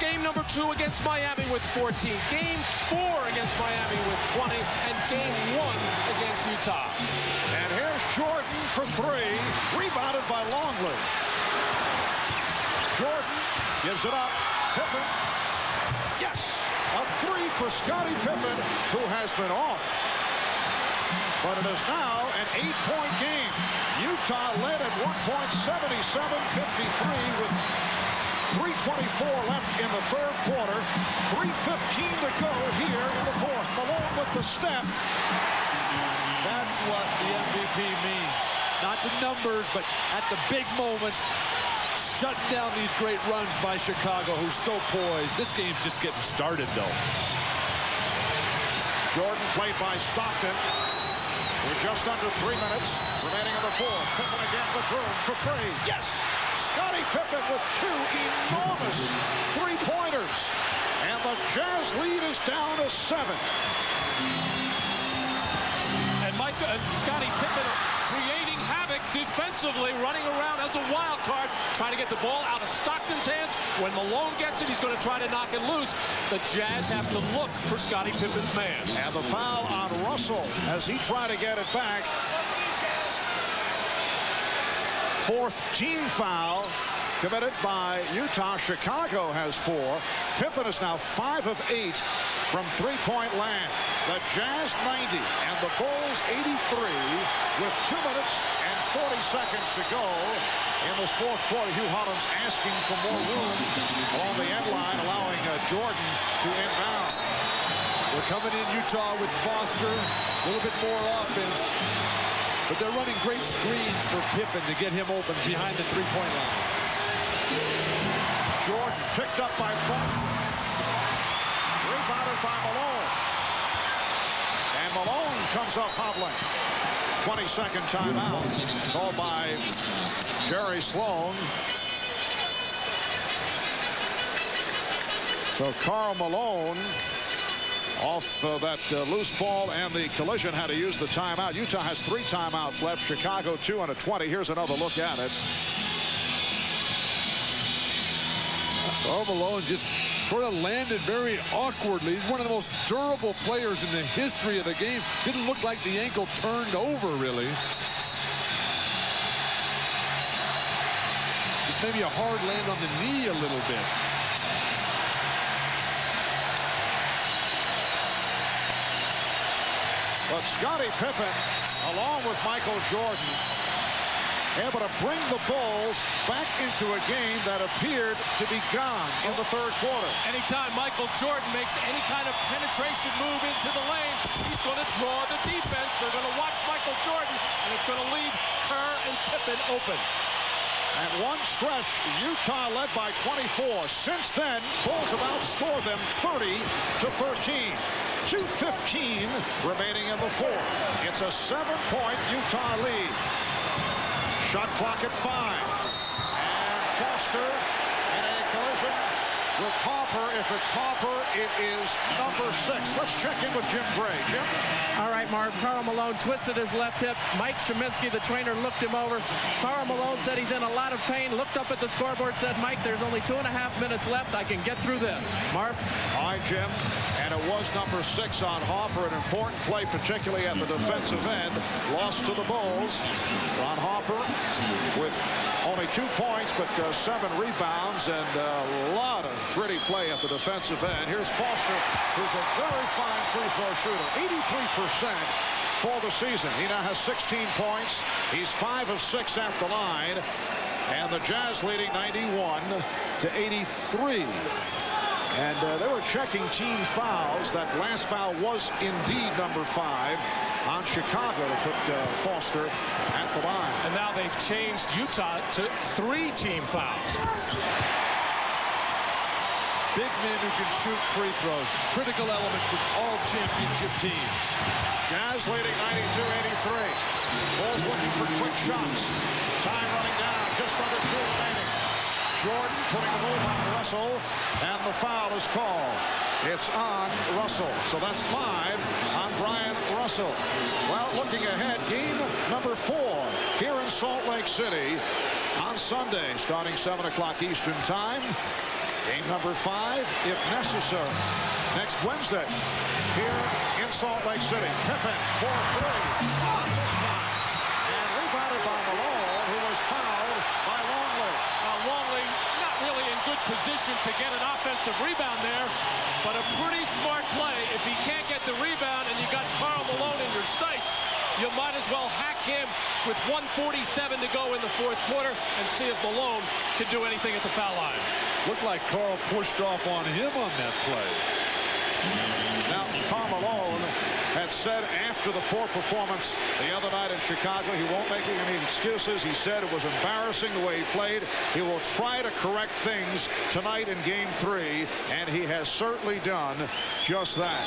Game number 2 against Miami with 14. Game 4 against Miami with 20. And game 1 against Utah. And here's Jordan for 3. Rebounded by Longley. Jordan gives it up. Pippen. Yes! A 3 for Scottie Pippen, who has been off. But it is now an 8-point game. Utah led at one point, 77-53 with 3:24 left in the third quarter. 3:15 to go here in the fourth. Malone with the step. That's what the MVP means. Not the numbers, but at the big moments, shutting down these great runs by Chicago, who's so poised. This game's just getting started, though. Jordan played by Stockton. We're just under 3 minutes remaining in the fourth. Pippen again with room for 3. Yes! Scottie Pippen with 2 enormous 3-pointers. And the Jazz lead is down to 7. And Scottie Pippen creating havoc defensively, running around as a wild card, trying to get the ball out of Stockton's hands. When Malone gets it, he's going to try to knock it loose. The Jazz have to look for Scottie Pippen's man. And the foul on Russell as he tried to get it back. 4th team foul committed by Utah. Chicago has 4. Pippen is now 5 of 8 from three-point land. The Jazz 90 and the Bulls 83 with 2 minutes and 40 seconds to go in this fourth quarter. Hugh Hollins asking for more room along the end line, allowing Jordan to inbound. We're coming in Utah with Foster, a little bit more offense, but they're running great screens for Pippen to get him open behind the three-point line. Jordan picked up by Foster. Rebounded by Malone. And Malone comes up hobbling. 22nd timeout called by Jerry Sloan. So Karl Malone off that loose ball and the collision had to use the timeout. Utah has 3 timeouts left. Chicago 2 and a 20. Here's another look at it. Karl Malone just sort of landed very awkwardly. He's one of the most durable players in the history of the game. Didn't look like the ankle turned over, really. Just maybe a hard land on the knee a little bit. But Scottie Pippen, along with Michael Jordan, able to bring the Bulls back into a game that appeared to be gone in the third quarter. Anytime Michael Jordan makes any kind of penetration move into the lane, he's going to draw the defense. They're going to watch Michael Jordan, and it's going to leave Kerr and Pippen open. At one stretch, Utah led by 24. Since then, Bulls have outscored them 30 to 13. 2:15 remaining in the fourth. It's a 7-point Utah lead. Shot clock at 5. And Foster in a collision with Harper. If it's Harper, it is number 6. Let's check in with Jim Gray. Jim? All right, Marv. Karl Malone twisted his left hip. Mike Sheminsky, the trainer, looked him over. Karl Malone said he's in a lot of pain, looked up at the scoreboard, said, Mike, there's only 2.5 minutes left. I can get through this. Marv? All right, Jim. And it was number 6 on Harper, an important play, particularly at the defensive end. Lost to the Bulls. Ron Harper with only 2 points, but 7 rebounds and a lot of gritty play at the defensive end. Here's Foster, who's a very fine free throw shooter, 83% for the season. He now has 16 points. He's 5 of 6 at the line, and the Jazz leading 91 to 83. And they were checking team fouls. That last foul was indeed number 5 on Chicago to put Foster at the line. And now they've changed Utah to 3 team fouls. Big men who can shoot free throws. Critical element for all championship teams. Jazz leading 92-83. Bulls looking for quick shots. Time running down. Just under 2 remaining. Jordan putting a move on Russell, and the foul is called. It's on Russell. So that's 5 on Brian Russell. Well, looking ahead, game number 4 here in Salt Lake City on Sunday, starting 7 o'clock Eastern Time. Game number 5, if necessary, next Wednesday here in Salt Lake City. Pippen for 3. Not this time. And rebounded by Malone, who was fouled by Longley. Longley not really in good position to get an offensive rebound there, but a pretty smart play. If he can't get the rebound and you got Karl Malone in your sights, you might as well hack him with 1:47 to go in the fourth quarter and see if Malone can do anything at the foul line. Looked like Karl pushed off on him on that play. Now, Karl Malone had said after the poor performance the other night in Chicago, he won't make any excuses. He said it was embarrassing the way he played. He will try to correct things tonight in Game 3, and he has certainly done just that.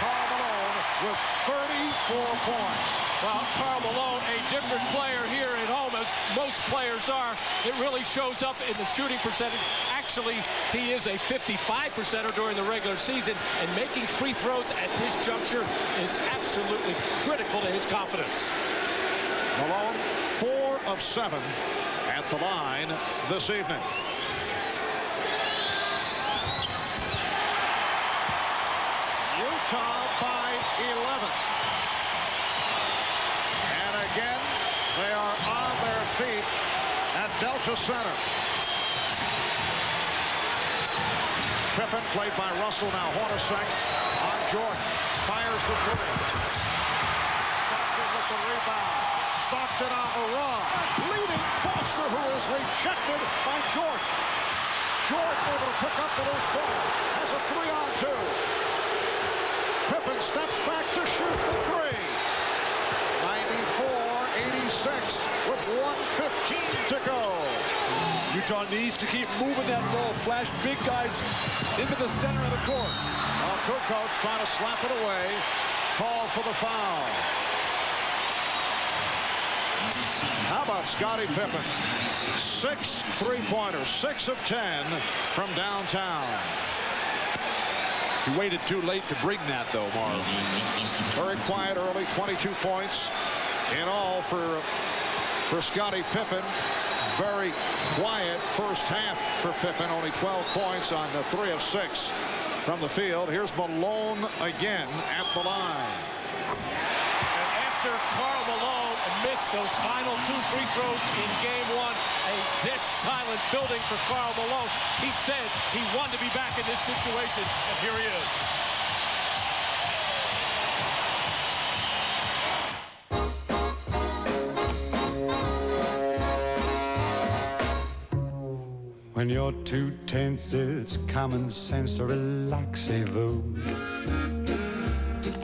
Karl Malone with 34 points. Well, Karl Malone, a different player here at home, as most players are. It really shows up in the shooting percentage. Actually, he is a 55%er during the regular season, and making free throws at this juncture is absolutely critical to his confidence. Malone, 4 of 7 at the line this evening. Utah by 11. And again, they are on their feet at Delta Center. Pippen, played by Russell, now Hornacek on Jordan. Fires the three. Stockton with the rebound. Stockton on the run. Leading Foster, who is rejected by Jordan. Jordan able to pick up the loose ball. Has a 3-on-2. Pippen steps back to shoot the three. 94-86 with 1:15 to go. Utah needs to keep moving that ball. Flash big guys into the center of the court. Kukoc trying to slap it away. Call for the foul. How about Scottie Pippen? 6 3-pointers, 6 of 10 from downtown. He waited too late to bring that, though, Marv. Very quiet early, 22 points in all for Scottie Pippen. Very quiet first half for Pippen, only 12 points on the 3 of 6 from the field. Here's Malone again at the line. And after Karl Malone missed those final 2 free throws in game 1, a dead silent building for Karl Malone. He said he wanted to be back in this situation, and here he is. When you're too tense, it's common sense to relaxez-vous.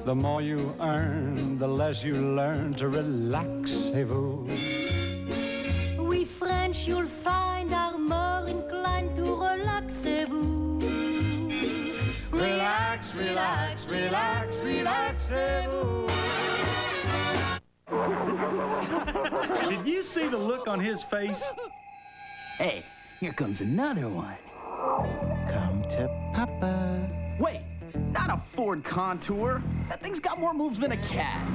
The more you earn, the less you learn to relaxez-vous. We French, you'll find, are more inclined to relaxez-vous. Relax, relax, relax, relaxez-vous. Did you see the look on his face? Hey, here comes another one. Come to Papa. Wait, not a Ford Contour. That thing's got more moves than a cat.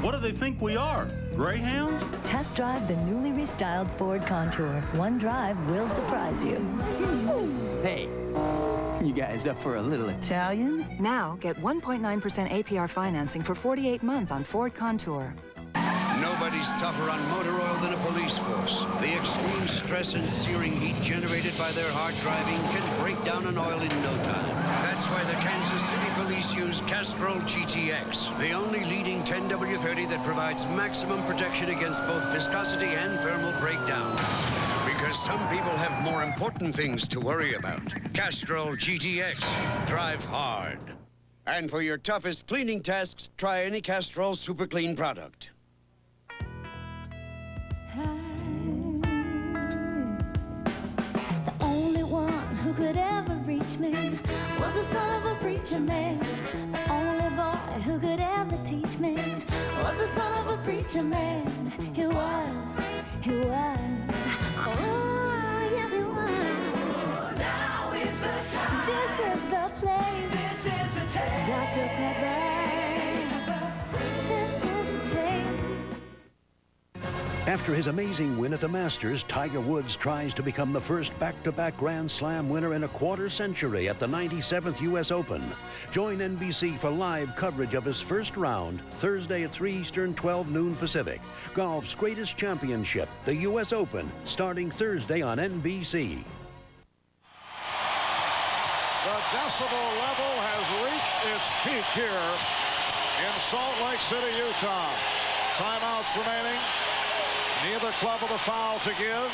What do they think we are, greyhounds? Test drive the newly restyled Ford Contour. One drive will surprise you. Hey, you guys up for a little Italian? Now, get 1.9% APR financing for 48 months on Ford Contour. Nobody's tougher on motor oil than a police force. The extreme stress and searing heat generated by their hard driving can break down an oil in no time. That's why the Kansas City Police use Castrol GTX, the only leading 10W30 that provides maximum protection against both viscosity and thermal breakdown. Because some people have more important things to worry about. Castrol GTX. Drive hard. And for your toughest cleaning tasks, try any Castrol Super Clean product. The only one who could ever reach me was the son of a preacher man. The only boy who could ever teach me was the son of a preacher man. He was. Oh, yes, he was. Now is the time. This is the place. This is the taste. Dr. Pepper. This is the taste. After his amazing win at the Masters, Tiger Woods tries to become the first back-to-back Grand Slam winner in a quarter century at the 97th U.S. Open. Join NBC for live coverage of his first round, Thursday at 3 Eastern, 12 noon Pacific. Golf's greatest championship, the U.S. Open, starting Thursday on NBC. The decibel level has reached its peak here in Salt Lake City, Utah. Timeouts remaining. Neither club with a foul to give.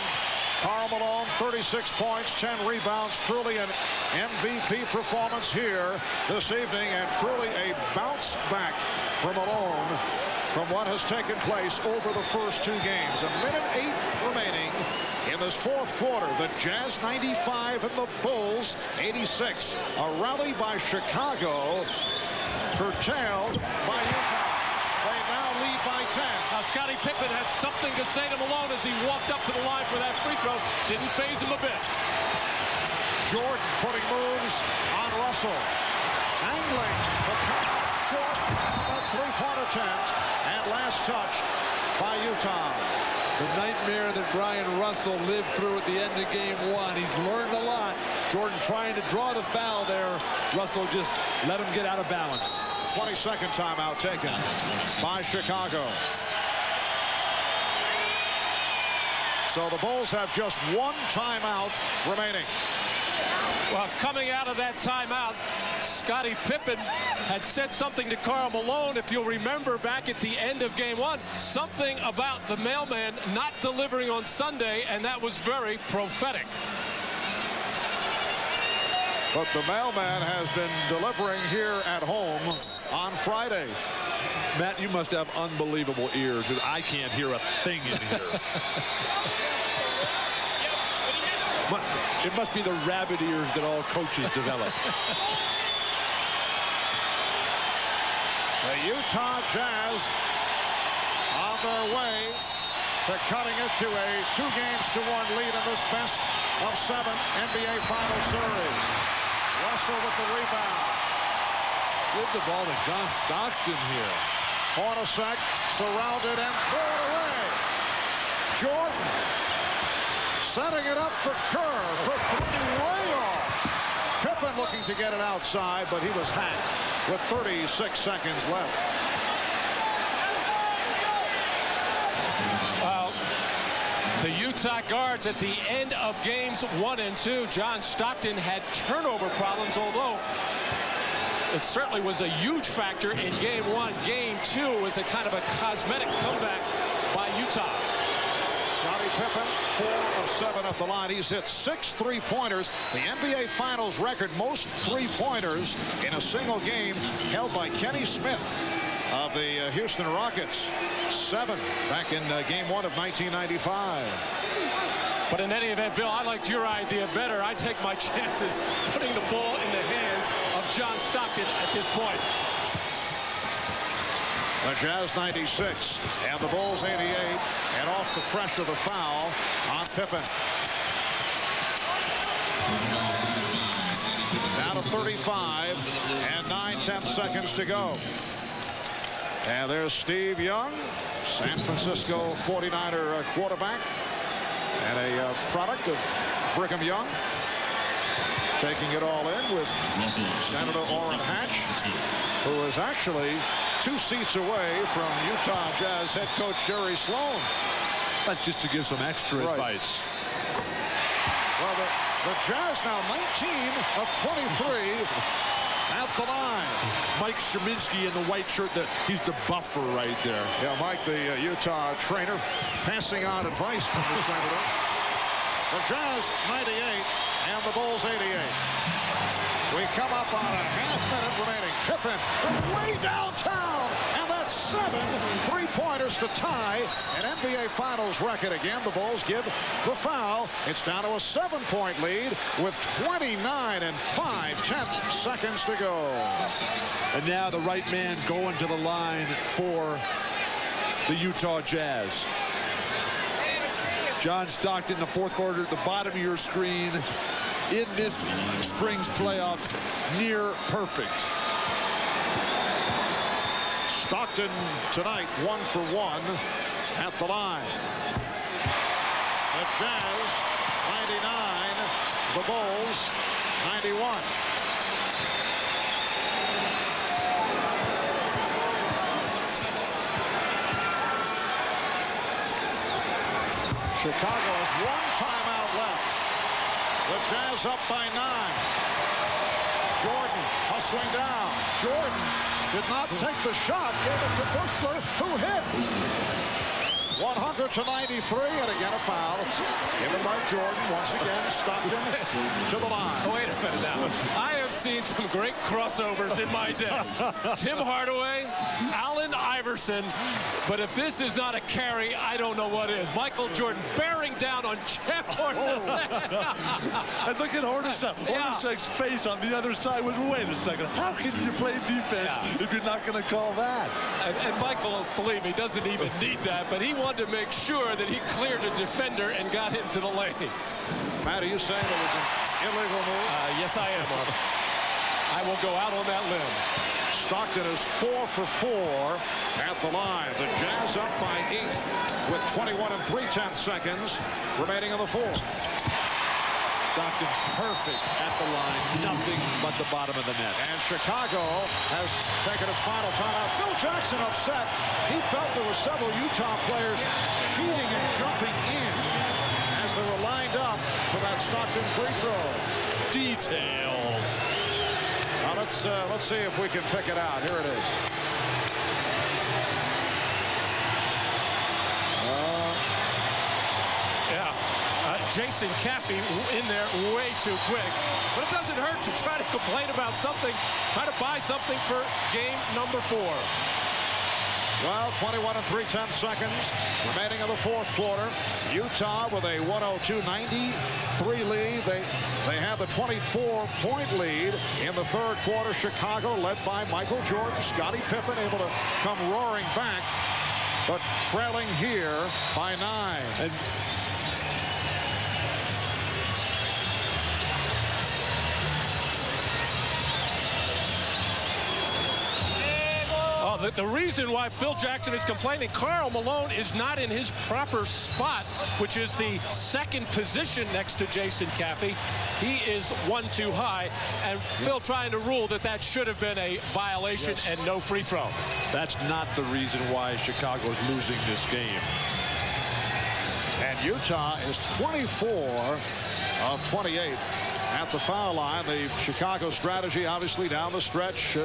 Karl Malone, 36 points, 10 rebounds. Truly an MVP performance here this evening, and truly a bounce back for Malone from what has taken place over the first 2 games. A minute 8 remaining in this fourth quarter. The Jazz 95 and the Bulls 86. A rally by Chicago, curtailed by Utah. They now lead by 10. Now, Scottie Pippen had something to say to Malone as he walked up to the line for that free throw. Didn't faze him a bit. Jordan putting moves on Russell. Angling, but short of a 3-point attempt. And last touch by Utah. The nightmare that Brian Russell lived through at the end of game 1. He's learned a lot. Jordan trying to draw the foul there. Russell just let him get out of balance. 22nd timeout taken by Chicago. So the Bulls have just 1 timeout remaining. Well, coming out of that timeout, Scottie Pippen had said something to Karl Malone, if you'll remember, back at the end of game 1. Something about the mailman not delivering on Sunday, and that was very prophetic. But the mailman has been delivering here at home on Friday. Matt, you must have unbelievable ears, because I can't hear a thing in here. It must be the rabbit ears that all coaches develop. The Utah Jazz on their way to cutting it to a 2-1 lead in this best of 7 NBA Finals series. Russell with the rebound. Give the ball to John Stockton here. Hornacek surrounded and threw it away. Jordan setting it up for Kerr for 3, way off. Pippen looking to get it outside, but he was hacked with 36 seconds left. Well, the Utah guards at the end of games 1 and 2, John Stockton had turnover problems, although it certainly was a huge factor in game 1. Game 2 was a kind of a cosmetic comeback by Utah. Scottie Pippen, 4 of 7 at the line. He's hit 6 3-pointers. The NBA Finals record most 3-pointers in a single game held by Kenny Smith of the Houston Rockets. 7 back in game 1 of 1995. But in any event, Bill, I liked your idea better. I take my chances putting the ball in the hands of John Stockton at this point. The Jazz 96 and the Bulls 88, and off the pressure, the foul on Pippen. Down to 35 and 9/10 seconds to go. And there's Steve Young, San Francisco 49er quarterback and a product of Brigham Young, taking it all in with Senator Orrin Hatch, who is actually 2 seats away from Utah Jazz head coach Jerry Sloan. That's just to give some extra advice. Well, the Jazz now 19 of 23 at the line. Mike Szymanski in the white shirt, he's the buffer right there. Yeah, Mike, the Utah trainer, passing on advice from the Senator. The Jazz 98 and the Bulls 88. We come up on a half-minute remaining. Pippen from way downtown, and that's 7 3-pointers to tie an NBA Finals record. Again, the Bulls give the foul. It's down to a 7-point lead with 29 and 5/10 seconds to go. And now the right man going to the line for the Utah Jazz. John Stockton in the 4th quarter at the bottom of your screen. In this spring's playoffs, near perfect. Stockton tonight 1 for 1 at the line. The Jazz 99, the Bulls 91. Chicago has 1 timeout left. The Jazz up by 9. Jordan hustling down. Jordan did not take the shot. Gave it to Buechler, who hit. 100 to 93, and again a foul. It's given by Jordan. Once again, Stockton to the line. Oh, wait a minute now. I have seen some great crossovers in my day. Tim Hardaway, Allen Iverson. But if this is not a carry, I don't know what is. Michael Jordan bearing down on Jeff Hornacek. And look at Hornacek. Hornacek's face on the other side. Wait a second. How can you play defense if you're not going to call that? And Michael, believe me, doesn't even need that. But he wanted to make sure that he cleared a defender and got into the lane. Matt, are you saying it was an illegal move? Yes, I am. I will go out on that limb. Stockton is 4 for 4 at the line. The Jazz up by 8 with 21 and 3/10 seconds remaining in the 4th. Stockton perfect at the line. Nothing but the bottom of the net. And Chicago has taken its final timeout. Phil Jackson upset. He felt there were several Utah players cheating and jumping in as they were lined up for that Stockton free throw. details. Now let's see if we can pick it out. Here it is. Jason Caffey in there way too quick. But it doesn't hurt to try to complain about something, try to buy something for game number 4. Well, 21 3/10 seconds remaining in the fourth quarter. Utah with a 102-93 lead. They have the 24-point lead in the third quarter. Chicago led by Michael Jordan. Scottie Pippen able to come roaring back, but trailing here by 9. And the reason why Phil Jackson is complaining, Karl Malone is not in his proper spot, which is the second position next to Jason Caffey. He is one too high, and Phil trying to rule that should have been a violation and no free throw. That's not the reason why Chicago is losing this game. And Utah is 24 of 28 at the foul line. The Chicago strategy, obviously, down the stretch,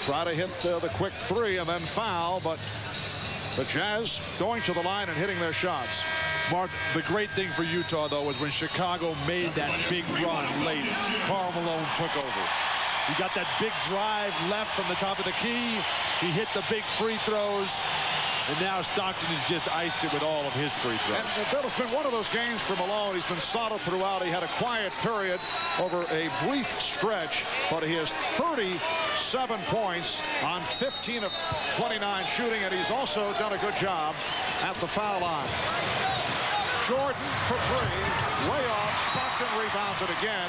try to hit the quick three and then foul, but the Jazz going to the line and hitting their shots. Mark, the great thing for Utah, though, was when Chicago made that big run late, Karl Malone took over. He got that big drive left from the top of the key. He hit the big free throws. And now Stockton has just iced it with all of his free throws. And Bill, it's been one of those games for Malone. He's been solid throughout. He had a quiet period over a brief stretch, but he has 37 points on 15 of 29 shooting, and he's also done a good job at the foul line. Jordan for three, way off. Stockton rebounds it again.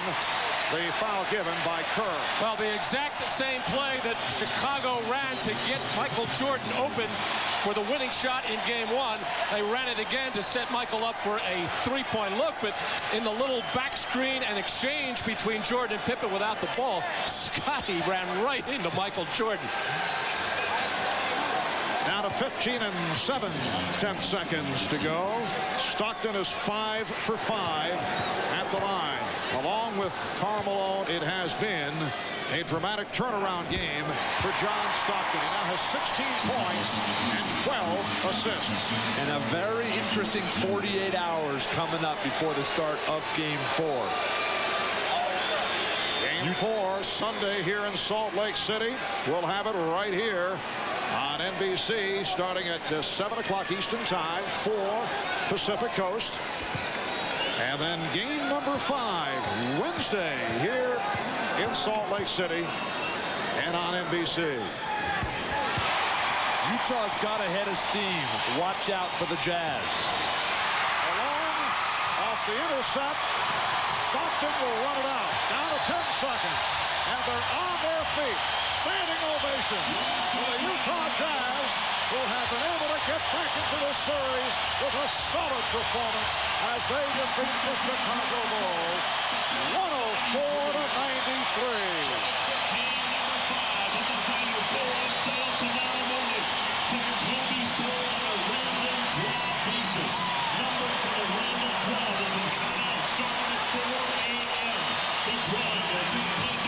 The foul given by Kerr. Well, the exact same play that Chicago ran to get Michael Jordan open for the winning shot in game 1. They ran it again to set Michael up for a three-point look, but in the little back screen and exchange between Jordan and Pippen without the ball, Scottie ran right into Michael Jordan. Down to 15 and 7/10 seconds to go. Stockton is 5 for 5 at the line. Along with Karl Malone, it has been a dramatic turnaround game for John Stockton. He now has 16 points and 12 assists. And a very interesting 48 hours coming up before the start of game 4. Game 4 Sunday here in Salt Lake City. We'll have it right here on NBC starting at 7 o'clock Eastern Time, 4 Pacific Coast. And then game number 5 Wednesday here in Salt Lake City and on NBC. Utah's got a head of steam. Watch out for the Jazz. Along off the intercept. Stockton will run it out. Down to 10 seconds. And they're on their feet. Standing ovation for the Utah Jazz, who have been able to get back into the series with a solid performance as they defeat the Chicago Bulls 104-93.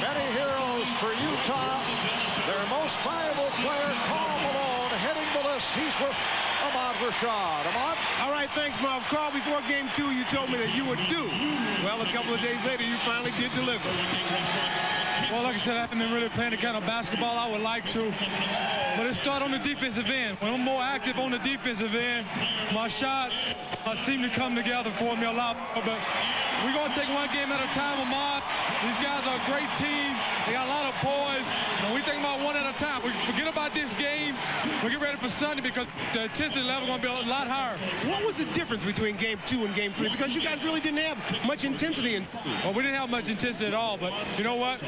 Many heroes for Utah. Their most valuable player, Karl Malone, heading the list. He's with Ahmad Rashad. Ahmad? All right, thanks, Marv. Carl, before game 2, you told me that you would do. Well, a couple of days later, you finally did deliver. Well, like I said, I haven't been really playing the kind of basketball I would like to. But it started on the defensive end. When I'm more active on the defensive end, my shot seemed to come together for me a lot more. But we're going to take one game at a time, Ahmad. These guys are a great team. They got a lot of poise. And we think about one at a time. We forget about this game. We get ready for Sunday because the intensity level is going to be a lot higher. What was the difference between game 2 and game 3? Because you guys really didn't have much intensity in. Well, we didn't have much intensity at all. But you know what?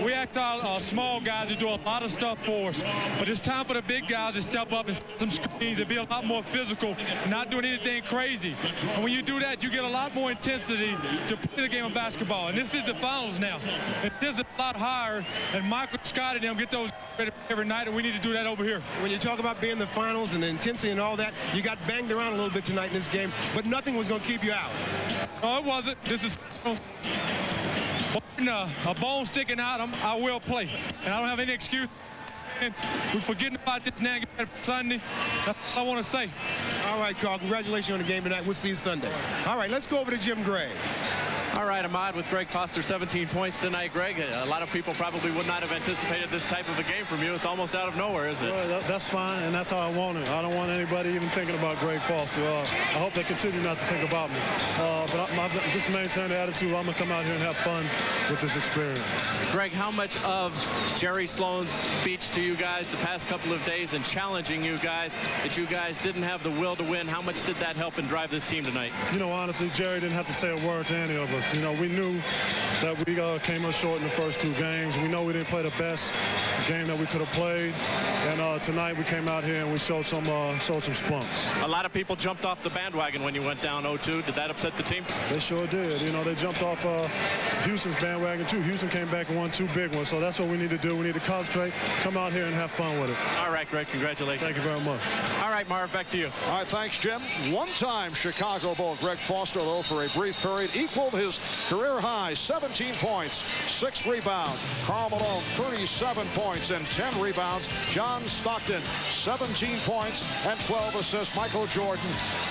We act our small guys to do a lot of stuff for us. But it's time for the big guys to step up and set some screens and be a lot more physical, not doing anything crazy. And when you do that, you get a lot more intensity to play the game of basketball. And this is the finals now. And this is a lot higher. And Michael, Scott, and them get those ready every night, and we need to do that over here. When you talk about being the finals and the intensity and all that, you got banged around a little bit tonight in this game, but nothing was going to keep you out. No, it wasn't. This is getting a bone sticking out, I will play. And I don't have any excuse. We're forgetting about this now Sunday. That's all I want to say. All right, Carl, congratulations on the game tonight. We'll see you Sunday. All right, let's go over to Jim Gray. All right, Ahmad, with Greg Foster, 17 points tonight. Greg, a lot of people probably would not have anticipated this type of a game from you. It's almost out of nowhere, isn't it? Well, that's fine, and that's how I want it. I don't want anybody even thinking about Greg Foster. I hope they continue not to think about me. But I just maintain the attitude. I'm going to come out here and have fun with this experience. Greg, how much of Jerry Sloan's speech to you guys the past couple of days and challenging you guys that you guys didn't have the will to win, how much did that help and drive this team tonight? You know, honestly, Jerry didn't have to say a word to any of us. You know, we knew that we came up short in the first 2 games. We know we didn't play the best game that we could have played. And tonight we came out here and we showed some spunk. A lot of people jumped off the bandwagon when you went down 0-2. Did that upset the team? They sure did. You know, they jumped off Houston's bandwagon, too. Houston came back and won 2 big ones. So that's what we need to do. We need to concentrate, come out here and have fun with it. All right, Greg, congratulations. Thank you very much. All right, Marv, back to you. All right, thanks, Jim. One-time Chicago Bull Greg Foster, though, for a brief period, equaled his career high, 17 points, 6 rebounds. Karl Malone, 37 points and 10 rebounds. John Stockton, 17 points and 12 assists. Michael Jordan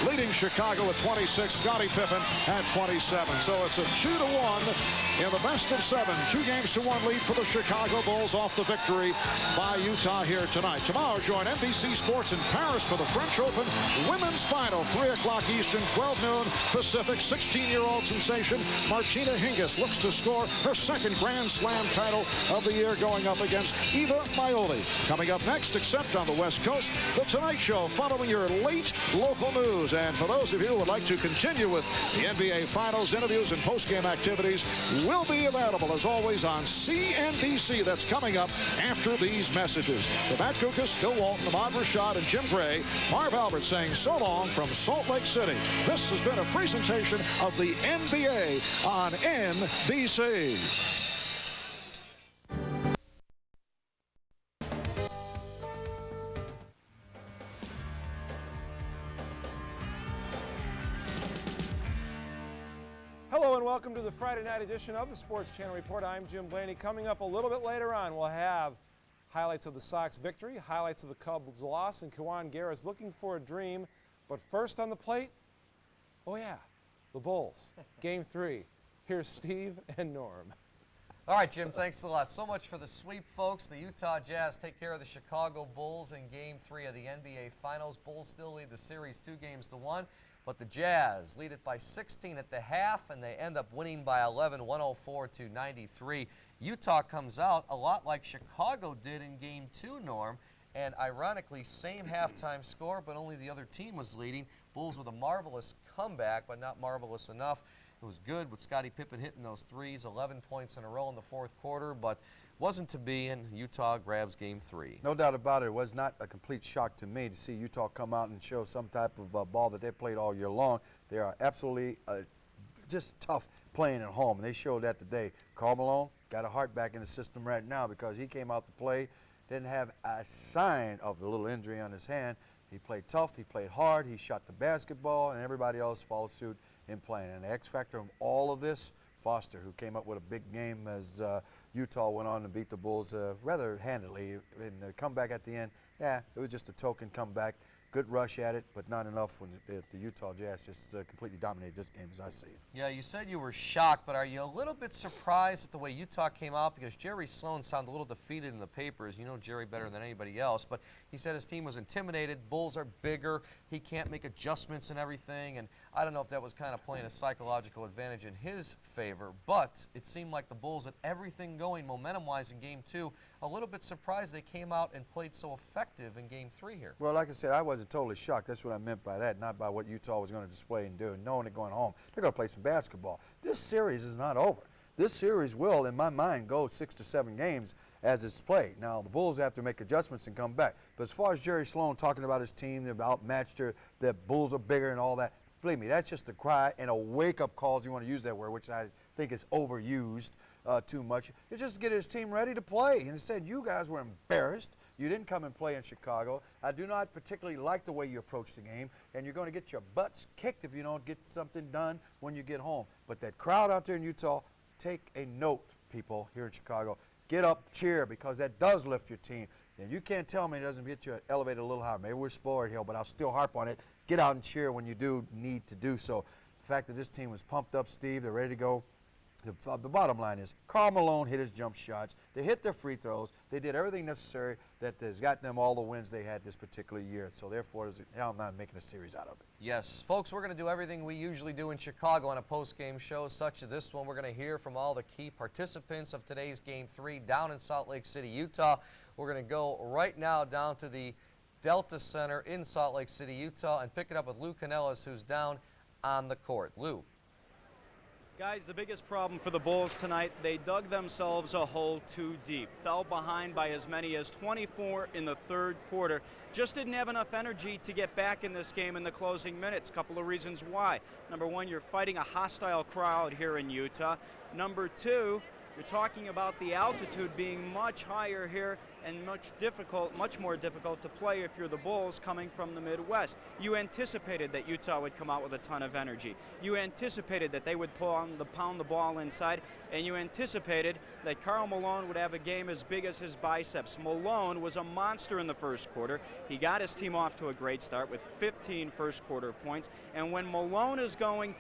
leading Chicago with 26. Scottie Pippen at 27. So it's a 2-1 in the best of 7. 2-1 lead for the Chicago Bulls off the victory by Utah here tonight. Tomorrow, join NBC Sports in Paris for the French Open Women's Final, 3 o'clock Eastern, 12 noon Pacific. 16-year-old sensation Martina Hingis looks to score her second Grand Slam title of the year, going up against Eva Maioli. Coming up next, except on the West Coast, The Tonight Show, following your late local news. And for those of you who would like to continue with the NBA Finals, interviews and post-game activities will be available, as always, on CNBC. That's coming up after these messages. For Matt Kukas, Bill Walton, Ahmad Rashad, and Jim Gray, Marv Albert saying so long from Salt Lake City. This has been a presentation of the NBA on NBC. Hello and welcome to the Friday night edition of the Sports Channel Report. I'm Jim Blaney. Coming up a little bit later on, we'll have highlights of the Sox victory, highlights of the Cubs loss, and Kawan Garris looking for a dream. But first on the plate, oh yeah, the Bulls. Game 3. Here's Steve and Norm. All right, Jim, thanks a lot. So much for the sweep, folks. The Utah Jazz take care of the Chicago Bulls in Game 3 of the NBA Finals. Bulls still lead the series 2-1, but the Jazz lead it by 16 at the half, and they end up winning by 11, 104-93. Utah comes out a lot like Chicago did in Game 2, Norm, and ironically, same halftime score, but only the other team was leading. Bulls with a marvelous comeback, but not marvelous enough. It was good with Scottie Pippen hitting those threes, 11 points in a row in the fourth quarter, but wasn't to be, and Utah grabs Game 3. No doubt about it. It was not a complete shock to me to see Utah come out and show some type of ball that they played all year long. They are absolutely just tough playing at home. They showed that today. Karl Malone got a heart back in the system right now because he came out to play, didn't have a sign of the little injury on his hand. He played tough, he played hard, he shot the basketball, and everybody else followed suit in playing. And the X factor of all of this, Foster, who came up with a big game as Utah went on to beat the Bulls rather handily. And the comeback at the end, yeah, it was just a token comeback. Good rush at it, but not enough when the Utah Jazz just completely dominated this game as I see it. Yeah, you said you were shocked, but are you a little bit surprised at the way Utah came out? Because Jerry Sloan sounded a little defeated in the papers. You know Jerry better than anybody else, but he said his team was intimidated. Bulls are bigger. He can't make adjustments and everything, and I don't know if that was kind of playing a psychological advantage in his favor, but it seemed like the Bulls had everything going momentum-wise in Game 2. A little bit surprised they came out and played so effective in Game 3 here. Well, like I said, I wasn't totally shocked. That's what I meant by that, not by what Utah was going to display and do. Knowing they're going home, they're going to play some basketball. This series is not over. This series will, in my mind, go 6 to 7 games as it's played. Now, the Bulls have to make adjustments and come back. But as far as Jerry Sloan talking about his team, they're outmatched, the Bulls are bigger and all that, believe me, that's just a cry and a wake-up call, if you want to use that word, which I think is overused too much. It's just to get his team ready to play. And instead, you guys were embarrassed. You didn't come and play in Chicago. I do not particularly like the way you approach the game, and you're going to get your butts kicked if you don't get something done when you get home. But that crowd out there in Utah, take a note people here in Chicago, get up, cheer, because that does lift your team. And you can't tell me it doesn't get you elevated a little higher. Maybe we're spoiled here, but I'll still harp on it. Get out and cheer when you do need to do so. The fact that this team was pumped up, Steve, they're ready to go. The bottom line is Karl Malone hit his jump shots. They hit their free throws. They did everything necessary that has got them all the wins they had this particular year. So therefore, I'm not making a series out of it. Yes, folks, we're going to do everything we usually do in Chicago on a post-game show such as this one. We're going to hear from all the key participants of today's Game 3 down in Salt Lake City, Utah. We're going to go right now down to the Delta Center in Salt Lake City, Utah, and pick it up with Lou Canellis, who's down on the court. Lou. Guys, the biggest problem for the Bulls tonight, they dug themselves a hole too deep. Fell behind by as many as 24 in the third quarter. Just didn't have enough energy to get back in this game in the closing minutes. Couple of reasons why. Number one, you're fighting a hostile crowd here in Utah. Number two, you're talking about the altitude being much higher here and much more difficult to play if you're the Bulls coming from the Midwest. You anticipated that Utah would come out with a ton of energy. You anticipated that they would pound the ball inside, and you anticipated that Karl Malone would have a game as big as his biceps. Malone was a monster in the first quarter. He got his team off to a great start with 15 first quarter points, and when Malone is going,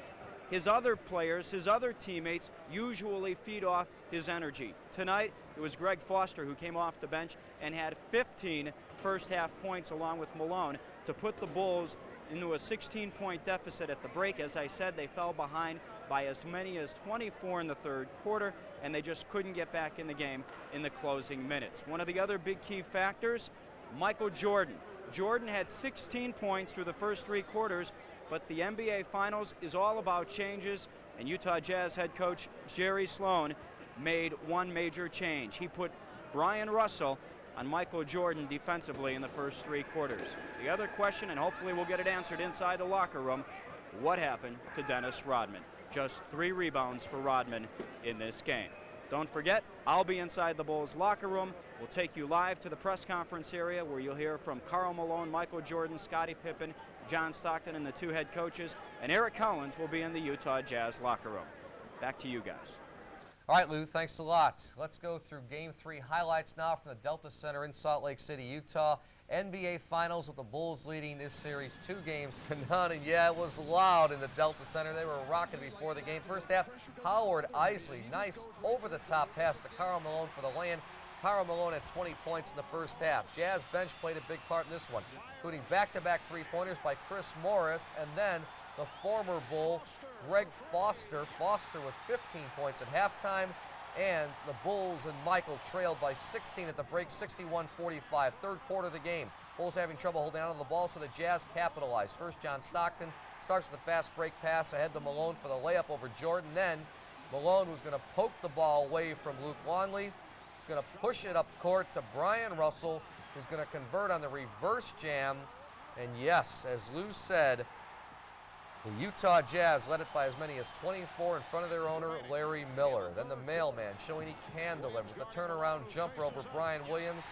his other players, his other teammates usually feed off his energy. Tonight, it was Greg Foster who came off the bench and had 15 first half points along with Malone to put the Bulls into a 16-point deficit at the break. As I said, they fell behind by as many as 24 in the third quarter, and they just couldn't get back in the game in the closing minutes. One of the other big key factors, Michael Jordan. Jordan had 16 points through the first three quarters, but the NBA Finals is all about changes, and Utah Jazz head coach Jerry Sloan made one major change. He put Brian Russell on Michael Jordan defensively in the first three quarters. The other question, and hopefully we'll get it answered inside the locker room, what happened to Dennis Rodman? Just 3 rebounds for Rodman in this game. Don't forget, I'll be inside the Bulls locker room. We'll take you live to the press conference area where you'll hear from Karl Malone, Michael Jordan, Scottie Pippen, John Stockton, and the 2 head coaches, and Eric Collins will be in the Utah Jazz locker room. Back to you guys. All right, Lou, thanks a lot. Let's go through Game 3 highlights now from the Delta Center in Salt Lake City, Utah. NBA Finals with the Bulls leading this series 2-0. And yeah, it was loud in the Delta Center. They were rocking before the game. First half, Howard Isley, nice over-the-top pass to Karl Malone for the lay-in. Karl Malone had 20 points in the first half. Jazz bench played a big part in this one, including back-to-back three-pointers by Chris Morris, and then the former Bull, Greg Foster. Foster with 15 points at halftime, and the Bulls and Michael trailed by 16 at the break, 61-45. Third quarter of the game. Bulls having trouble holding on to the ball, so the Jazz capitalized. First, John Stockton starts with a fast break pass ahead to Malone for the layup over Jordan. Then Malone was going to poke the ball away from Luke Longley. He's going to push it up court to Brian Russell, who's going to convert on the reverse jam. And yes, as Lou said, the Utah Jazz led it by as many as 24 in front of their owner, Larry Miller. Then the mailman showing he can deliver with a turnaround jumper over Brian Williams.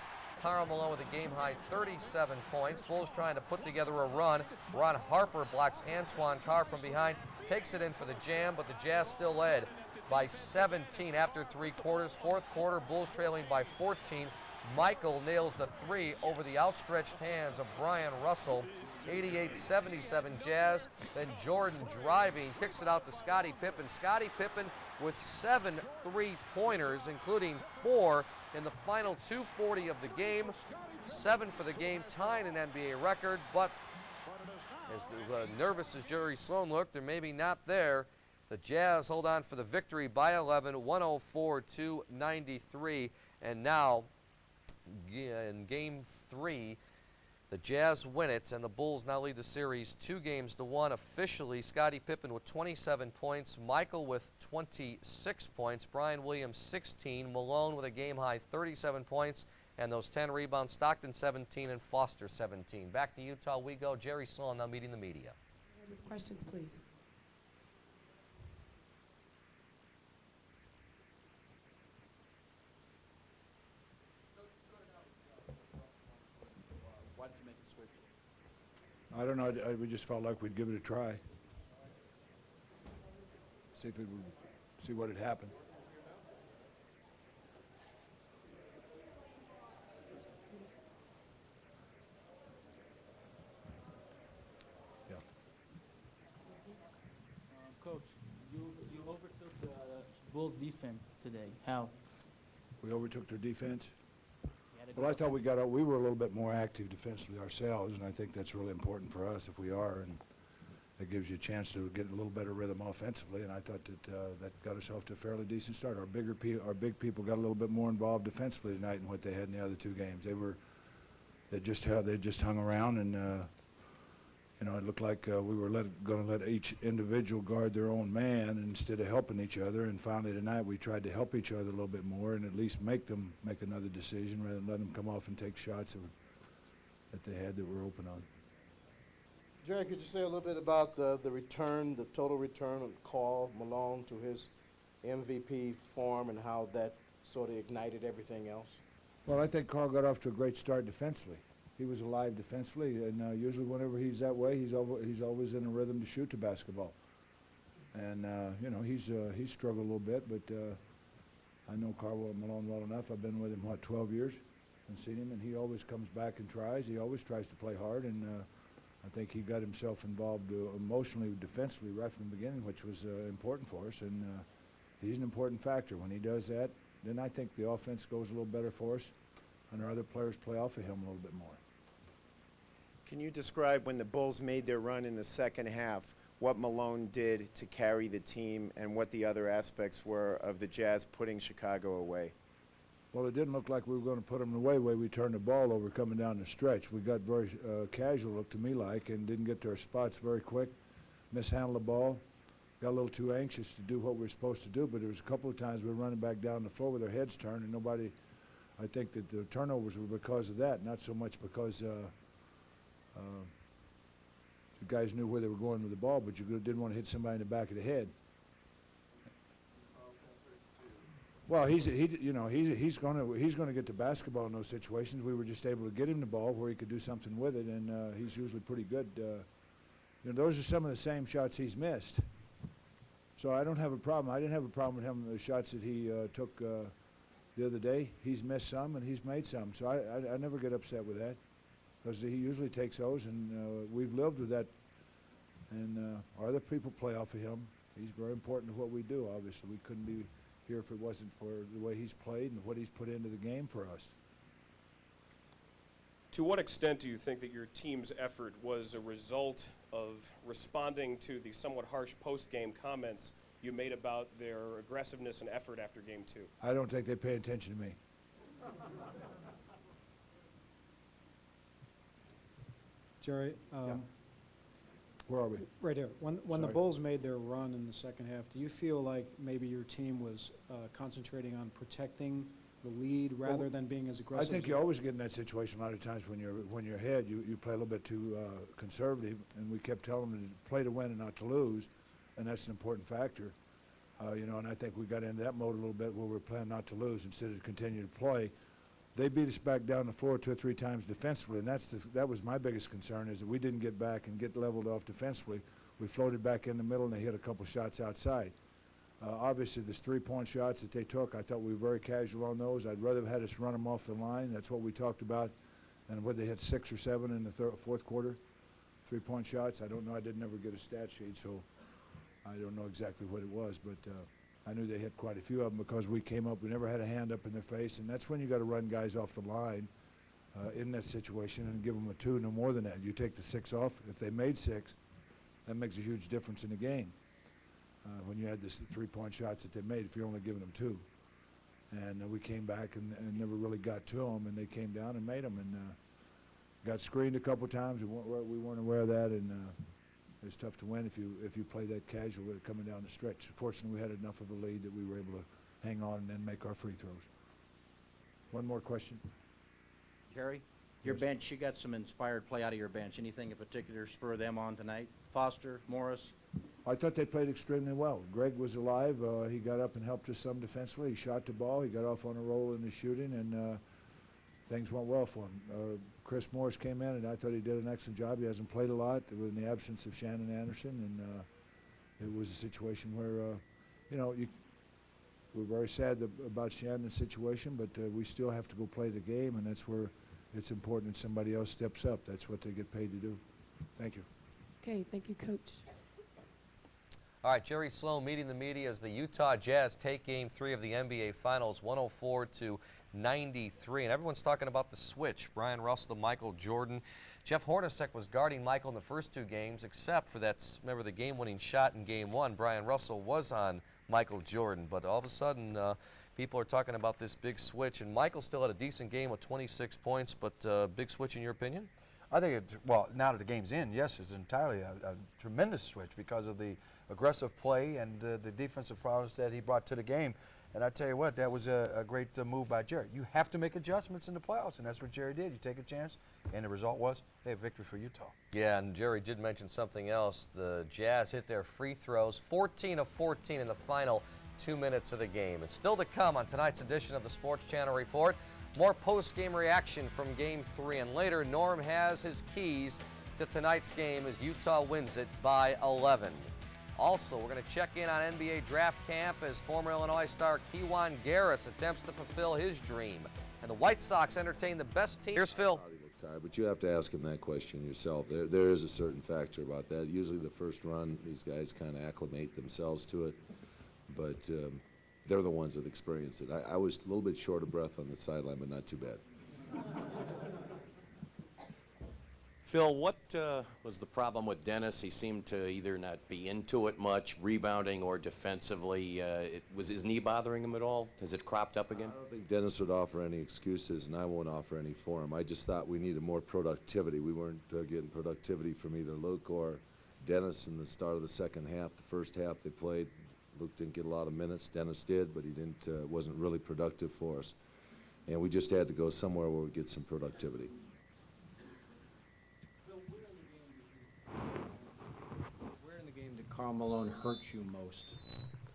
Karl Malone with a game-high 37 points. Bulls trying to put together a run. Ron Harper blocks Antoine Carr from behind, takes it in for the jam, but the Jazz still led by 17 after 3 quarters. Fourth quarter, Bulls trailing by 14. Michael nails the 3 over the outstretched hands of Brian Russell. 88-77 Jazz. Then Jordan driving, kicks it out to Scottie Pippen. Scottie Pippen with 7 3-pointers, including 4 in the final 2:40 of the game. 7 for the game, tying an NBA record, but as nervous as Jerry Sloan looked, or maybe not there, the Jazz hold on for the victory by 11, 104-93. And now, in Game 3, the Jazz win it, and the Bulls now lead the series 2-1. Officially, Scottie Pippen with 27 points, Michael with 26 points, Brian Williams 16, Malone with a game-high 37 points, and those 10 rebounds, Stockton 17 and Foster 17. Back to Utah we go. Jerry Sloan now meeting the media. Questions, please. Why did you make the switch? I don't know. We just felt like we'd give it a try. See if it would, see what had happened. Bulls defense today? How? We overtook their defense. Well, I thought we were a little bit more active defensively ourselves, and I think that's really important for us if we are, and it gives you a chance to get a little better rhythm offensively. And I thought that got us off to a fairly decent start. Our big people got a little bit more involved defensively tonight than what they had in the other two games. They just hung around, and you know, it looked like we were going to let each individual guard their own man instead of helping each other. And finally tonight we tried to help each other a little bit more and at least make them make another decision rather than let them come off and take shots that they had that were open on. Jerry, could you say a little bit about the return, the total return on Karl Malone to his MVP form and how that sort of ignited everything else? Well, I think Karl got off to a great start defensively. He was alive defensively, and usually whenever he's that way, he's always in a rhythm to shoot the basketball. And you know, he's struggled a little bit, but I know Karl Malone well enough. I've been with him 12 years, and seen him, and he always comes back and tries. He always tries to play hard, and I think he got himself involved emotionally, defensively right from the beginning, which was important for us. And he's an important factor. When he does that, then I think the offense goes a little better for us, and our other players play off of him a little bit more. Can you describe when the Bulls made their run in the second half, what Malone did to carry the team and what the other aspects were of the Jazz putting Chicago away? Well, it didn't look like we were going to put them away the way we turned the ball over coming down the stretch. We got very casual, looked to me like, and didn't get to our spots very quick, mishandled the ball, got a little too anxious to do what we were supposed to do, but there was a couple of times we were running back down the floor with our heads turned, and nobody, I think that the turnovers were because of that, not so much because the guys knew where they were going with the ball, but you didn't want to hit somebody in the back of the head. Well, he's going to get the basketball in those situations. We were just able to get him the ball where he could do something with it, and he's usually pretty good. You know, those are some of the same shots he's missed. So I don't have a problem. I didn't have a problem with him, the shots that he took the other day. He's missed some and he's made some. So I never get upset with that, because he usually takes those, and we've lived with that. And our other people play off of him. He's very important to what we do, obviously. We couldn't be here if it wasn't for the way he's played and what he's put into the game for us. To what extent do you think that your team's effort was a result of responding to the somewhat harsh post-game comments you made about their aggressiveness and effort after Game 2? I don't think they pay attention to me. Jerry, where are we? Right here. When the Bulls made their run in the second half, do you feel like maybe your team was concentrating on protecting the lead rather than being as aggressive? I think you always get in that situation a lot of times when you're ahead. You play a little bit too conservative, and we kept telling them to play to win and not to lose, and that's an important factor. You know, and I think we got into that mode a little bit where we're playing not to lose instead of continue to play. They beat us back down the floor 2 or 3 times defensively, and that was my biggest concern, is that we didn't get back and get leveled off defensively. We floated back in the middle, and they hit a couple shots outside. Obviously, there's 3-point shots that they took. I thought we were very casual on those. I'd rather have had us run them off the line. That's what we talked about. And what, they hit 6 or 7 in the fourth quarter, 3-point shots. I don't know. I didn't ever get a stat sheet, so I don't know exactly what it was, but I knew they hit quite a few of them because we came up. We never had a hand up in their face, and that's when you got to run guys off the line in that situation and give them a 2, no more than that. You take the 6 off. If they made 6, that makes a huge difference in the game. When you had this 3-point shots that they made, if you're only giving them 2. And we came back and never really got to them, and they came down and made them, and got screened a couple times. We weren't aware of that, and it's tough to win if you play that casual coming down the stretch. Fortunately, we had enough of a lead that we were able to hang on and then make our free throws. One more question. Jerry, your bench, you got some inspired play out of your bench. Anything in particular spur them on tonight? Foster, Morris? I thought they played extremely well. Greg was alive. He got up and helped us some defensively. He shot the ball. He got off on a roll in the shooting, and things went well for him. Chris Morris came in, and I thought he did an excellent job. He hasn't played a lot in the absence of Shannon Anderson, and it was a situation where, you know, we're very sad about Shannon's situation, but we still have to go play the game, and that's where it's important that somebody else steps up. That's what they get paid to do. Thank you. Okay, thank you, Coach. All right, Jerry Sloan meeting the media as the Utah Jazz take Game 3 of the NBA Finals, 104-93. And everyone's talking about the switch. Brian Russell to Michael Jordan. Jeff Hornacek was guarding Michael in the first 2 games, except for that, remember, the game-winning shot in Game 1. Brian Russell was on Michael Jordan. But all of a sudden, people are talking about this big switch. And Michael still had a decent game with 26 points, but big switch in your opinion? I think, well, now that the game's in, yes, it's entirely a tremendous switch because of the aggressive play and the defensive prowess that he brought to the game. And I tell you what, that was a great move by Jerry. You have to make adjustments in the playoffs, and that's what Jerry did. You take a chance, and the result was, hey, victory for Utah. Yeah, and Jerry did mention something else. The Jazz hit their free throws, 14 of 14 in the final 2 minutes of the game. And still to come on tonight's edition of the Sports Channel Report, more post-game reaction from Game 3. And later, Norm has his keys to tonight's game as Utah wins it by 11. Also, we're going to check in on NBA draft camp as former Illinois star Kejuan Garris attempts to fulfill his dream. And the White Sox entertain the best team. Here's Phil. But you have to ask him that question yourself. There is a certain factor about that. Usually the first run, these guys kind of acclimate themselves to it. But they're the ones that experience it. I was a little bit short of breath on the sideline, but not too bad. Phil, what was the problem with Dennis? He seemed to either not be into it much, rebounding, or defensively. Was his knee bothering him at all? Has it cropped up again? I don't think Dennis would offer any excuses, and I won't offer any for him. I just thought we needed more productivity. We weren't getting productivity from either Luke or Dennis in the start of the second half. The first half they played, Luke didn't get a lot of minutes. Dennis did, but he wasn't really productive for us. And we just had to go somewhere where we get some productivity. Where in the game did Karl Malone hurt you most?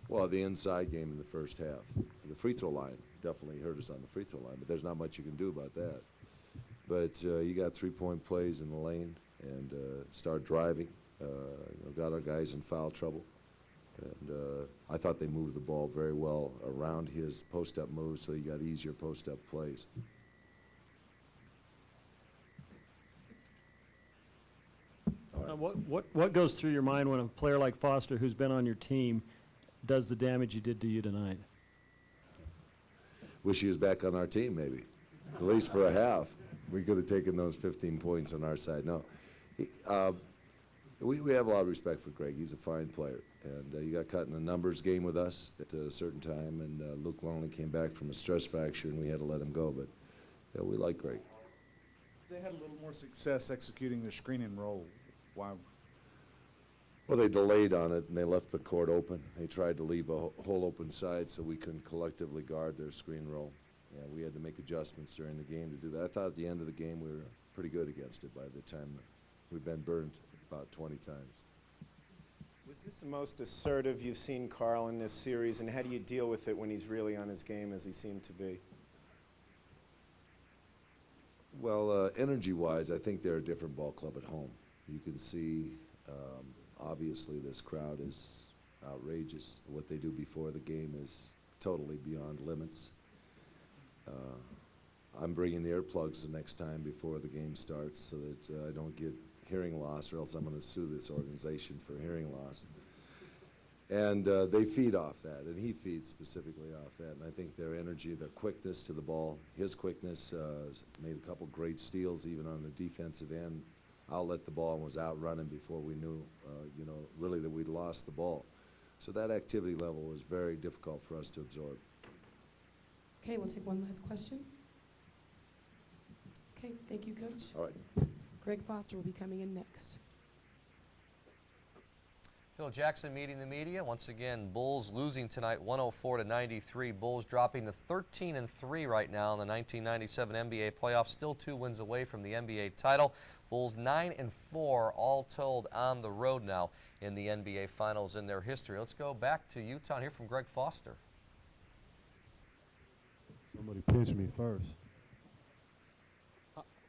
Well, the inside game in the first half. The free throw line definitely hurt us on the free throw line, but there's not much you can do about that. But you got three-point plays in the lane and start driving. Got our guys in foul trouble. And I thought they moved the ball very well around his post-up moves, so he got easier post-up plays. What goes through your mind when a player like Foster, who's been on your team, does the damage he did to you tonight? Wish he was back on our team, maybe, at least for a half. We could have taken those 15 points on our side. No, we have a lot of respect for Greg. He's a fine player, and he got cut in a numbers game with us at a certain time, and Luke Longley came back from a stress fracture, and we had to let him go. But yeah, we like Greg. They had a little more success executing their screening role. Why? Well, they delayed on it, and they left the court open. They tried to leave a whole open side so we couldn't collectively guard their screen roll. Yeah, we had to make adjustments during the game to do that. I thought at the end of the game we were pretty good against it by the time we've been burned about 20 times. Was this the most assertive you've seen Karl in this series, and how do you deal with it when he's really on his game as he seemed to be? Well, energy-wise, I think they're a different ball club at home. You can see, obviously, this crowd is outrageous. What they do before the game is totally beyond limits. I'm bringing the earplugs the next time before the game starts so that I don't get hearing loss, or else I'm going to sue this organization for hearing loss. And they feed off that, and he feeds specifically off that. And I think their energy, their quickness to the ball, his quickness, made a couple great steals even on the defensive end. Outlet the ball and was out running before we knew, really that we'd lost the ball. So that activity level was very difficult for us to absorb. Okay, we'll take one last question. Okay, thank you, Coach. All right. Greg Foster will be coming in next. Phil Jackson meeting the media. Once again, Bulls losing tonight 104-93. Bulls dropping to 13-3 right now in the 1997 NBA playoffs. Still 2 wins away from the NBA title. Bulls 9-4 all told on the road now in the NBA Finals in their history. Let's go back to Utah and hear from Greg Foster. Somebody pinch me first.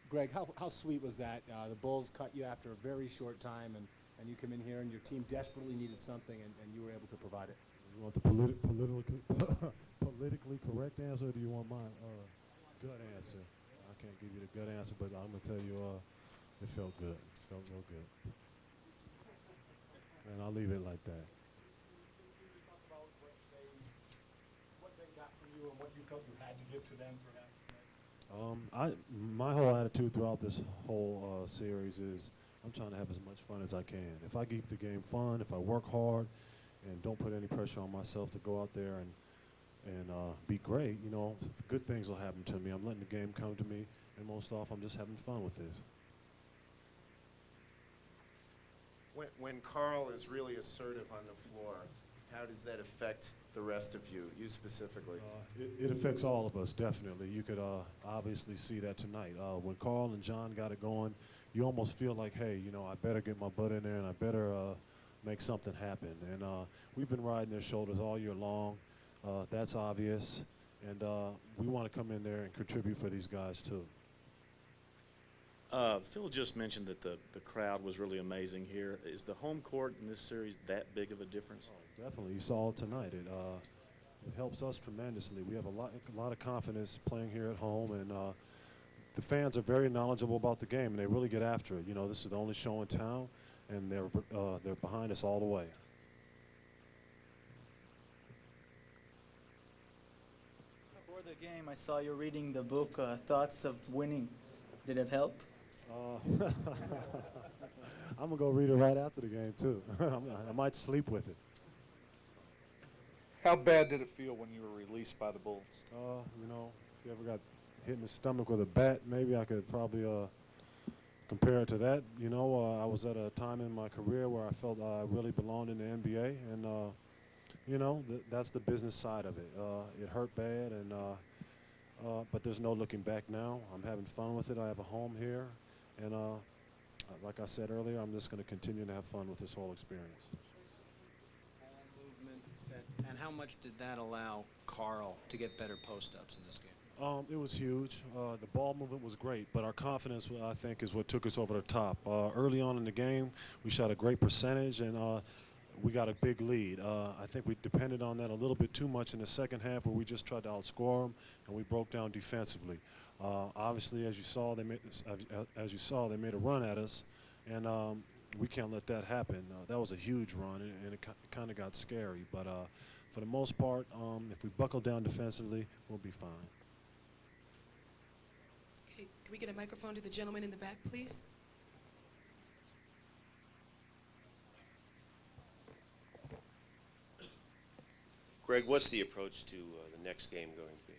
Greg, how sweet was that? The Bulls cut you after a very short time, and you come in here and your team desperately needed something, and you were able to provide it. You want the politically correct answer, or do you want my gut answer? I can't give you the gut answer, but I'm going to tell you it felt good. It felt real good. And I'll leave it like that. you and what you felt you had to give to them, perhaps? My whole attitude throughout this whole series is I'm trying to have as much fun as I can. If I keep the game fun, if I work hard, and don't put any pressure on myself to go out there and be great, you know, good things will happen to me. I'm letting the game come to me, and most often I'm just having fun with this. When Carl is really assertive on the floor, how does that affect the rest of you, you specifically? It affects all of us, definitely. You could obviously see that tonight. When Carl and John got it going, you almost feel like, hey, you know, I better get my butt in there and I better make something happen. And we've been riding their shoulders all year long. That's obvious. And we want to come in there and contribute for these guys, too. Phil just mentioned that the crowd was really amazing here. Is the home court in this series that big of a difference? Oh, definitely. You saw it tonight. It helps us tremendously. We have a lot of confidence playing here at home, and the fans are very knowledgeable about the game, and they really get after it. You know, this is the only show in town, and they're behind us all the way. Before the game, I saw you reading the book, Thoughts of Winning. Did it help? I'm going to go read it right after the game, too. I might sleep with it. How bad did it feel when you were released by the Bulls? You know, if you ever got hit in the stomach with a bat, maybe I could probably compare it to that. You know, I was at a time in my career where I felt I really belonged in the NBA, and, you know, that's the business side of it. It hurt bad, and but there's no looking back now. I'm having fun with it. I have a home here, and like I said earlier, I'm just going to continue to have fun with this whole experience. And how much did that allow Carl to get better post-ups in this game? It was huge. The ball movement was great, but our confidence, I think, is what took us over the top. Early on in the game, we shot a great percentage, and we got a big lead. I think we depended on that a little bit too much in the second half, where we just tried to outscore them, and we broke down defensively. Obviously, as you saw, they made a run at us, and we can't let that happen. That was a huge run, and it kind of got scary. But for the most part, if we buckle down defensively, we'll be fine. Okay, can we get a microphone to the gentleman in the back, please? Greg, what's the approach to the next game going to be?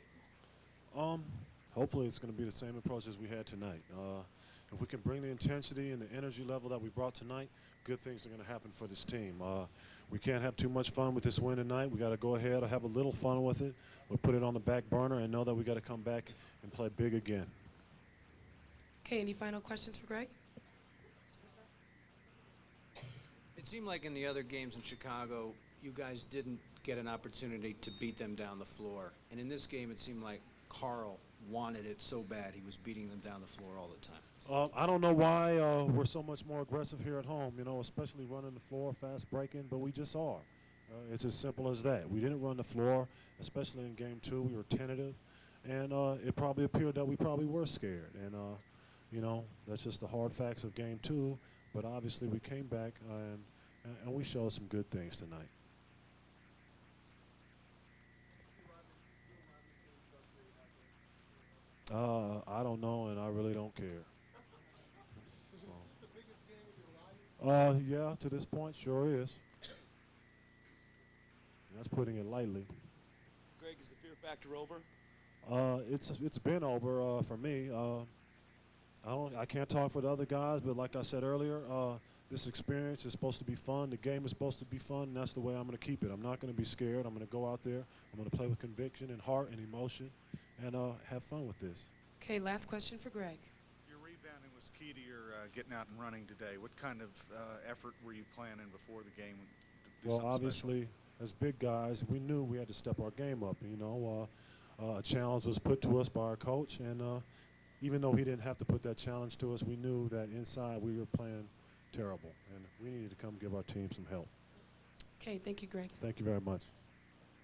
Hopefully it's going to be the same approach as we had tonight. If we can bring the intensity and the energy level that we brought tonight, good things are going to happen for this team. We can't have too much fun with this win tonight. We got to go ahead and have a little fun with it. We'll put it on the back burner and know that we got to come back and play big again. Okay, any final questions for Greg? It seemed like in the other games in Chicago, you guys didn't get an opportunity to beat them down the floor. And in this game, it seemed like Carl wanted it so bad he was beating them down the floor all the time. I don't know why we're so much more aggressive here at home, you know, especially running the floor, fast breaking, but we just are. It's as simple as that. We didn't run the floor, especially in game 2. We were tentative, and it probably appeared that we probably were scared. And, you know, that's just the hard facts of game 2, but obviously we came back and we showed some good things tonight. I don't know, and I really don't care. Yeah, to this point, sure is. That's putting it lightly. Greg, is the fear factor over? It's been over for me. I can't talk for the other guys, but like I said earlier, this experience is supposed to be fun. The game is supposed to be fun, and that's the way I'm going to keep it. I'm not going to be scared. I'm going to go out there. I'm going to play with conviction and heart and emotion, and have fun with this. Okay, last question for Greg. Your rebounding was key to your getting out and running today. What kind of effort were you planning before the game? Well, obviously, as big guys, we knew we had to step our game up. You know, a challenge was put to us by our coach, and even though he didn't have to put that challenge to us, we knew that inside we were playing terrible, and we needed to come give our team some help. Okay, thank you, Greg. Thank you very much.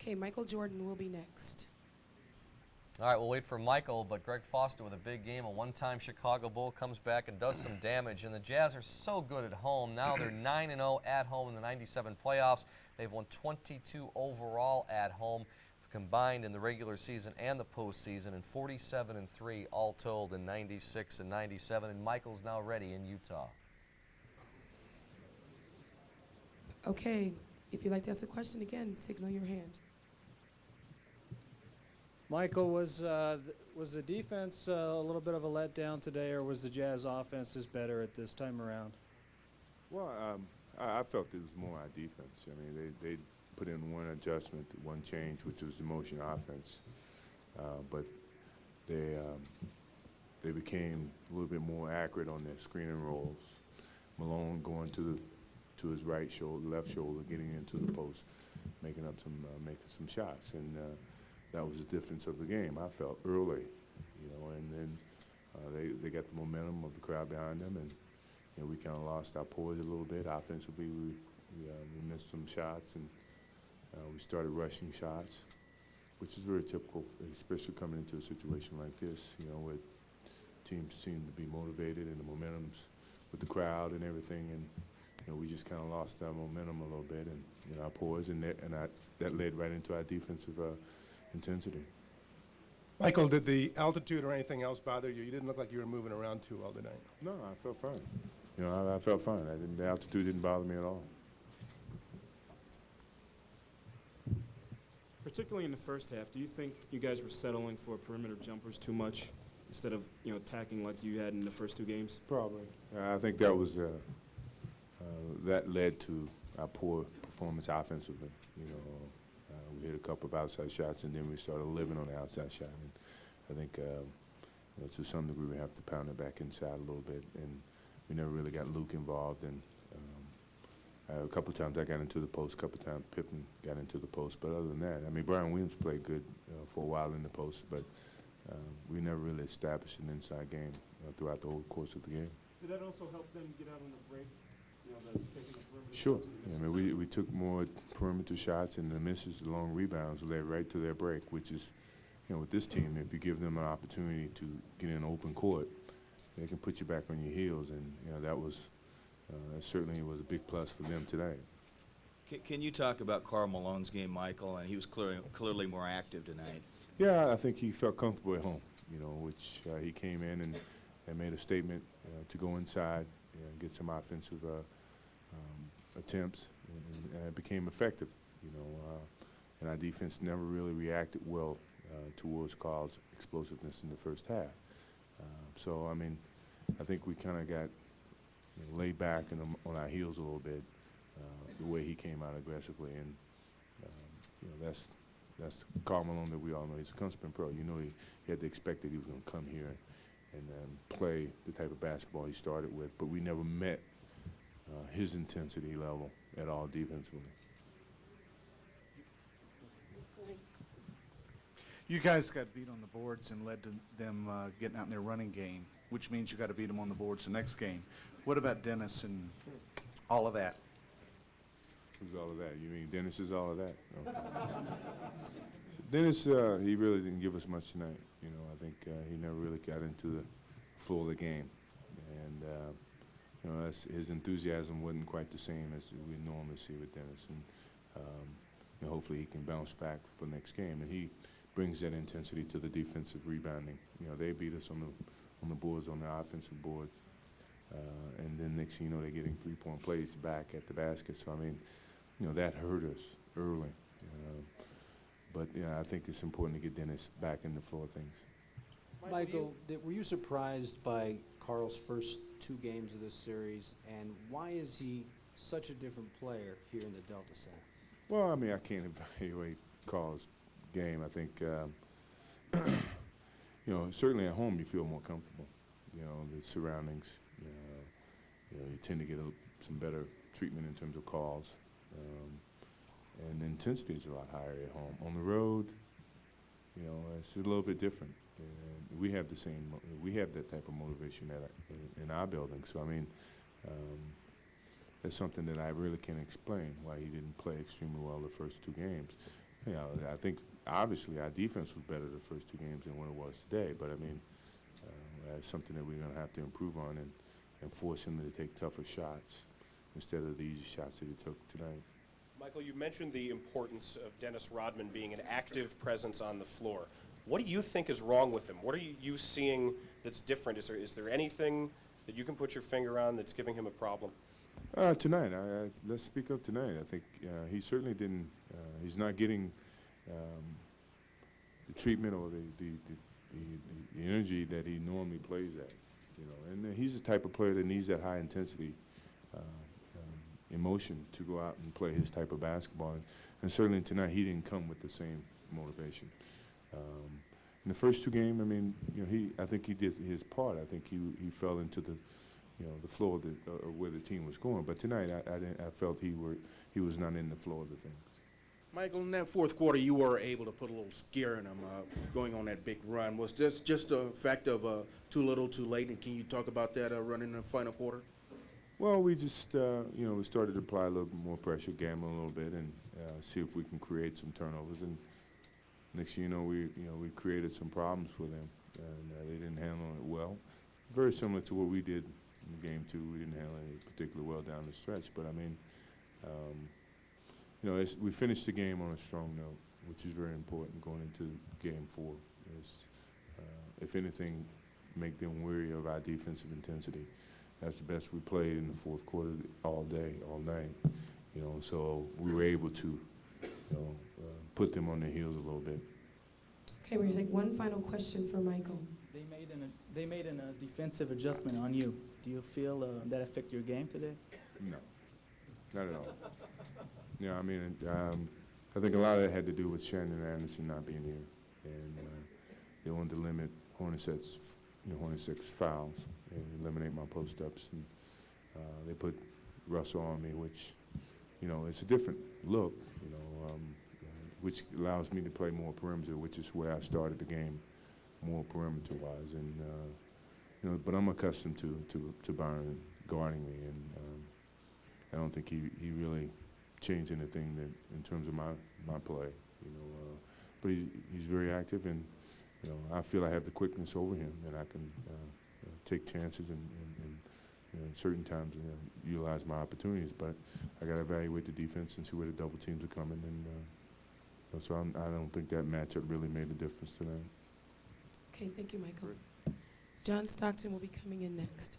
Okay, Michael Jordan will be next. All right, we'll wait for Michael, but Greg Foster with a big game, a one-time Chicago Bull, comes back and does some damage. And the Jazz are so good at home. Now they're 9-0 at home in the '97 playoffs. They've won 22 overall at home. combined in the regular season and the postseason, and 47-3 all told in '96 and '97. And Michael's now ready in Utah. Okay, if you'd like to ask a question again, signal your hand. Michael, was the defense a little bit of a letdown today, or was the Jazz offense just better at this time around? Well, I felt it was more our defense. I mean, they put in one adjustment, one change, which was the motion offense. But they became a little bit more accurate on their screening rolls. Malone going to his right shoulder, left shoulder, getting into the post, making some shots, and that was the difference of the game. I felt early, and then they got the momentum of the crowd behind them, and we kind of lost our poise a little bit. Offensively, we missed some shots, and we started rushing shots, which is very typical, especially coming into a situation like this, where teams seem to be motivated and the momentum's with the crowd and everything, and we just kind of lost our momentum a little bit and our poise, and that led right into our defensive intensity. Michael, did the altitude or anything else bother you? You didn't look like you were moving around too well tonight. No, I felt fine. I felt fine. The altitude didn't bother me at all. Particularly in the first half, do you think you guys were settling for perimeter jumpers too much instead of attacking like you had in the first two games? Probably. I think that was that led to our poor performance offensively. We hit a couple of outside shots, and then we started living on the outside shot. And I think to some degree we have to pound it back inside a little bit, and we never really got Luke involved. And a couple of times I got into the post, a couple of times Pippen got into the post. But other than that, I mean, Brian Williams played good for a while in the post, but we never really established an inside game throughout the whole course of the game. Did that also help them get out on the break? Taking the perimeter Sure. shots and I mean, we took more perimeter shots, and the misses, the long rebounds led right to their break, which is, with this team, if you give them an opportunity to get in open court, they can put you back on your heels, and that was certainly was a big plus for them today. Can you talk about Karl Malone's game, Michael? And he was clearly more active tonight. Yeah, I think he felt comfortable at home, which he came in and made a statement to go inside and get some offensive attempts, and it became effective, and our defense never really reacted well towards Karl's explosiveness in the first half. So, I mean, I think we kind of got laid back and on our heels a little bit, the way he came out aggressively, and that's Karl Malone that we all know. He's a constant pro. He had to expect that he was going to come here and play the type of basketball he started with, but we never met his intensity level at all defensively. You guys got beat on the boards and led to them getting out in their running game, which means you got to beat them on the boards the next game. What about Dennis and all of that? Who's all of that? You mean Dennis is all of that? Okay. Dennis, he really didn't give us much tonight. I think he never really got into the flow of the game, and his enthusiasm wasn't quite the same as we normally see with Dennis. And hopefully he can bounce back for next game, and he brings that intensity to the defensive rebounding. They beat us on the boards, on the offensive boards, and then next thing you know, they're getting three-point plays back at the basket. So I mean, that hurt us early. But I think it's important to get Dennis back in the flow of things. Michael, were you surprised by Karl's first two games of this series, and why is he such a different player here in the Delta Center? Well, I mean, I can't evaluate Karl's game. I think, certainly at home you feel more comfortable. The surroundings, you tend to get some better treatment in terms of calls. And the intensity is a lot higher at home. On the road, it's a little bit different. And we have that type of motivation in our building. So, I mean, that's something that I really can't explain why he didn't play extremely well the first two games. I think obviously our defense was better the first two games than what it was today. But, I mean, that's something that we're going to have to improve on and force him to take tougher shots instead of the easy shots that he took tonight. Michael, you mentioned the importance of Dennis Rodman being an active presence on the floor. What do you think is wrong with him? What are you seeing that's different? Is there anything that you can put your finger on that's giving him a problem? Tonight, let's speak of tonight. I think he certainly didn't. He's not getting the treatment or the energy that he normally plays at. You know, and he's the type of player that needs that high intensity emotion to go out and play his type of basketball. And certainly tonight, he didn't come with the same motivation. In the first two games, I mean, you know, I think he did his part. I think he fell into the, you know, the flow of where the team was going. But tonight, I felt he was not in the flow of the thing. Michael, in that fourth quarter, you were able to put a little scare in them going on that big run. Was this just a fact of too little, too late? And can you talk about that run in the final quarter? Well, we just, you know, we started to apply a little bit more pressure, gamble a little bit, and see if we can create some turnovers. And next thing you know, we created some problems for them, and they didn't handle it well. Very similar to what we did in game two. We didn't handle it particularly well down the stretch. But I mean, you know, we finished the game on a strong note, which is very important going into game four. If anything, make them weary of our defensive intensity. That's the best we played in the fourth quarter all day, all night. You know, so we were able to, you know, put them on their heels a little bit. Okay, we're going to take one final question for Michael. They made a defensive adjustment on you. Do you feel that affect your game today? No, not at all. Yeah, I mean, I think a lot of that had to do with Shannon Anderson not being here, and they wanted to limit Hornacek's fouls and eliminate my post-ups, and they put Russell on me, which, you know, it's a different look, you know, which allows me to play more perimeter, which is where I started the game, more perimeter-wise, and you know, but I'm accustomed to Byron guarding me, and I don't think he really changed anything that in terms of my play, you know, but he's very active, and you know, I feel I have the quickness over him, and I can take chances and you know, certain times utilize my opportunities. But I got to evaluate the defense and see where the double teams are coming, and so I don't think that matchup really made a difference tonight. Okay, thank you, Michael. John Stockton will be coming in next.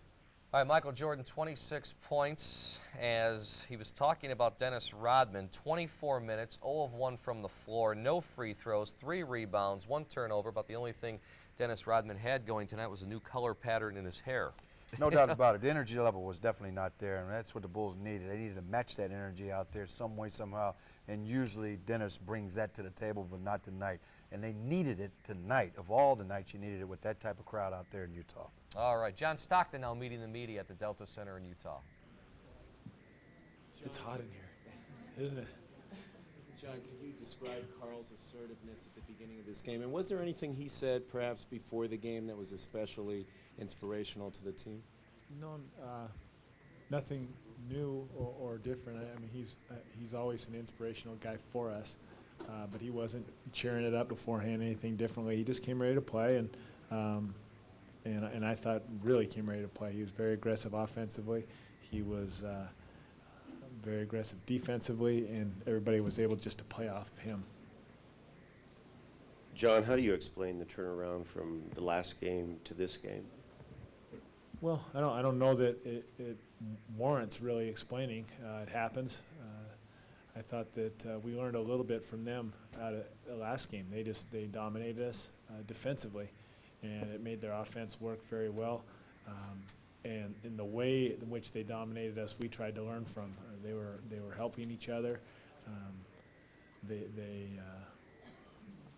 All right, Michael Jordan, 26 points. As he was talking about Dennis Rodman, 24 minutes, 0 of 1 from the floor, no free throws, 3 rebounds, 1 turnover. About the only thing Dennis Rodman had going tonight was a new color pattern in his hair. No doubt about it. The energy level was definitely not there, and that's what the Bulls needed. They needed to match that energy out there some way, somehow, and usually Dennis brings that to the table, but not tonight. And they needed it tonight. Of all the nights, you needed it with that type of crowd out there in Utah. All right, John Stockton now meeting the media at the Delta Center in Utah. It's hot in here, isn't it? John, could you describe Carl's assertiveness at the beginning of this game? And was there anything he said perhaps before the game that was especially inspirational to the team? No, nothing new or different. I mean, he's always an inspirational guy for us, but he wasn't cheering it up beforehand, anything differently. He just came ready to play, and I thought really came ready to play. He was very aggressive offensively. He was very aggressive defensively, and everybody was able just to play off of him. John, how do you explain the turnaround from the last game to this game? Well, I don't know that it warrants really explaining. It happens. I thought that we learned a little bit from them out of the last game. They dominated us defensively, and it made their offense work very well. And in the way in which they dominated us, we tried to learn from. They were helping each other. They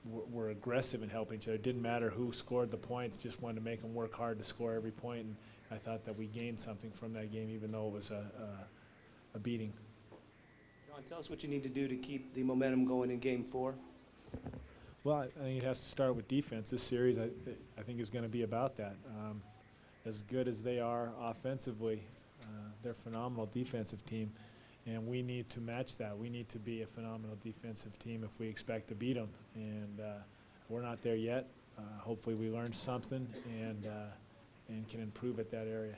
were aggressive in helping each other. It didn't matter who scored the points, just wanted to make them work hard to score every point. And I thought that we gained something from that game, even though it was a beating. John, tell us what you need to do to keep the momentum going in Game 4. Well, I think it has to start with defense. This series, I think, is going to be about that. As good as they are offensively, they're a phenomenal defensive team, and we need to match that. We need to be a phenomenal defensive team if we expect to beat them, and we're not there yet. Hopefully we learned something and can improve at that area.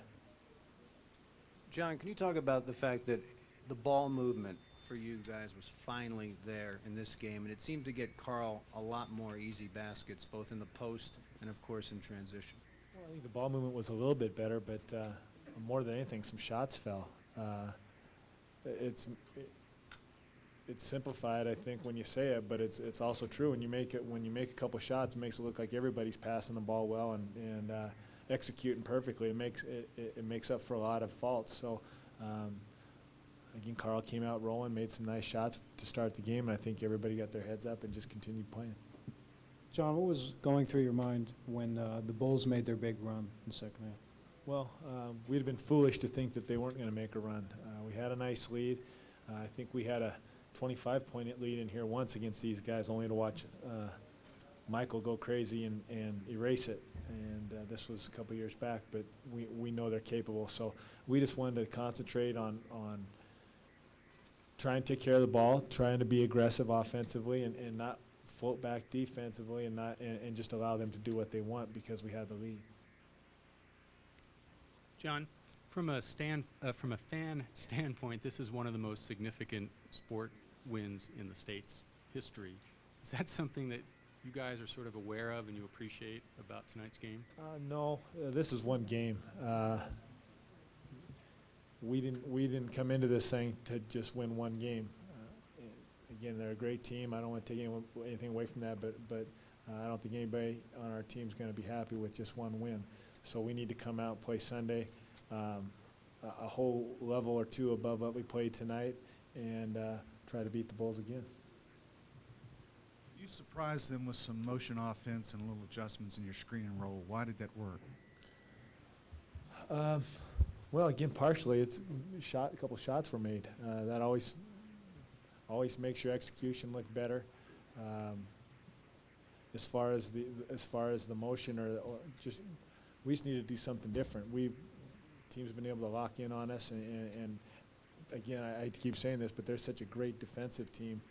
John, can you talk about the fact that the ball movement for you guys was finally there in this game, and it seemed to get Carl a lot more easy baskets, both in the post and, of course, in transition. Well, I think the ball movement was a little bit better, but more than anything, some shots fell. It's simplified, I think, when you say it, but it's also true. When you make a couple shots, it makes it look like everybody's passing the ball well and executing perfectly. It makes up for a lot of faults. So again, Carl came out rolling, made some nice shots to start the game, and I think everybody got their heads up and just continued playing. John, what was going through your mind when the Bulls made their big run in the second half? Well, we'd have been foolish to think that they weren't going to make a run. We had a nice lead. I think we had a 25-point lead in here once against these guys, only to watch Michael go crazy and erase it. And this was a couple years back, but we know they're capable. So we just wanted to concentrate on trying to take care of the ball, trying to be aggressive offensively, and not float back defensively, and just allow them to do what they want because we had the lead. John, from a fan standpoint, this is one of the most significant sport wins in the state's history. Is that something that you guys are sort of aware of and you appreciate about tonight's game? No, this is one game. We didn't come into this thing to just win one game. Again, they're a great team. I don't want to take anything away from that, but I don't think anybody on our team is going to be happy with just one win. So we need to come out and play Sunday a whole level or two above what we played tonight and try to beat the Bulls again. You surprised them with some motion offense and little adjustments in your screen and roll. Why did that work? Well, again, partially it's a couple shots were made. That always makes your execution look better. As far as the motion or just we just need to do something different. Teams have been able to lock in on us, and again, I keep saying this, but they're such a great defensive team.